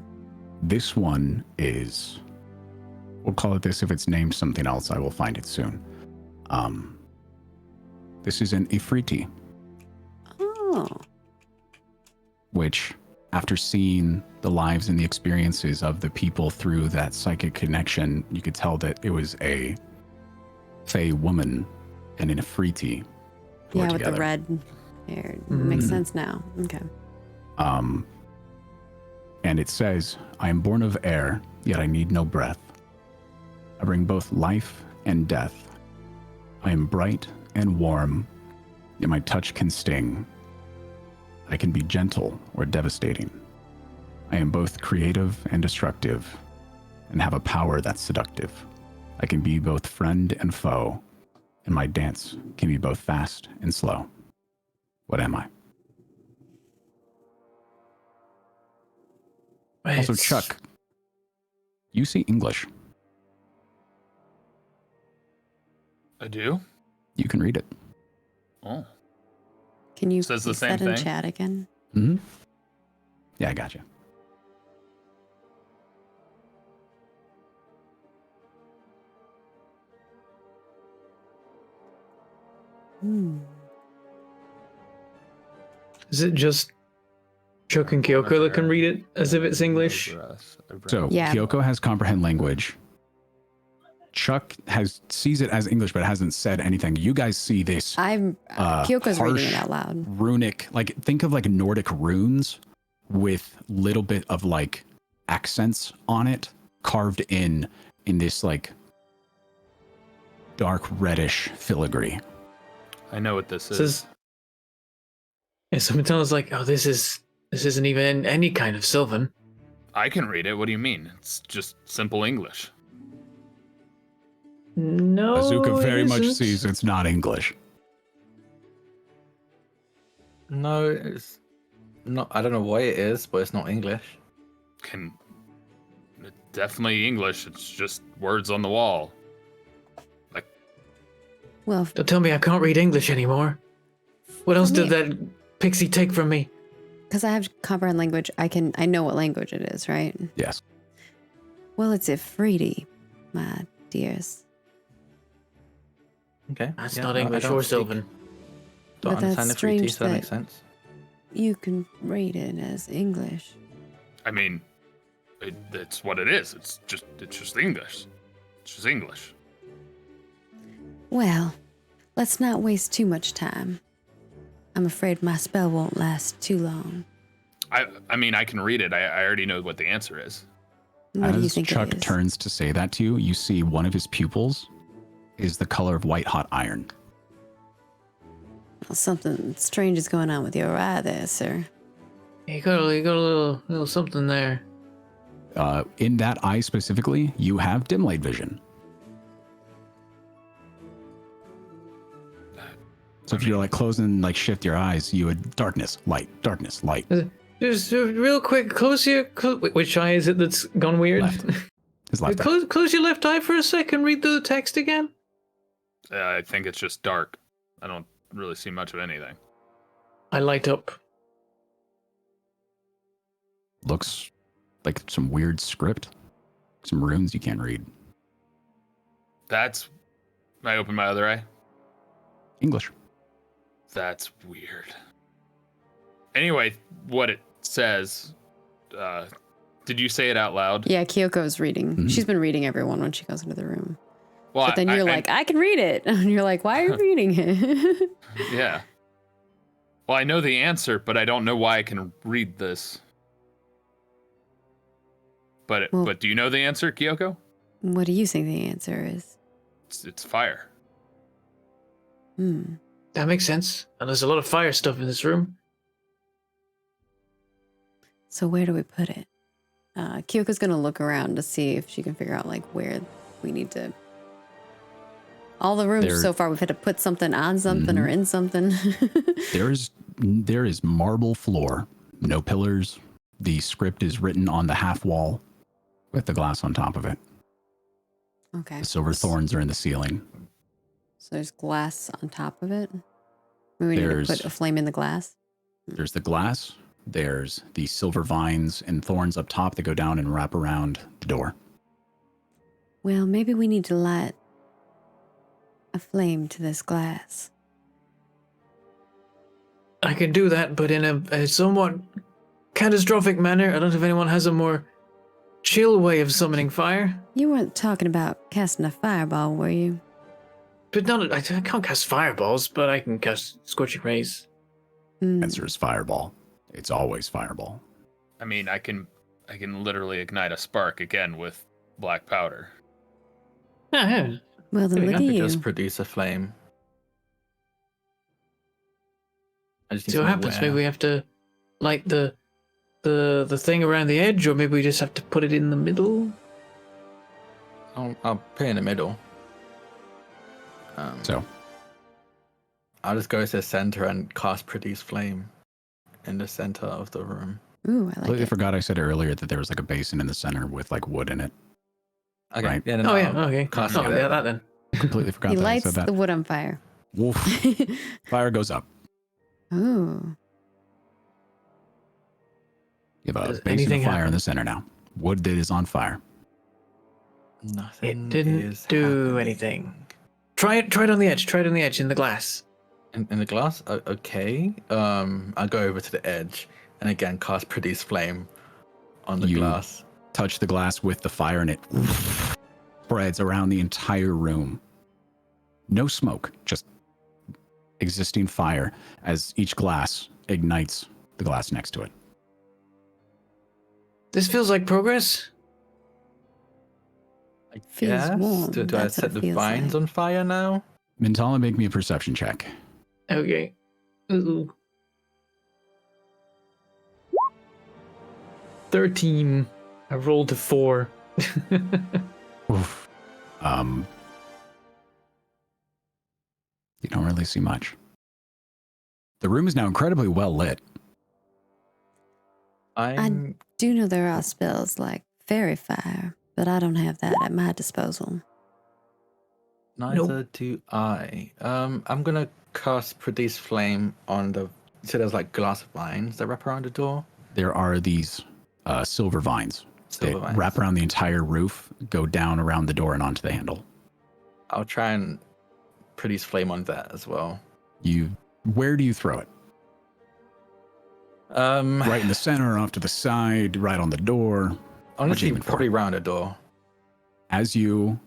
This one is, we'll call it this. If it's named something else, I will find it soon. This is an Ifriti, Oh. which, after seeing the lives and the experiences of the people through that psychic connection, you could tell that it was a Fey woman and an Ifriti who were Yeah, with together. the red hair. Makes sense now. Okay. And it says, I am born of air, yet I need no breath. I bring both life and death. I am bright and warm, yet my touch can sting. I can be gentle or devastating. I am both creative and destructive, and have a power that's seductive. I can be both friend and foe, and my dance can be both fast and slow. What am I? Also, It's- Chuck, you see English. I do? You can read it. Oh. Can you Says the put same that in thing. chat again? Mm-hmm. Yeah, I got you. Hmm. Is it just Chuck and Kyoko that can read it as if it's English? So Yeah. Kyoko has comprehend language. Chuck sees it as English, but hasn't said anything. You guys see this Kyoko's reading it harsh out loud. runic, like think of like Nordic runes with little bit of like accents on it, carved in this like dark reddish filigree. I know what this is. Says, yeah, someone tells us like, oh, this isn't even any kind of Sylvan. I can read it. What do you mean? It's just simple English. No, Azuka very it much isn't. sees it's not English. No, it's not. I don't know what it is, but it's not English. Definitely English. It's just words on the wall. Well, Don't tell me I can't read English anymore. What else me- did that pixie take from me? because I have comprehend language, I know what language it is, right? Yes. Well, it's Ifriti, my dears. Okay. That's yeah, not no, I English don't or speak- Sylvan. Don't But that's understand the strange treaty, so that makes that- sense. You can read it as English. I mean, it's what it is. It's just English. It's just English. Well, let's not waste too much time. I'm afraid my spell won't last too long. I mean, I can read it. I already know what the answer is. What do you As think Chuck it is? turns to say that to you, you see one of his pupils is the color of white hot iron. Well, something strange is going on with your eye there, sir. You got a little something there. In that eye specifically, you have dim light vision. So if you're like closing, like shift your eyes, you would darkness, light, darkness, light. Just real quick, close your. Which eye is it that's gone weird? Left. His left eye. Close your left eye for a second. Read the text again. I think it's just dark. I don't really see much of anything. I light up. Looks like some weird script, some runes you can't read. I open my other eye. English. That's weird. Anyway, what it says, did you say it out loud? Yeah, Kyoko's reading. Mhm. She's been reading everyone when she goes into the room. Well, But then you're like, I can read it. And you're like, why are you reading it? yeah. Well, I know the answer, but I don't know why I can read this. But Well- but do you know the answer, Kyoko? What do you think the answer is? It's fire. Hmm. That makes sense. And there's a lot of fire stuff in this room. So where do we put it? Kyoko's gonna look around to see if she can figure out like where we need to. All the rooms There- so far, we've had to put something on something or in something. There is marble floor, no pillars. The script is written on the half wall with the glass on top of it. Okay. The silver thorns are in the ceiling. So there's glass on top of it. We need to There's- put a flame in the glass. There's the glass. There's the silver vines and thorns up top that go down and wrap around the door. Well, maybe we need to light a flame to this glass. I can do that, but in a somewhat catastrophic manner. I don't know if anyone has a more chill way of summoning fire. You weren't talking about casting a fireball, were you? But not, I can't cast fireballs, but I can cast scorching rays. Hmm. Answer is fireball. It's always fireball. I mean, I can literally ignite a spark again with black powder. Yeah. Well, then There we look go. at you. Just produce a flame. I just need See what to know happens. where. Maybe we have to light the thing around the edge, or maybe we just have to put it in the middle. I'll put it in the middle. So I'll just go to the center and cast produce flame in the center of the room. Ooh, I like completely it. forgot I said earlier that there was like a basin in the center with like wood in it. Okay. Right. Yeah, no, Oh yeah, I'll okay. cast Oh, it. yeah, that then. Completely forgot He that I lights said that. the wood on fire. Woof. Fire goes up. Ooh. You have a Does basin anything of fire in happen? the center now. Wood that is on fire. Nothing It didn't is do happening. anything. Try it on the edge. Try it on the edge in the glass. In the glass? Okay. I'll go over to the edge and again cast Produce Flame on the You- glass. Touch the glass with the fire and it spreads around the entire room. No smoke, just existing fire as each glass ignites the glass next to it. This feels like progress. I Feels guess. warm, Do I that's what set it the feels vines like. on fire now? Mintala, make me a perception check. Okay. Ooh. 13. I rolled a 4. Oof. You don't really see much. The room is now incredibly well lit. I'm Do know there are spells like fairy fire, but I don't have that at my disposal. neither do I. I'm gonna cast Produce Flame on the. So there's like glass vines that wrap around the door. There are these silver vines Silver that vines. wrap around the entire roof, go down around the door and onto the handle. I'll try and Produce Flame on that as well. Where do you throw it? Right in the center, off to the side, right on the door. honestly, aiming for? probably round the door. As you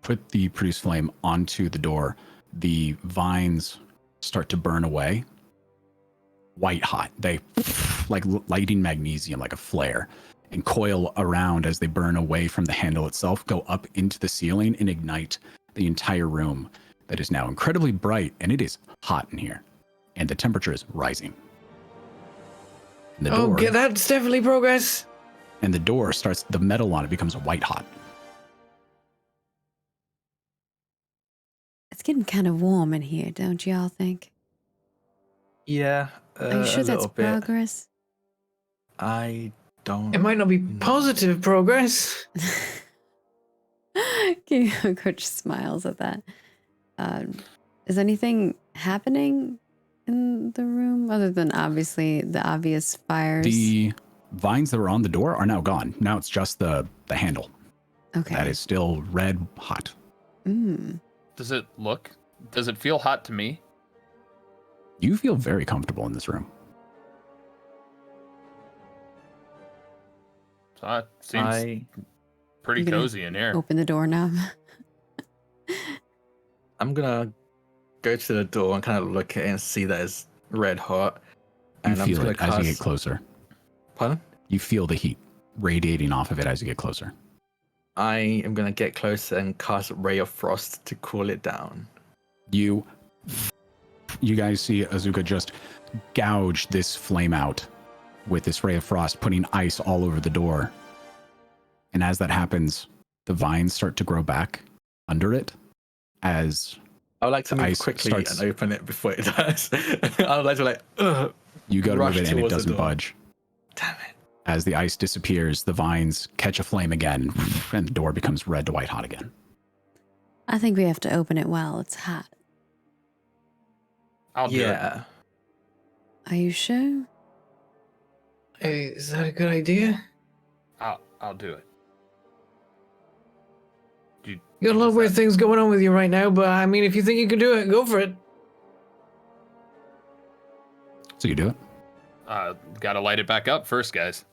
put the produce flame onto the door, the vines start to burn away. White hot. They like lighting magnesium, like a flare, and coil around as they burn away from the handle itself, go up into the ceiling and ignite the entire room that is now incredibly bright, and it is hot in here. And the temperature is rising. And the door, Okay, that's definitely progress. and the door starts, the metal on it becomes white hot. It's getting kind of warm in here, don't y'all think? Yeah, Are you a sure that's little bit. progress? I don't. It might not be positive progress. Kyoko just smiles at that. Is anything happening in the room other than obviously the obvious fires? The vines that were on the door are now gone. Now it's just the handle. Okay. That is still red hot. Mm. Does it feel hot to me? You feel very comfortable in this room. So it seems pretty You gonna cozy in here. Open the door now. I'm gonna go to the door and kind of look at it and see that it's red hot. You And I'm feel gonna it as you get closer. Pardon? You feel the heat radiating off of it as you get closer. I am gonna get closer and cast Ray of Frost to cool it down. You guys see Azuka just gouge this flame out with this ray of frost, putting ice all over the door. And as that happens, the vines start to grow back under it as I would like to The move ice quickly starts- and open it before it does. I would like to you go to rush move it and it towards the doesn't door. budge. Damn it. As the ice disappears, the vines catch a flame again and the door becomes red to white hot again. I think we have to open it while it's hot. I'll do it. Yeah. Are you sure? Hey, is that a good idea? I'll do it. You got a lot of weird things going on with you right now, but I mean, if you think you can do it, go for it. So you do it. Gotta light it back up first, guys.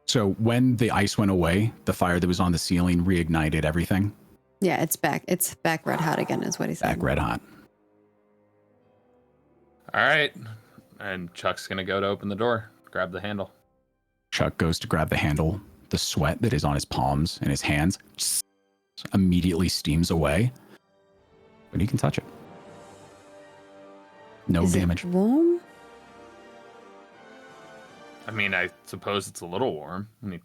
So when the ice went away, the fire that was on the ceiling reignited everything Yeah, it's back. It's back red hot again, is what he said. back red hot. All right. And Chuck's gonna go to open the door, grab the handle. Chuck goes to grab the handle. The sweat that is on his palms and his hands immediately steams away, but he can touch it. No Is damage. it warm? I mean, I suppose it's a little warm. I mean,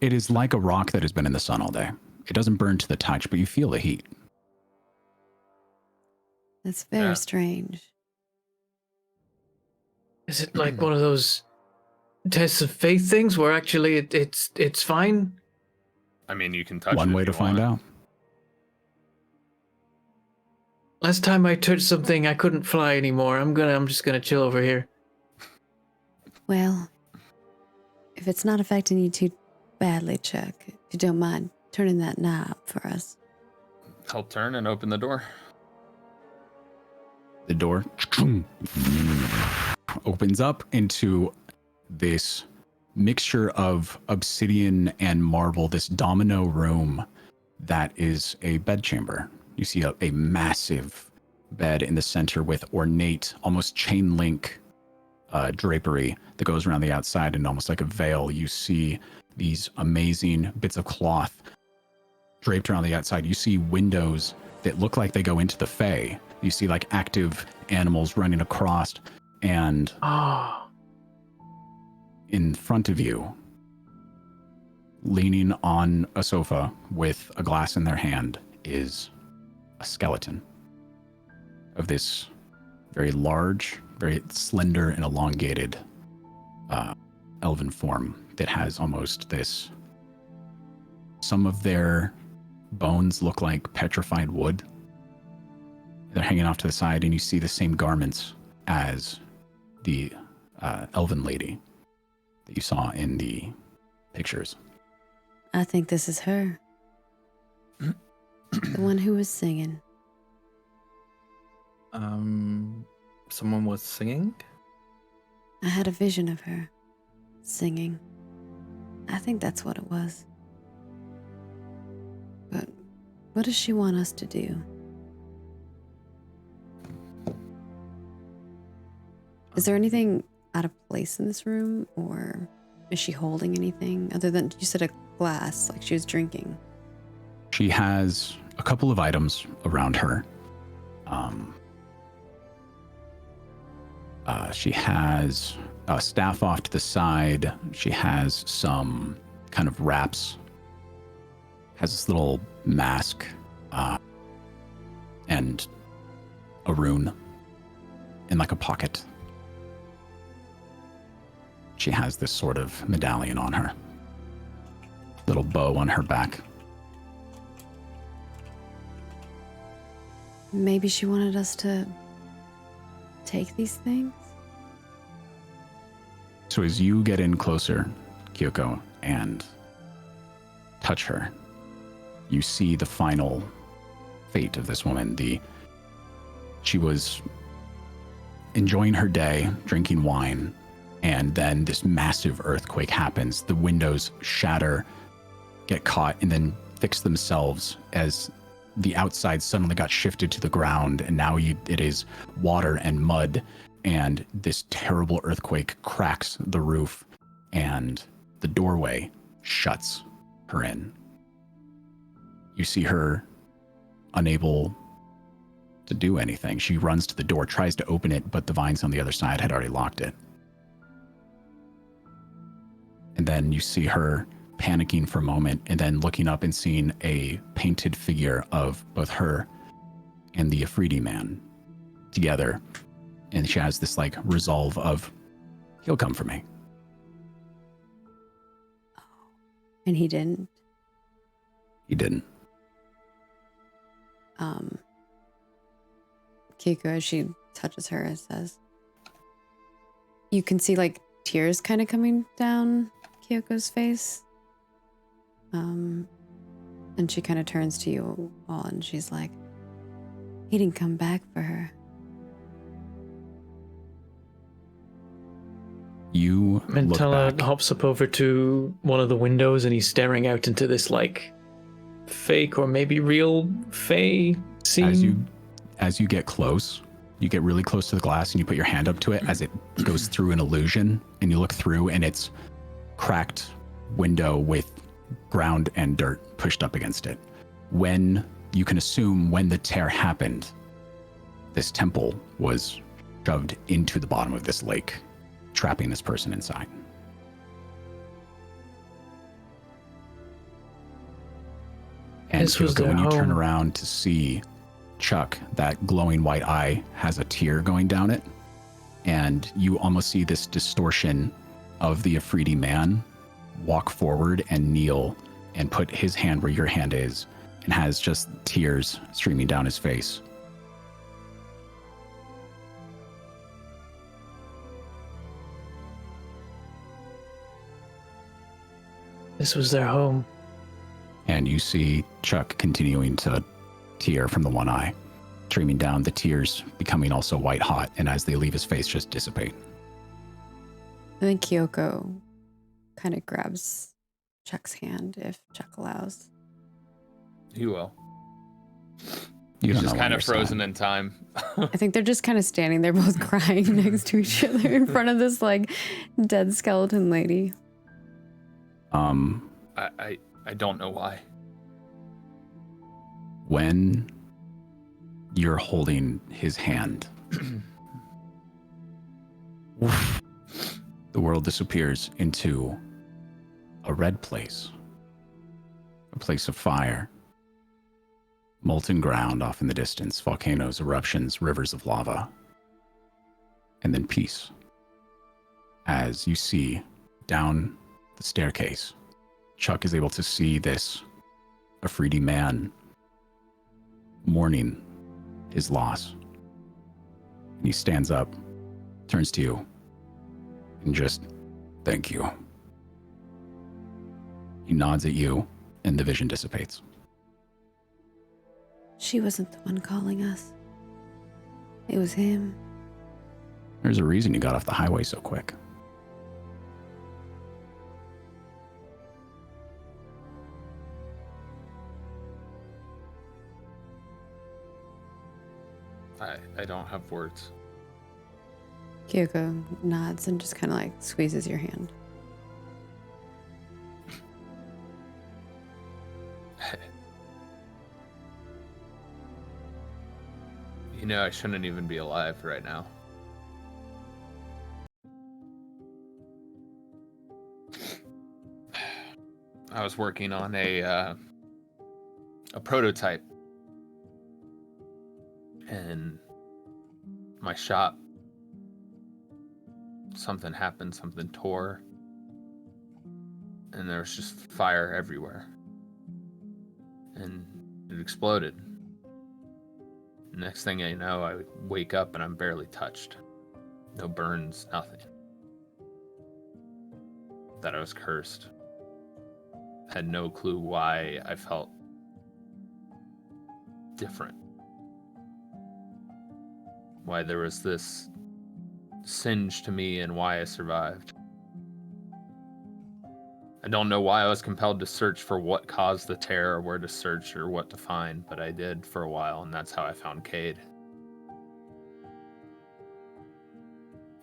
It is like a rock that has been in the sun all day. It doesn't burn to the touch, but you feel the heat. That's very Yeah. strange. Is it like one of those tests of faith things where actually it's fine? I mean, you can touch One it way if to you find want. out. Last time I touched something, I couldn't fly anymore. I'm just gonna chill over here. Well, if it's not affecting you too badly, Chuck, if you don't mind turning that knob for us. I'll turn and open the door. The door opens up into this mixture of obsidian and marble, this domino room that is a bedchamber. You see a massive bed in the center with ornate, almost chain link drapery that goes around the outside and almost like a veil. You see these amazing bits of cloth draped around the outside. You see windows that look like they go into the Fae. You see like active animals running across, and in front of you, leaning on a sofa with a glass in their hand, is a skeleton of this very large, very slender and elongated elven form that has almost this. Some of their bones look like petrified wood. They're hanging off to the side, and you see the same garments as the elven lady that you saw in the pictures. I think this is her. The one who was singing. Someone was singing? I had a vision of her singing. I think that's what it was. But what does she want us to do? Is there anything out of place in this room, or is she holding anything other than, you said, a glass, like she was drinking? She has a couple of items around her. She has a staff off to the side. She has some kind of wraps. Has this little mask and a rune in like a pocket. She has this sort of medallion on her. Little bow on her back. Maybe she wanted us to take these things? So as you get in closer, Kyoko, and touch her, you see the final fate of this woman. She was enjoying her day, drinking wine, and then this massive earthquake happens. The windows shatter, get caught, and then fix themselves as the outside suddenly got shifted to the ground, and now it is water and mud, and this terrible earthquake cracks the roof, and the doorway shuts her in. You see her unable to do anything. She runs to the door, tries to open it, but the vines on the other side had already locked it. And then you see her panicking for a moment, and then looking up and seeing a painted figure of both her and the Afridi man together. And she has this like resolve of, he'll come for me. And he didn't? He didn't. Kyoko, as she touches her, says, you can see like tears kind of coming down Kyoko's face. And she kind of turns to you all and she's like, he didn't come back for her. You look Mentella back. hops up over to one of the windows and he's staring out into this like fake or maybe real Fae scene. As you get close, you get really close to the glass and you put your hand up to it as it goes through an illusion, and you look through and it's cracked window with ground and dirt pushed up against it. When you can assume when the tear happened, this temple was shoved into the bottom of this lake, trapping this person inside. And This was Kyoko, when their you turn home. around to see Chuck, that glowing white eye has a tear going down it, and you almost see this distortion of the Afridi man walk forward and kneel and put his hand where your hand is, and has just tears streaming down his face. This was their home. And you see Chuck continuing to tear from the one eye, streaming down, the tears becoming also white hot, and as they leave his face, just dissipate. I think Kyoko kind of grabs Chuck's hand if Chuck allows. He will. You He's don't just know kind when of you're frozen sad. in time. I think they're just kind of standing there both crying next to each other in front of this like dead skeleton lady. I don't know why. When you're holding his hand, the world disappears into a red place, a place of fire, molten ground off in the distance, volcanoes, eruptions, rivers of lava, and then peace. As you see down the staircase, Chuck is able to see this Afridi man mourning his loss. And he stands up, turns to you, and just, thank you. He nods at you, and the vision dissipates. She wasn't the one calling us. It was him. There's a reason you got off the highway so quick. I don't have words. Kyoko nods and just kind of like squeezes your hand. You know, I shouldn't even be alive right now. I was working on a prototype, and my shop, something happened, something tore, and there was just fire everywhere, and it exploded. Next thing I know, I wake up and I'm barely touched. No burns, nothing. That I was cursed. Had no clue why I felt different. Why there was this singe to me and why I survived. I don't know why I was compelled to search for what caused the tear or where to search or what to find, but I did for a while, and that's how I found Cade.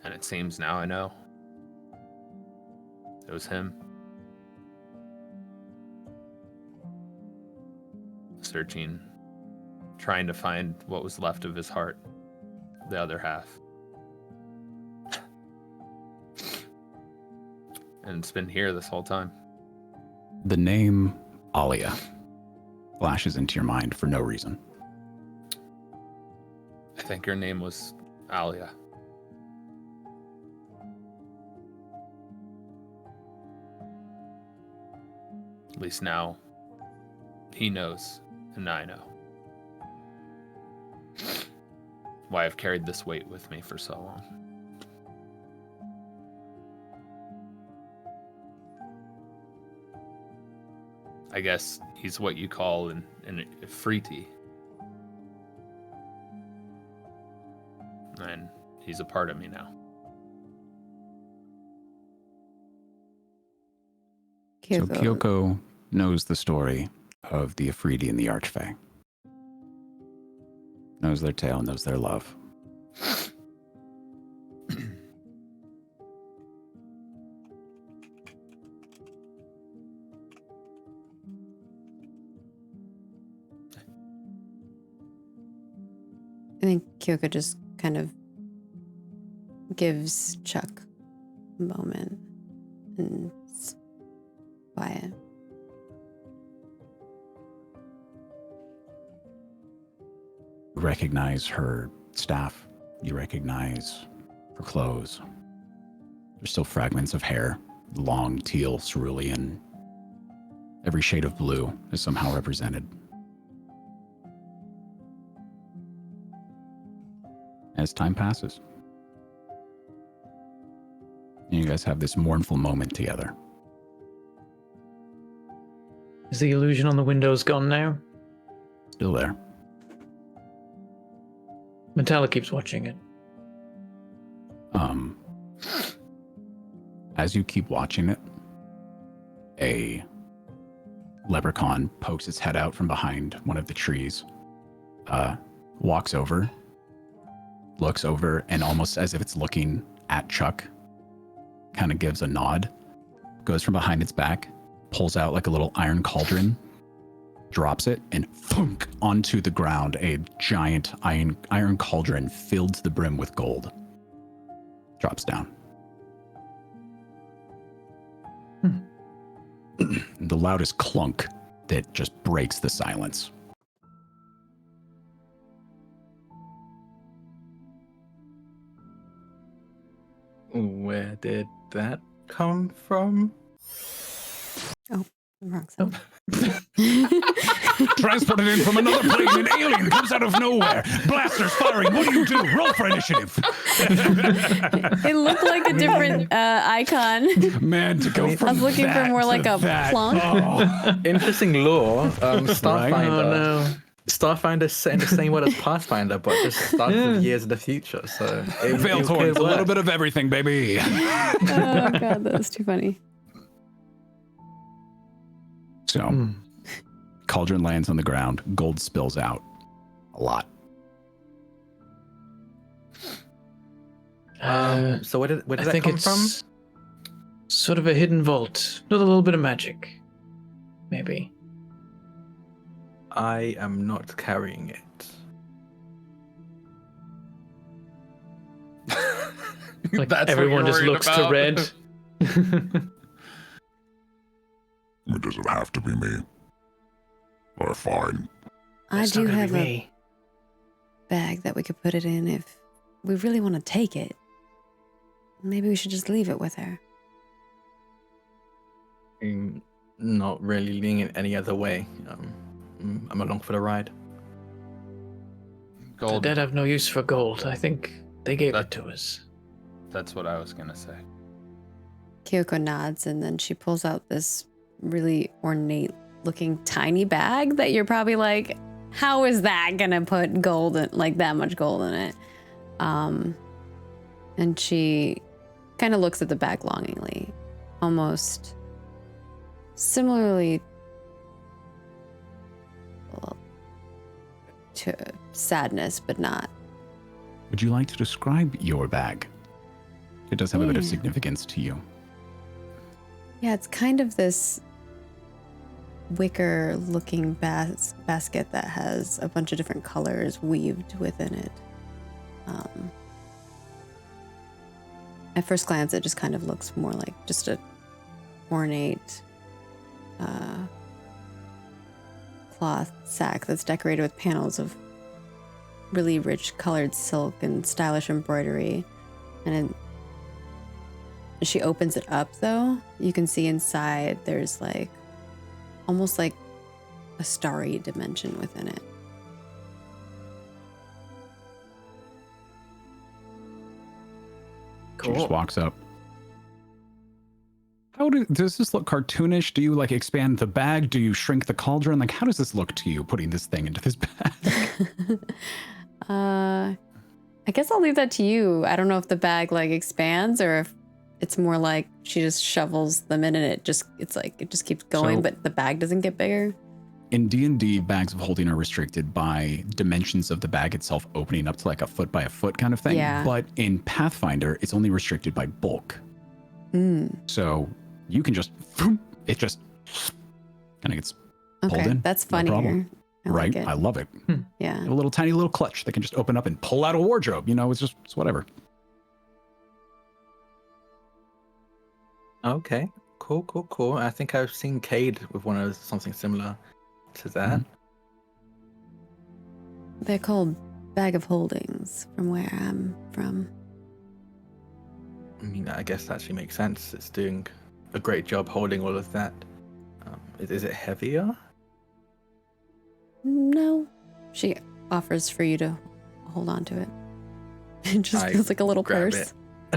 And it seems now I know. It was him. Searching, trying to find what was left of his heart, the other half. And it's been here this whole time. The name Alia flashes into your mind for no reason. I think her name was Alia. At least now he knows, and I know. Why I've carried this weight with me for so long. I guess he's what you call an Afridi. And he's a part of me now. So Kyoko knows the story of the Afridi and the Archfey. Knows their tale, knows their love. I think Kyoko just kind of gives Chuck a moment and it's quiet. You recognize her staff. You recognize her clothes. There's still fragments of hair, long, teal, cerulean. Every shade of blue is somehow represented. As time passes, and you guys have this mournful moment together. Is the illusion on the windows gone now? Still there. Metallic keeps watching it. As you keep watching it, a leprechaun pokes its head out from behind one of the trees, walks over, looks over, and almost as if it's looking at Chuck, kind of gives a nod, goes from behind its back, pulls out like a little iron cauldron, drops it, and thunk onto the ground, a giant iron cauldron filled to the brim with gold. Drops down. The loudest clunk that just breaks the silence. Where did that come from? Wrong side. Transported in from another plane, an alien comes out of nowhere. Blasters firing. What do? Roll for initiative. It looked like a different icon. Man, to go from I was looking for that more to like a that. plunk. Oh. Interesting lore. Starfinder. Right? Oh no. Starfinder's set in the same world as Pathfinder, but just starts with years in the future. So Veil Torrent's a little bit of everything, baby. Oh god, that was too funny. So, cauldron lands on the ground. Gold spills out. A lot. So where did I that think come it's from? sort of a hidden vault. With a little bit of magic. Maybe. I am not carrying it. Like That's what everyone you're just worried looks about? to red. Does it have to be me? Or fine. I It's do not gonna have be a me. bag that we could put it in if we really want to take it. Maybe we should just leave it with her. I'm not really leaning it any other way. I'm along for the ride. The Gold. dead have no use for gold. I think they gave it to us. That's what I was gonna say. Kyoko nods and then she pulls out this really ornate looking tiny bag that you're probably like, how is that gonna put gold in, like that much gold in it? And she kind of looks at the bag longingly, almost similarly to sadness, but not. Would you like to describe your bag? It does have a bit of Yeah. significance to you. Yeah, it's kind of this wicker looking basket that has a bunch of different colors weaved within it. At first glance, it just kind of looks more like just a ornate cloth sack that's decorated with panels of really rich colored silk and stylish embroidery. And as she opens it up, though, you can see inside there's like almost like a starry dimension within it. She just walks up. Does this look cartoonish? Do you like expand the bag? Do you shrink the cauldron? Like, how does this look to you putting this thing into this bag? I guess I'll leave that to you. I don't know if the bag like expands or if it's more like she just shovels them in and it just keeps going, So- but the bag doesn't get bigger. In D&D, bags of holding are restricted by dimensions of the bag itself opening up to like a foot by a foot kind of thing. Yeah. But in Pathfinder, it's only restricted by bulk. So you can just, it just kind of gets pulled Okay, in. that's No funnier. problem. I Right? like it. I love it. Yeah. A little tiny little clutch that can just open up and pull out a wardrobe. You know, it's whatever. Okay, cool. I think I've seen Cade with one of something similar to that. Mhm. They're called bag of holdings from where I'm from. I mean, I guess that actually makes sense. It's doing a great job holding all of that. Is it heavier? No. She offers for you to hold on to it. It just I feels like a little grab purse.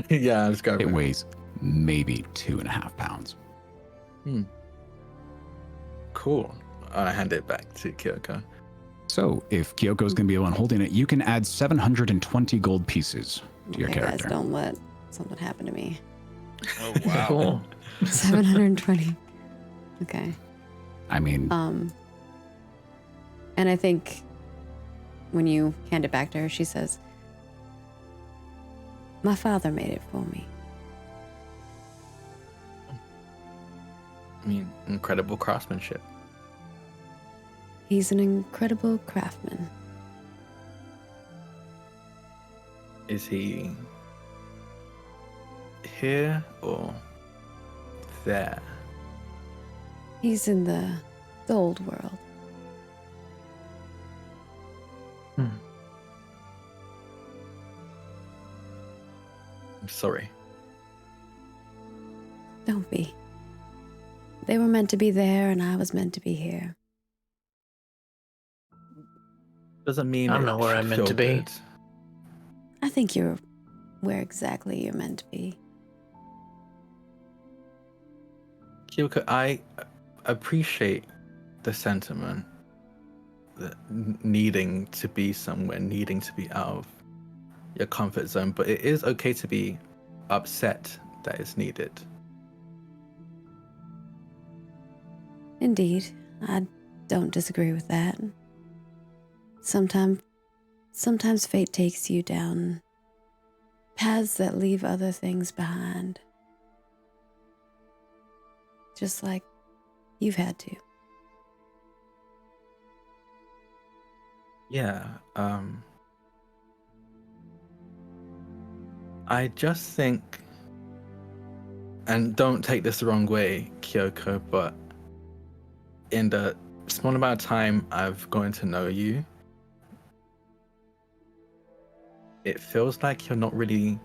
it. Yeah, I was going. It weighs maybe 2.5 pounds. Cool. I hand it back to Kyoko. So, if Kyoko's going to be the one holding it, you can add 720 gold pieces to your Okay, guys, character. don't let something happen to me. Oh wow. Cool. 720. Okay. I mean, And I think when you hand it back to her, she says, "My father made it for me." I mean, incredible craftsmanship. He's an incredible craftsman. Is he here or there? He's in the old world. I'm sorry. Don't be. They were meant to be there, and I was meant to be here. Doesn't mean I don't it know where should I'm meant feel to be. good. I think you're where exactly you're meant to be. Kyoko, I appreciate the sentiment that needing to be somewhere, needing to be out of your comfort zone, but it is okay to be upset that it's needed. Indeed, I don't disagree with that. Sometimes fate takes you down paths that leave other things behind. Just like you've had to. Yeah, I just think, and don't take this the wrong way, Kyoko, but in the small amount of time I've gotten to know you, it feels like you're not really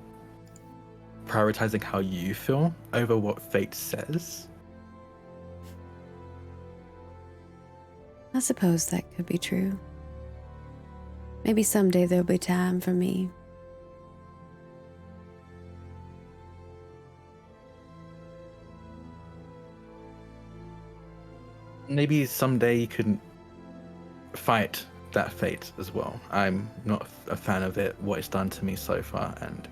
prioritizing how you feel over what fate says. I suppose that could be true. Maybe someday there'll be time for me. Maybe someday you could fight that fate as well. I'm not a fan of it, what it's done to me so far, and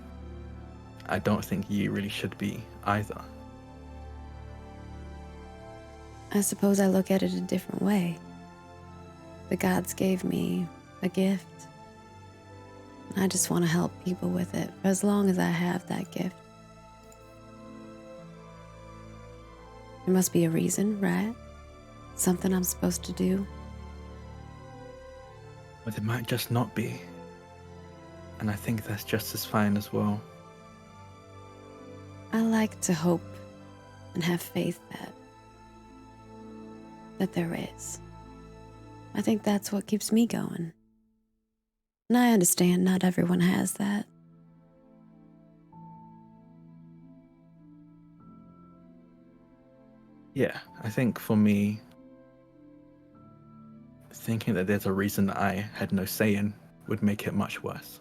I don't think you really should be either. I suppose I look at it a different way. The gods gave me a gift. I just want to help people with it for as long as I have that gift. There must be a reason, right? Something I'm supposed to do. But it might just not be. And I think that's just as fine as well. I like to hope and have faith that there is. I think that's what keeps me going. And I understand not everyone has that. Yeah, I think for me, thinking that there's a reason that I had no say in would make it much worse.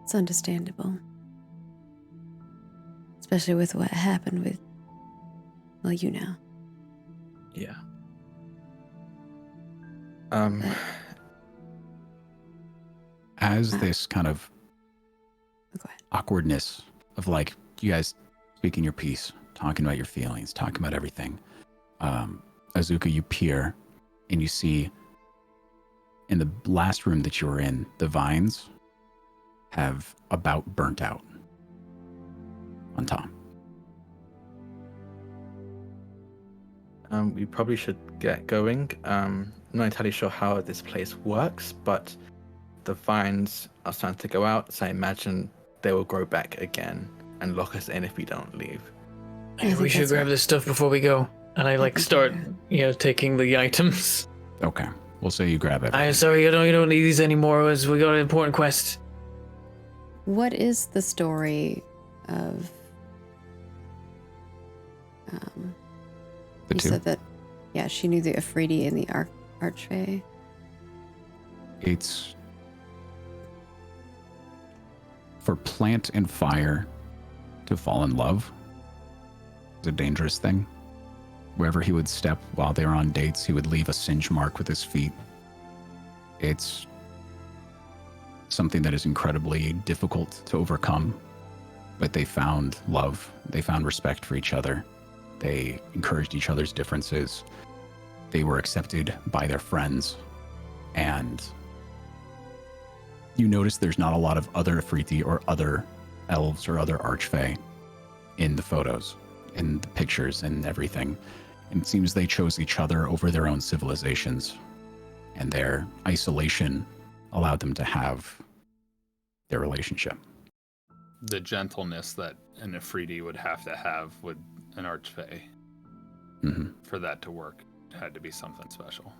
It's understandable. Especially with what happened with, well, you know. Yeah. as this kind of Go ahead. awkwardness of like you guys speaking your piece, talking about your feelings, talking about everything, Azuka, you peer and you see in the last room that you were in, the vines have about burnt out on Tom. We probably should get going. I'm not entirely sure how this place works, but the vines are starting to go out, so I imagine they will grow back again and lock us in if we don't leave. I think We should that's grab what- this stuff before we go. And I like think start, you're taking the items. Okay, we'll say you grab it. I'm sorry, you don't need these anymore. As we got an important quest. What is the story of? The You two. said that, yeah, she knew the Afridi and the Archfey. It's for plant and fire to fall in love is a dangerous thing. Wherever he would step while they were on dates, he would leave a singe mark with his feet. It's something that is incredibly difficult to overcome, but they found love. They found respect for each other. They encouraged each other's differences. They were accepted by their friends. And you notice there's not a lot of other Afriti or other elves or other archfey in the photos, in the pictures and everything. And it seems they chose each other over their own civilizations, and their isolation allowed them to have their relationship. The gentleness that an Afriti would have to have with an archfey for that to work had to be something special.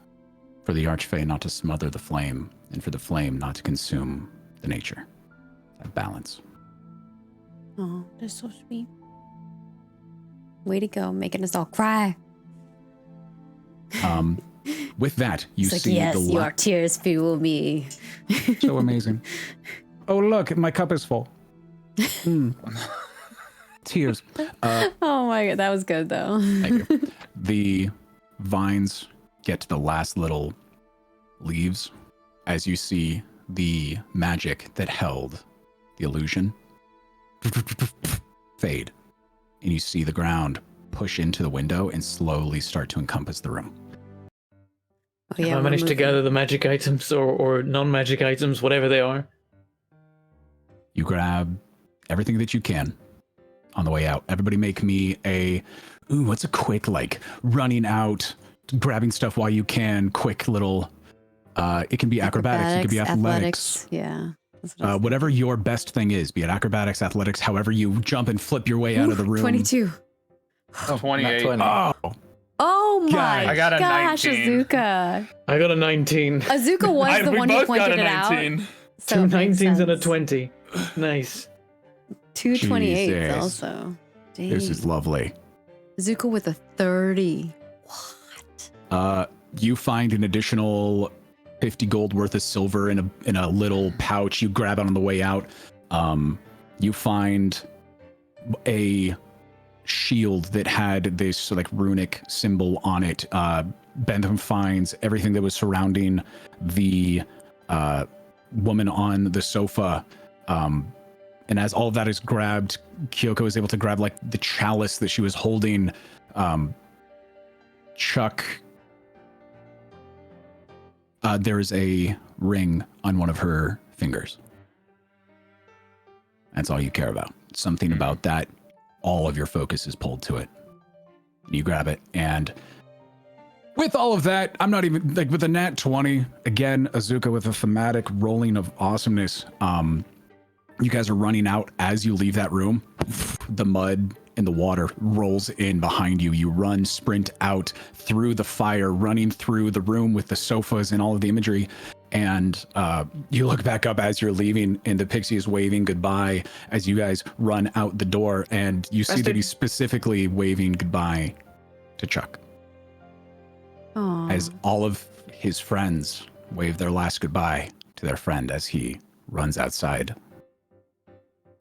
For the archfey not to smother the flame, and for the flame not to consume the nature. That balance. Oh, that's so sweet. Way to go, making us all cry. With that, you It's like, see yes, the your tears fuel me. So amazing. Oh, look, my cup is full. Tears. Oh my god, that was good though. Thank you. The vines get to the last little leaves as you see the magic that held the illusion fade. And you see the ground push into the window and slowly start to encompass the room. Oh, yeah, I we're managed to moving. gather the magic items or non-magic items, whatever they are. You grab everything that you can on the way out. Everybody make me what's a quick, like, running out, grabbing stuff while you can, quick little, it can be acrobatics, it could be athletics. Yeah. That's what I was Whatever your best thing is, be it acrobatics, athletics, however you jump and flip your way out of the room. 22. Oh, 28. 20. Oh my Guys. I got a gosh, 19. Azuka. I got a 19. Azuka was the we one who both got pointed a it out. 19. So Two it makes 19s and a sense. 20. Nice. 2 28s Jesus. also. Dang. This is lovely. Azuka with a 30. What? You find an additional 50 gold worth of silver in a little pouch. You grab it on the way out. You find a shield that had this like runic symbol on it. Bentham finds everything that was surrounding the woman on the sofa. And as all of that is grabbed, Kyoko is able to grab like the chalice that she was holding. Chuck, there is a ring on one of her fingers. That's all you care about. Something about that, all of your focus is pulled to it. You grab it, and with all of that, I'm not even, like, with a nat 20, again, Azuka with a thematic rolling of awesomeness. You guys are running out as you leave that room. The mud and the water rolls in behind you. You run, sprint out through the fire, running through the room with the sofas and all of the imagery. And you look back up as you're leaving, and the pixie is waving goodbye as you guys run out the door. And you see that he's specifically waving goodbye to Chuck. Aww. As all of his friends wave their last goodbye to their friend as he runs outside.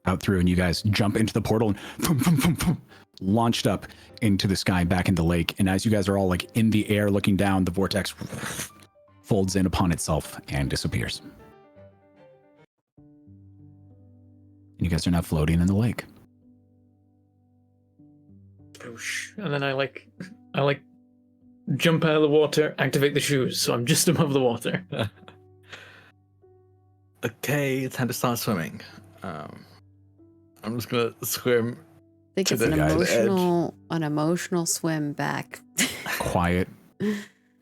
Out through, and you guys jump into the portal and boom, boom, boom, boom, launched up into the sky, back in the lake. And as you guys are all like in the air looking down, the vortex folds in upon itself and disappears. And you guys are now floating in the lake. And then I like jump out of the water, activate the shoes, so I'm just above the water. Okay, time to start swimming. I'm just gonna swim. I think to it's the edge. an emotional swim back. Quiet,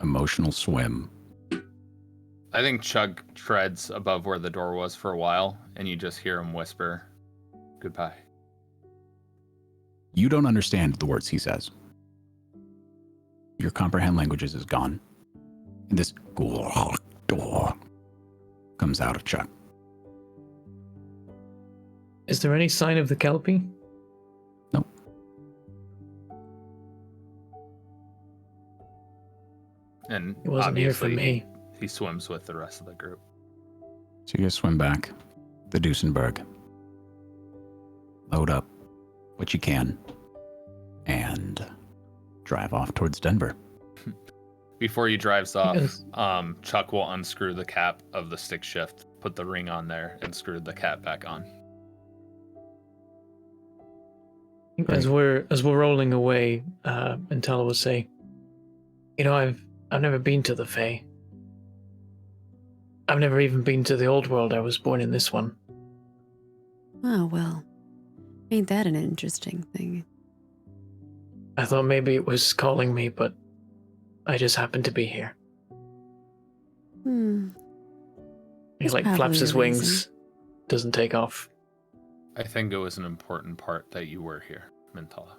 emotional swim. I think Chug treads above where the door was for a while, and you just hear him whisper, "Goodbye." You don't understand the words he says. Your comprehend languages is gone. And this comes out of Chuck. Is there any sign of the Kelpie? Nope. And It wasn't here for obviously, me. he swims with the rest of the group. So you guys swim back the Duesenberg. Load up what you can. And drive off towards Denver. Before he drives off, Yes. Chuck will unscrew the cap of the stick shift, put the ring on there, and screw the cap back on. As we're rolling away, Intella will say, "You know, I've never been to the Fae. I've never even been to the old world. I was born in this one." Oh, well. Ain't that an interesting thing? I thought maybe it was calling me, but I just happened to be here. Hmm. He There's like flaps probably his a wings, reason. doesn't take off. I think it was an important part that you were here, Mintala.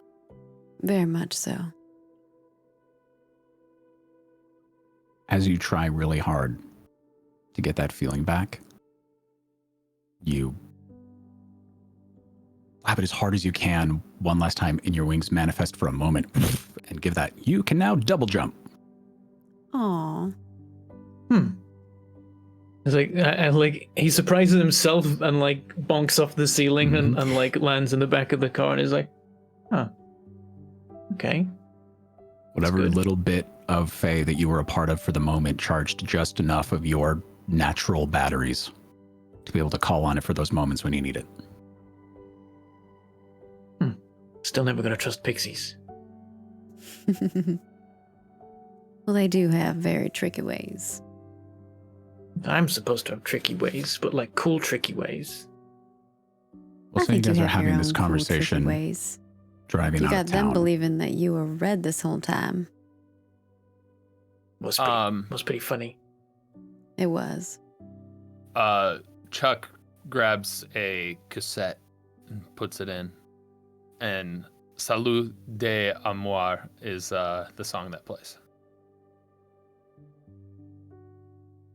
Very much so. As you try really hard to get that feeling back, you flap it as hard as you can one last time, and your wings manifest for a moment and give that. You can now double jump. Aw. It's like, and like he surprises himself and like bonks off the ceiling and like lands in the back of the car and is like, huh, okay. Whatever good. little bit of Fae that you were a part of for the moment charged just enough of your natural batteries to be able to call on it for those moments when you need it. Still never gonna trust pixies. Well, they do have very tricky ways. I'm supposed to have tricky ways, but like cool tricky ways. Well, I so you think guys you are have your having this own cool, tricky conversation ways. driving You out got of them town. believing that you were red this whole time. Was pretty funny. It was. Chuck grabs a cassette and puts it in, and Salut de Amour is the song that plays.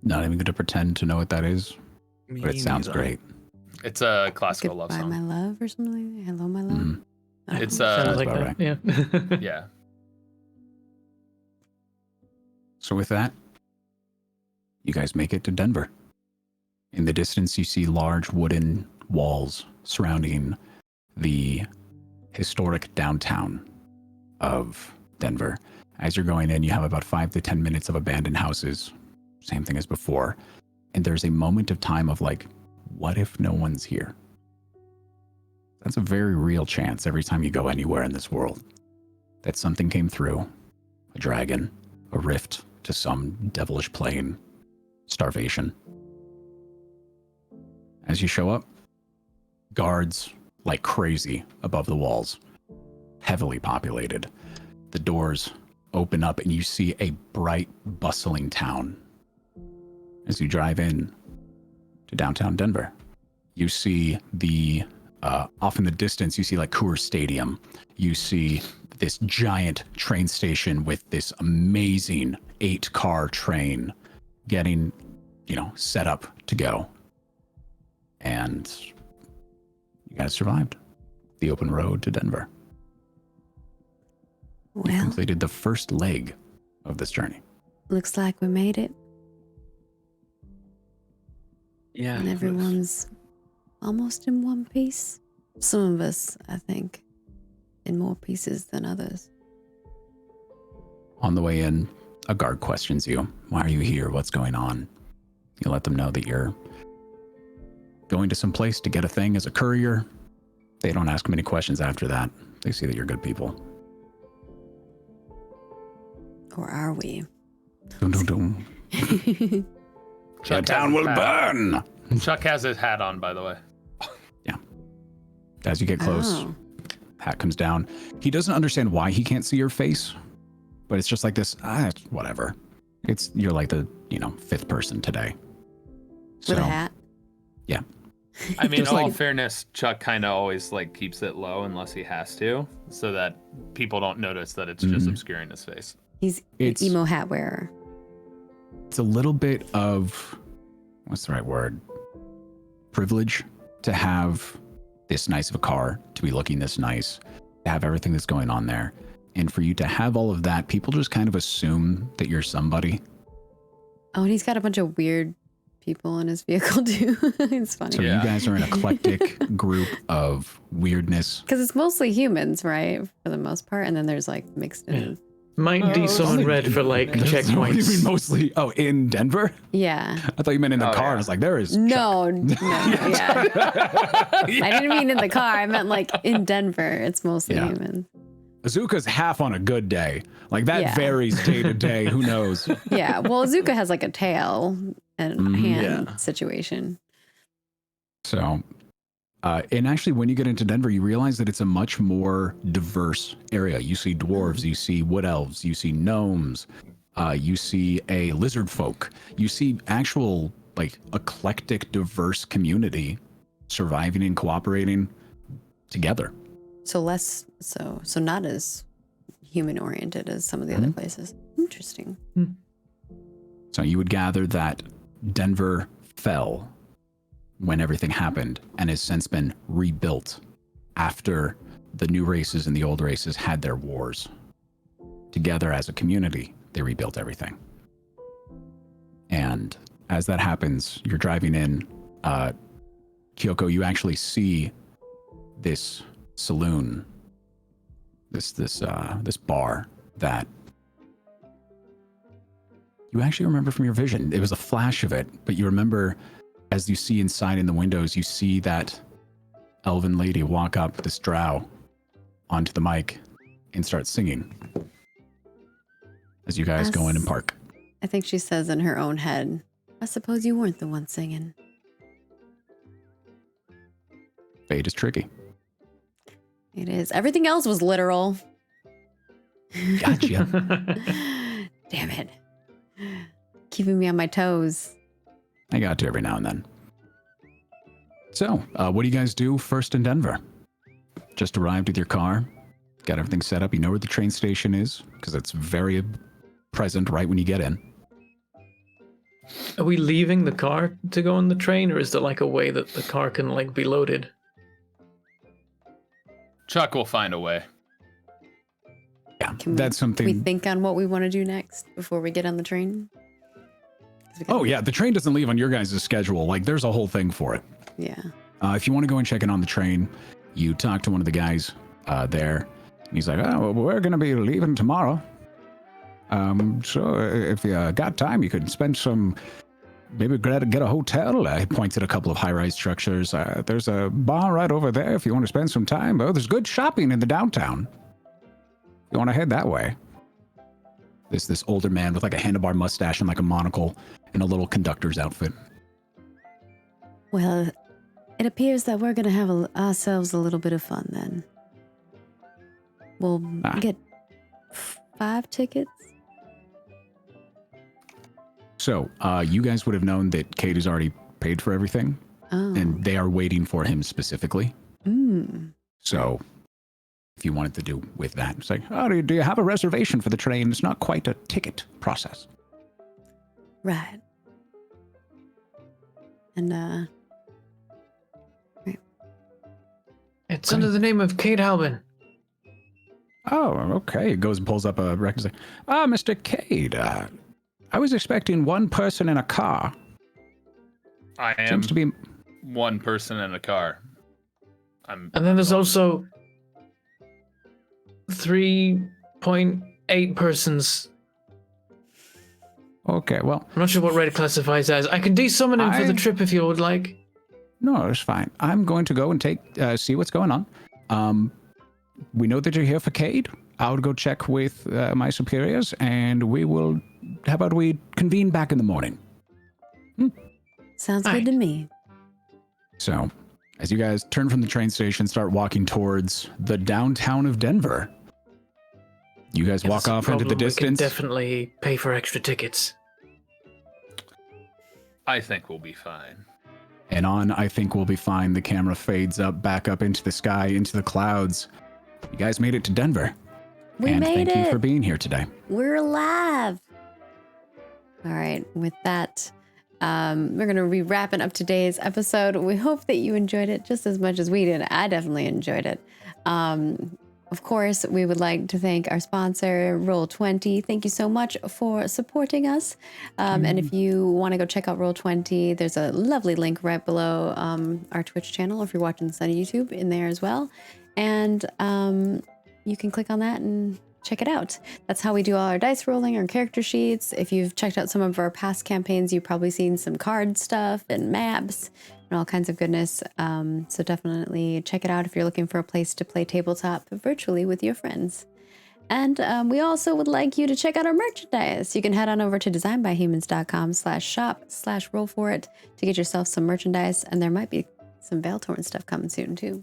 Not even going to pretend to know what that is, but it sounds great. It's a classical love Goodbye, my song. love, or something like that. Hello, my love. Mhm. I don't It's know. Sounds Sounds like about that. Yeah. Yeah. So with that, you guys make it to Denver. In the distance, you see large wooden walls surrounding the historic downtown of Denver. As you're going in, you have about 5 to 10 minutes of abandoned houses. Same thing as before. And there's a moment of time of like, what if no one's here? That's a very real chance every time you go anywhere in this world. That something came through, a dragon, a rift to some devilish plane, starvation. As you show up, guards like crazy above the walls, heavily populated. The doors open up and you see a bright, bustling town. As you drive in to downtown Denver, you see the, off in the distance, you see like Coors Stadium. You see this giant train station with this amazing 8-car train getting, set up to go. And you guys survived the open road to Denver. You Well, completed the first leg of this journey. looks like we made it. Yeah. And everyone's almost in one piece. Some of us, I think, in more pieces than others. On the way in, a guard questions you. Why are you here? What's going on? You let them know that you're going to some place to get a thing as a courier. They don't ask many questions after that. They see that you're good people. Or are we? Dum, dum, dum. The Chuck town will has his hat- burn! Chuck has his hat on, by the way. As you get close, Oh. hat comes down. He doesn't understand why he can't see your face, but it's just like this, whatever. You're like the, 5th person today. With a hat? I mean, in Just all like- fairness, Chuck kind of always keeps it low unless he has to, so that people don't notice that it's just Mhm. obscuring his face. He's It's- emo hat wearer. It's a little bit of, what's the right word? Privilege to have this nice of a car, to be looking this nice, to have everything that's going on there. And for you to have all of that, people just kind of assume that you're somebody. Oh, and he's got a bunch of weird people in his vehicle too. It's funny. So you guys are an eclectic group of weirdness. Because it's mostly humans, right? For the most part. And then there's like mixed in. Might be someone red for like What do you checkpoints. mean mostly? Oh, in Denver? Yeah. I thought you meant in the Oh, car. yeah. I was like, there is. No, yeah. I didn't mean in the car. I meant like in Denver. It's mostly Yeah. humans. Azuka's half on a good day. Like that Yeah. varies day to day. Who knows? Yeah. Well, Azuka has like a tail and Mhm. hand situation. So, and actually, when you get into Denver, you realize that it's a much more diverse area. You see dwarves, you see wood elves, you see gnomes, you see a lizard folk, you see actual like eclectic, diverse community surviving and cooperating together. So less so not as human oriented as some of the other places. Interesting. So you would gather that Denver fell when everything happened and has since been rebuilt after the new races and the old races had their wars. Together as a community, they rebuilt everything. And as that happens, you're driving in, Kyoko, you actually see this saloon, this bar that you actually remember from your vision. It was a flash of it, but you remember as you see inside in the windows, you see that elven lady walk up this drow onto the mic and start singing as you guys go in and park. I think she says in her own head, I suppose you weren't the one singing. Fate is tricky. It is. Everything else was literal. Gotcha. Damn it. Keeping me on my toes. I got to every now and then. So, what do you guys do first in Denver? Just arrived with your car, got everything set up. You know where the train station is because it's very present right when you get in. Are we leaving the car to go on the train, or is there like a way that the car can like be loaded? Chuck will find a way. Yeah, Can that's something. we think on what we want to do next before we get on the train? 'Cause we Oh gotta- yeah, the train doesn't leave on your guys' schedule. Like there's a whole thing for it. Yeah. If you want to go and check in on the train, you talk to one of the guys there. And he's like, oh, well, we're going to be leaving tomorrow. So if you got time, you could spend some, maybe get a hotel. He points at a couple of high-rise structures. There's a bar right over there if you want to spend some time. Oh, there's good shopping in the downtown. You want to head that way. This older man with like a handlebar mustache and like a monocle and a little conductor's outfit. Well, it appears that we're going to have ourselves a little bit of fun then. We'll get 5 tickets. So, you guys would have known that Kate has already paid for everything, Oh. and they are waiting for him specifically. Mm. So, if you wanted to do with that, it's like, oh, do you have a reservation for the train? It's not quite a ticket process. Right. And, It's under the name of Kate Halbin. Oh, okay. He goes and pulls up a record. Like, Mr. Cade, I was expecting one person in a car. I am Seems to be. one person in a car. And then there's also 3.8 persons. Okay, well, I'm not sure what Red classifies as. I can de-summon him for the trip if you would like. no, it's fine. I'm going to go and see what's going on. We know that you're here for Cade. I'll go check with my superiors, and we will. How about we convene back in the morning? sounds Right. good to me. So, as you guys turn from the train station, start walking towards the downtown of Denver. You guys If walk it's a off into the problem, we can distance. definitely pay for extra tickets. I think we'll be fine. And on I Think We'll Be Fine, the camera fades up, back up into the sky, into the clouds. You guys made it to Denver. We and made thank you it. for being here today. We're alive. All right. With that, we're going to be wrapping up today's episode. We hope that you enjoyed it just as much as we did. I definitely enjoyed it. of course, we would like to thank our sponsor, Roll20. Thank you so much for supporting us. And if you want to go check out Roll20, there's a lovely link right below our Twitch channel, if you're watching this on YouTube, in there as well. And you can click on that and check it out. That's how we do all our dice rolling, our character sheets. If you've checked out some of our past campaigns, you've probably seen some card stuff and maps and all kinds of goodness. So definitely check it out if you're looking for a place to play tabletop virtually with your friends. And we also would like you to check out our merchandise. You can head on over to designbyhumans.com/shop/roll4it to get yourself some merchandise. And there might be some Veiltorn stuff coming soon too.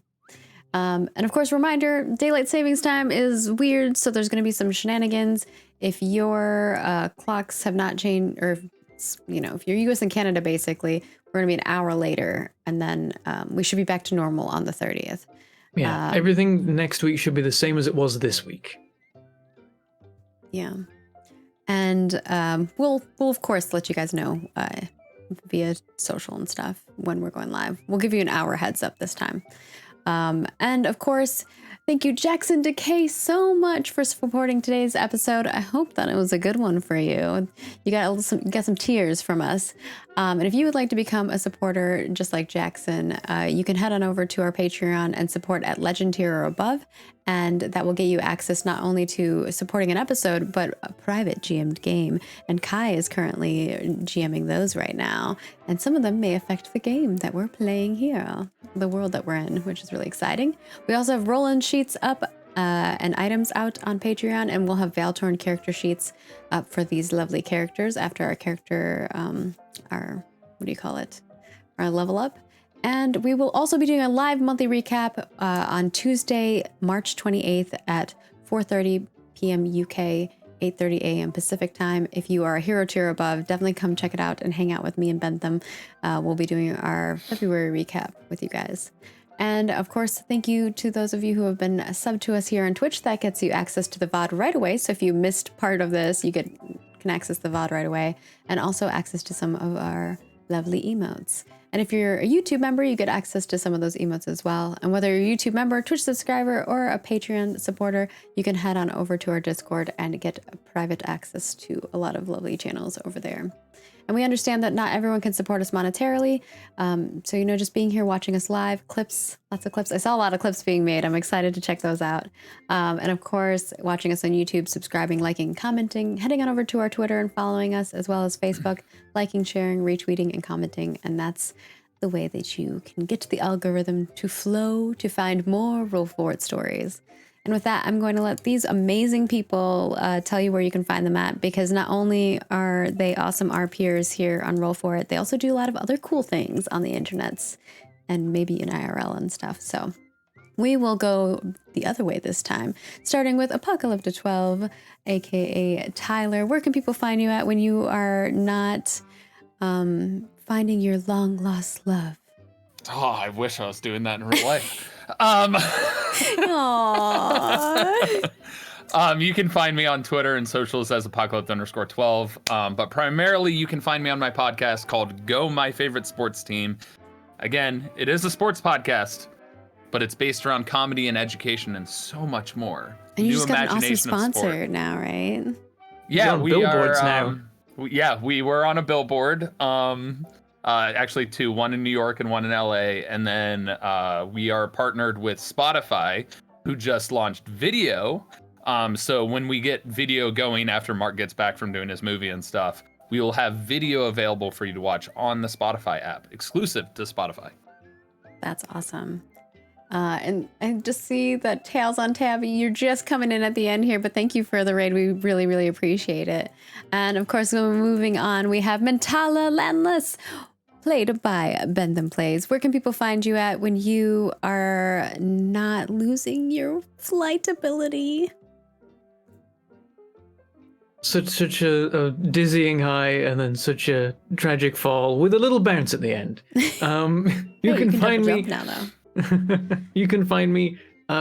And of course, reminder, daylight savings time is weird, so there's going to be some shenanigans. If your clocks have not changed, or if you're US and Canada, basically, we're going to be an hour later, and then we should be back to normal on the 30th. Yeah, everything next week should be the same as it was this week. Yeah. And we'll of course let you guys know via social and stuff when we're going live. We'll give you an hour heads up this time. And of course, thank you, Jackson Decay, so much for supporting today's episode. I hope that it was a good one for you. You got some tears from us. And if you would like to become a supporter just like Jackson, you can head on over to our Patreon and support at Legend tier or above. And that will get you access not only to supporting an episode, but a private GM'd game. And Kai is currently GMing those right now. And some of them may affect the game that we're playing here, the world that we're in, which is really exciting. We also have roll-in sheets up and items out on Patreon, and we'll have Veiltorn character sheets up for these lovely characters after our character, our level up. And we will also be doing a live monthly recap on Tuesday, March 28th at 4:30 p.m. UK, 8:30 a.m. Pacific time. If you are a hero tier above, definitely come check it out and hang out with me and Bentham. We'll be doing our February recap with you guys. And of course, thank you to those of you who have been subbed to us here on Twitch. That gets you access to the VOD right away. So if you missed part of this, you can access the VOD right away, and also access to some of our lovely emotes. And if you're a YouTube member, you get access to some of those emotes as well. And whether you're a YouTube member, Twitch subscriber, or a Patreon supporter, you can head on over to our Discord and get private access to a lot of lovely channels over there. And we understand that not everyone can support us monetarily. So, just being here, watching us live, clips, lots of clips. I saw a lot of clips being made. I'm excited to check those out. And of course, watching us on YouTube, subscribing, liking, commenting, heading on over to our Twitter and following us, as well as Facebook, liking, sharing, retweeting, and commenting. And that's the way that you can get the algorithm to flow to find more Roll Forward stories. And with that, I'm going to let these amazing people tell you where you can find them at, because not only are they awesome RPers here on Roll For It, they also do a lot of other cool things on the internets and maybe in IRL and stuff. So we will go the other way this time, starting with Apocalypto12, aka Tyler. Where can people find you at when you are not finding your long lost love? Oh, I wish I was doing that in real life. You can find me on Twitter and socials as Apocalypse_12. But primarily you can find me on my podcast called Go My Favorite Sports Team. Again, it is a sports podcast, but it's based around comedy and education and so much more. And you just got an awesome sponsor now, right? Yeah, we billboards are now. We were on a billboard. Actually two, one in New York and one in LA. And then we are partnered with Spotify, who just launched video. So when we get video going after Mark gets back from doing his movie and stuff, we will have video available for you to watch on the Spotify app, exclusive to Spotify. That's awesome. And I just see that Tails on Tab, you're just coming in at the end here, but thank you for the raid. We really, really appreciate it. And of course, when we're moving on, we have Mentala Landless, played by Bentham Plays. Where can people find you at when you are not losing your flight ability? Such a dizzying high and then such a tragic fall with a little bounce at the end. You can find me now, though. You can find me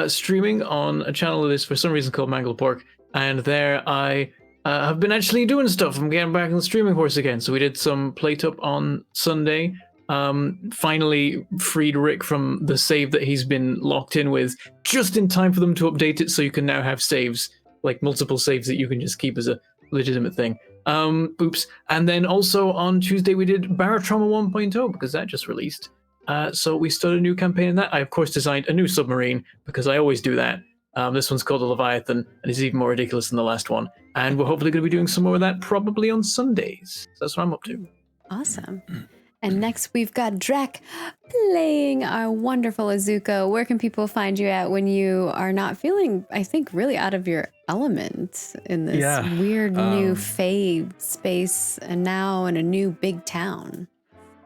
streaming on a channel that is for some reason called Mangled Pork, and there I have been actually doing stuff. I'm getting back on the streaming horse again. So we did some plate up on Sunday finally freed Rick from the save that he's been locked in with, just in time for them to update it, so you can now have saves, like multiple saves that you can just keep as a legitimate thing. Oops. And then also on Tuesday we did Barotrauma 1.0 because that just released. So we started a new campaign in that. I of course designed a new submarine because I always do that. This one's called the Leviathan and is even more ridiculous than the last one. And we're hopefully going to be doing some more of that probably on Sundays. So that's what I'm up to. Awesome. And next we've got Drek playing our wonderful Azuko. Where can people find you at when you are not feeling, I think, really out of your element in this weird new Fae space and now in a new big town?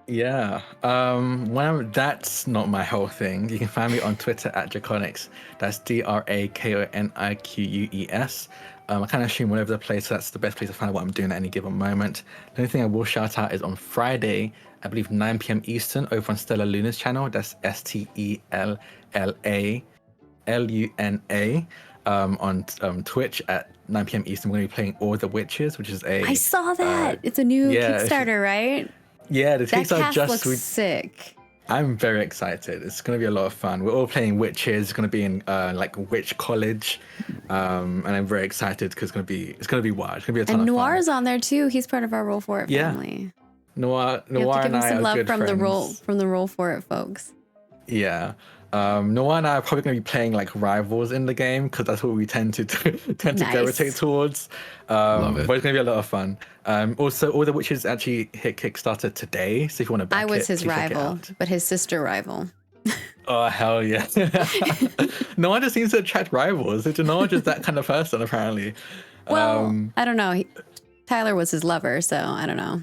Yeah. That's not my whole thing. You can find me on Twitter at Draconics. That's DRAKONIQUES. I kind of stream all over the place, so that's the best place to find out what I'm doing at any given moment. The only thing I will shout out is on Friday, I believe 9 p.m. Eastern, over on Stella Luna's channel. That's STELLALUNA on Twitch at 9 p.m. Eastern. We're going to be playing All the Witches, which is I saw that. It's a new Kickstarter, right? Yeah, the that Kickstarter cast looks sick. I'm very excited. It's going to be a lot of fun. We're all playing witches. It's going to be in like witch college, and I'm very excited because it's going to be wild. It's going to be a ton of fun. And Noir's on there too. He's part of our Roll For It family. Noir you have to give and him I some are love good from friends. the Roll For It folks. Yeah. Noir and I are probably going to be playing like rivals in the game because that's what we tend to gravitate towards. Love it. But it's going to be a lot of fun. Also, All the Witches actually hit Kickstarter today, so if you want to back I was it, his please check it rival, out. but his sister rival. Oh, hell yeah. Noir just seems to attract rivals. Noir just that kind of person, apparently. Well, I don't know. Tyler was his lover, so I don't know.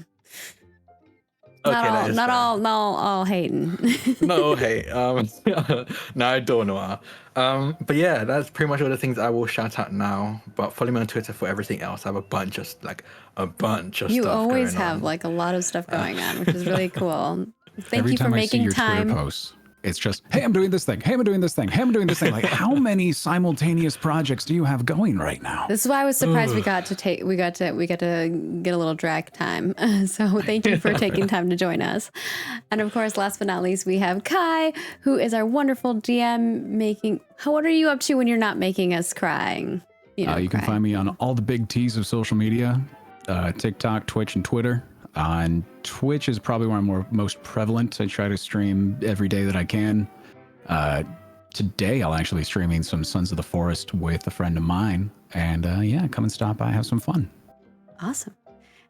Not all hating. No hate. No, I don't know. But yeah, that's pretty much all the things I will shout out now. But follow me on Twitter for everything else. I have a bunch of stuff. You always going have on. like a lot of stuff going on, which is really cool. Thank you for Every time I see making your time. Twitter posts, it's just, hey, I'm doing this thing. Hey, I'm doing this thing. Hey, I'm doing this thing. Like, how many simultaneous projects do you have going right now? This is why I was surprised we got to get a little drag time. So thank you for taking time to join us. And of course, last but not least, we have Kai, who is our wonderful DM what are you up to when you're not making us crying? You can find me on all the big T's of social media, TikTok, Twitch, and Twitter. On Twitch is probably where I'm most prevalent. I try to stream every day that I can. Today, I'll actually be streaming some Sons of the Forest with a friend of mine. And come and stop by, have some fun. Awesome.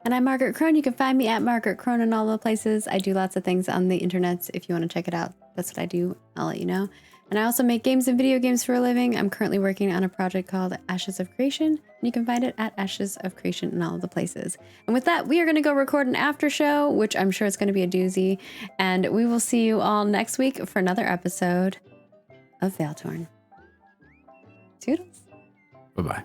And I'm Margaret Crone. You can find me at Margaret Crone in all the places. I do lots of things on the internet. If you want to check it out, that's what I do. I'll let you know. And I also make games and video games for a living. I'm currently working on a project called Ashes of Creation. And you can find it at Ashes of Creation in all of the places. And with that, we are going to go record an after show, which I'm sure is going to be a doozy. And we will see you all next week for another episode of Veiltorn. Toodles. Bye-bye.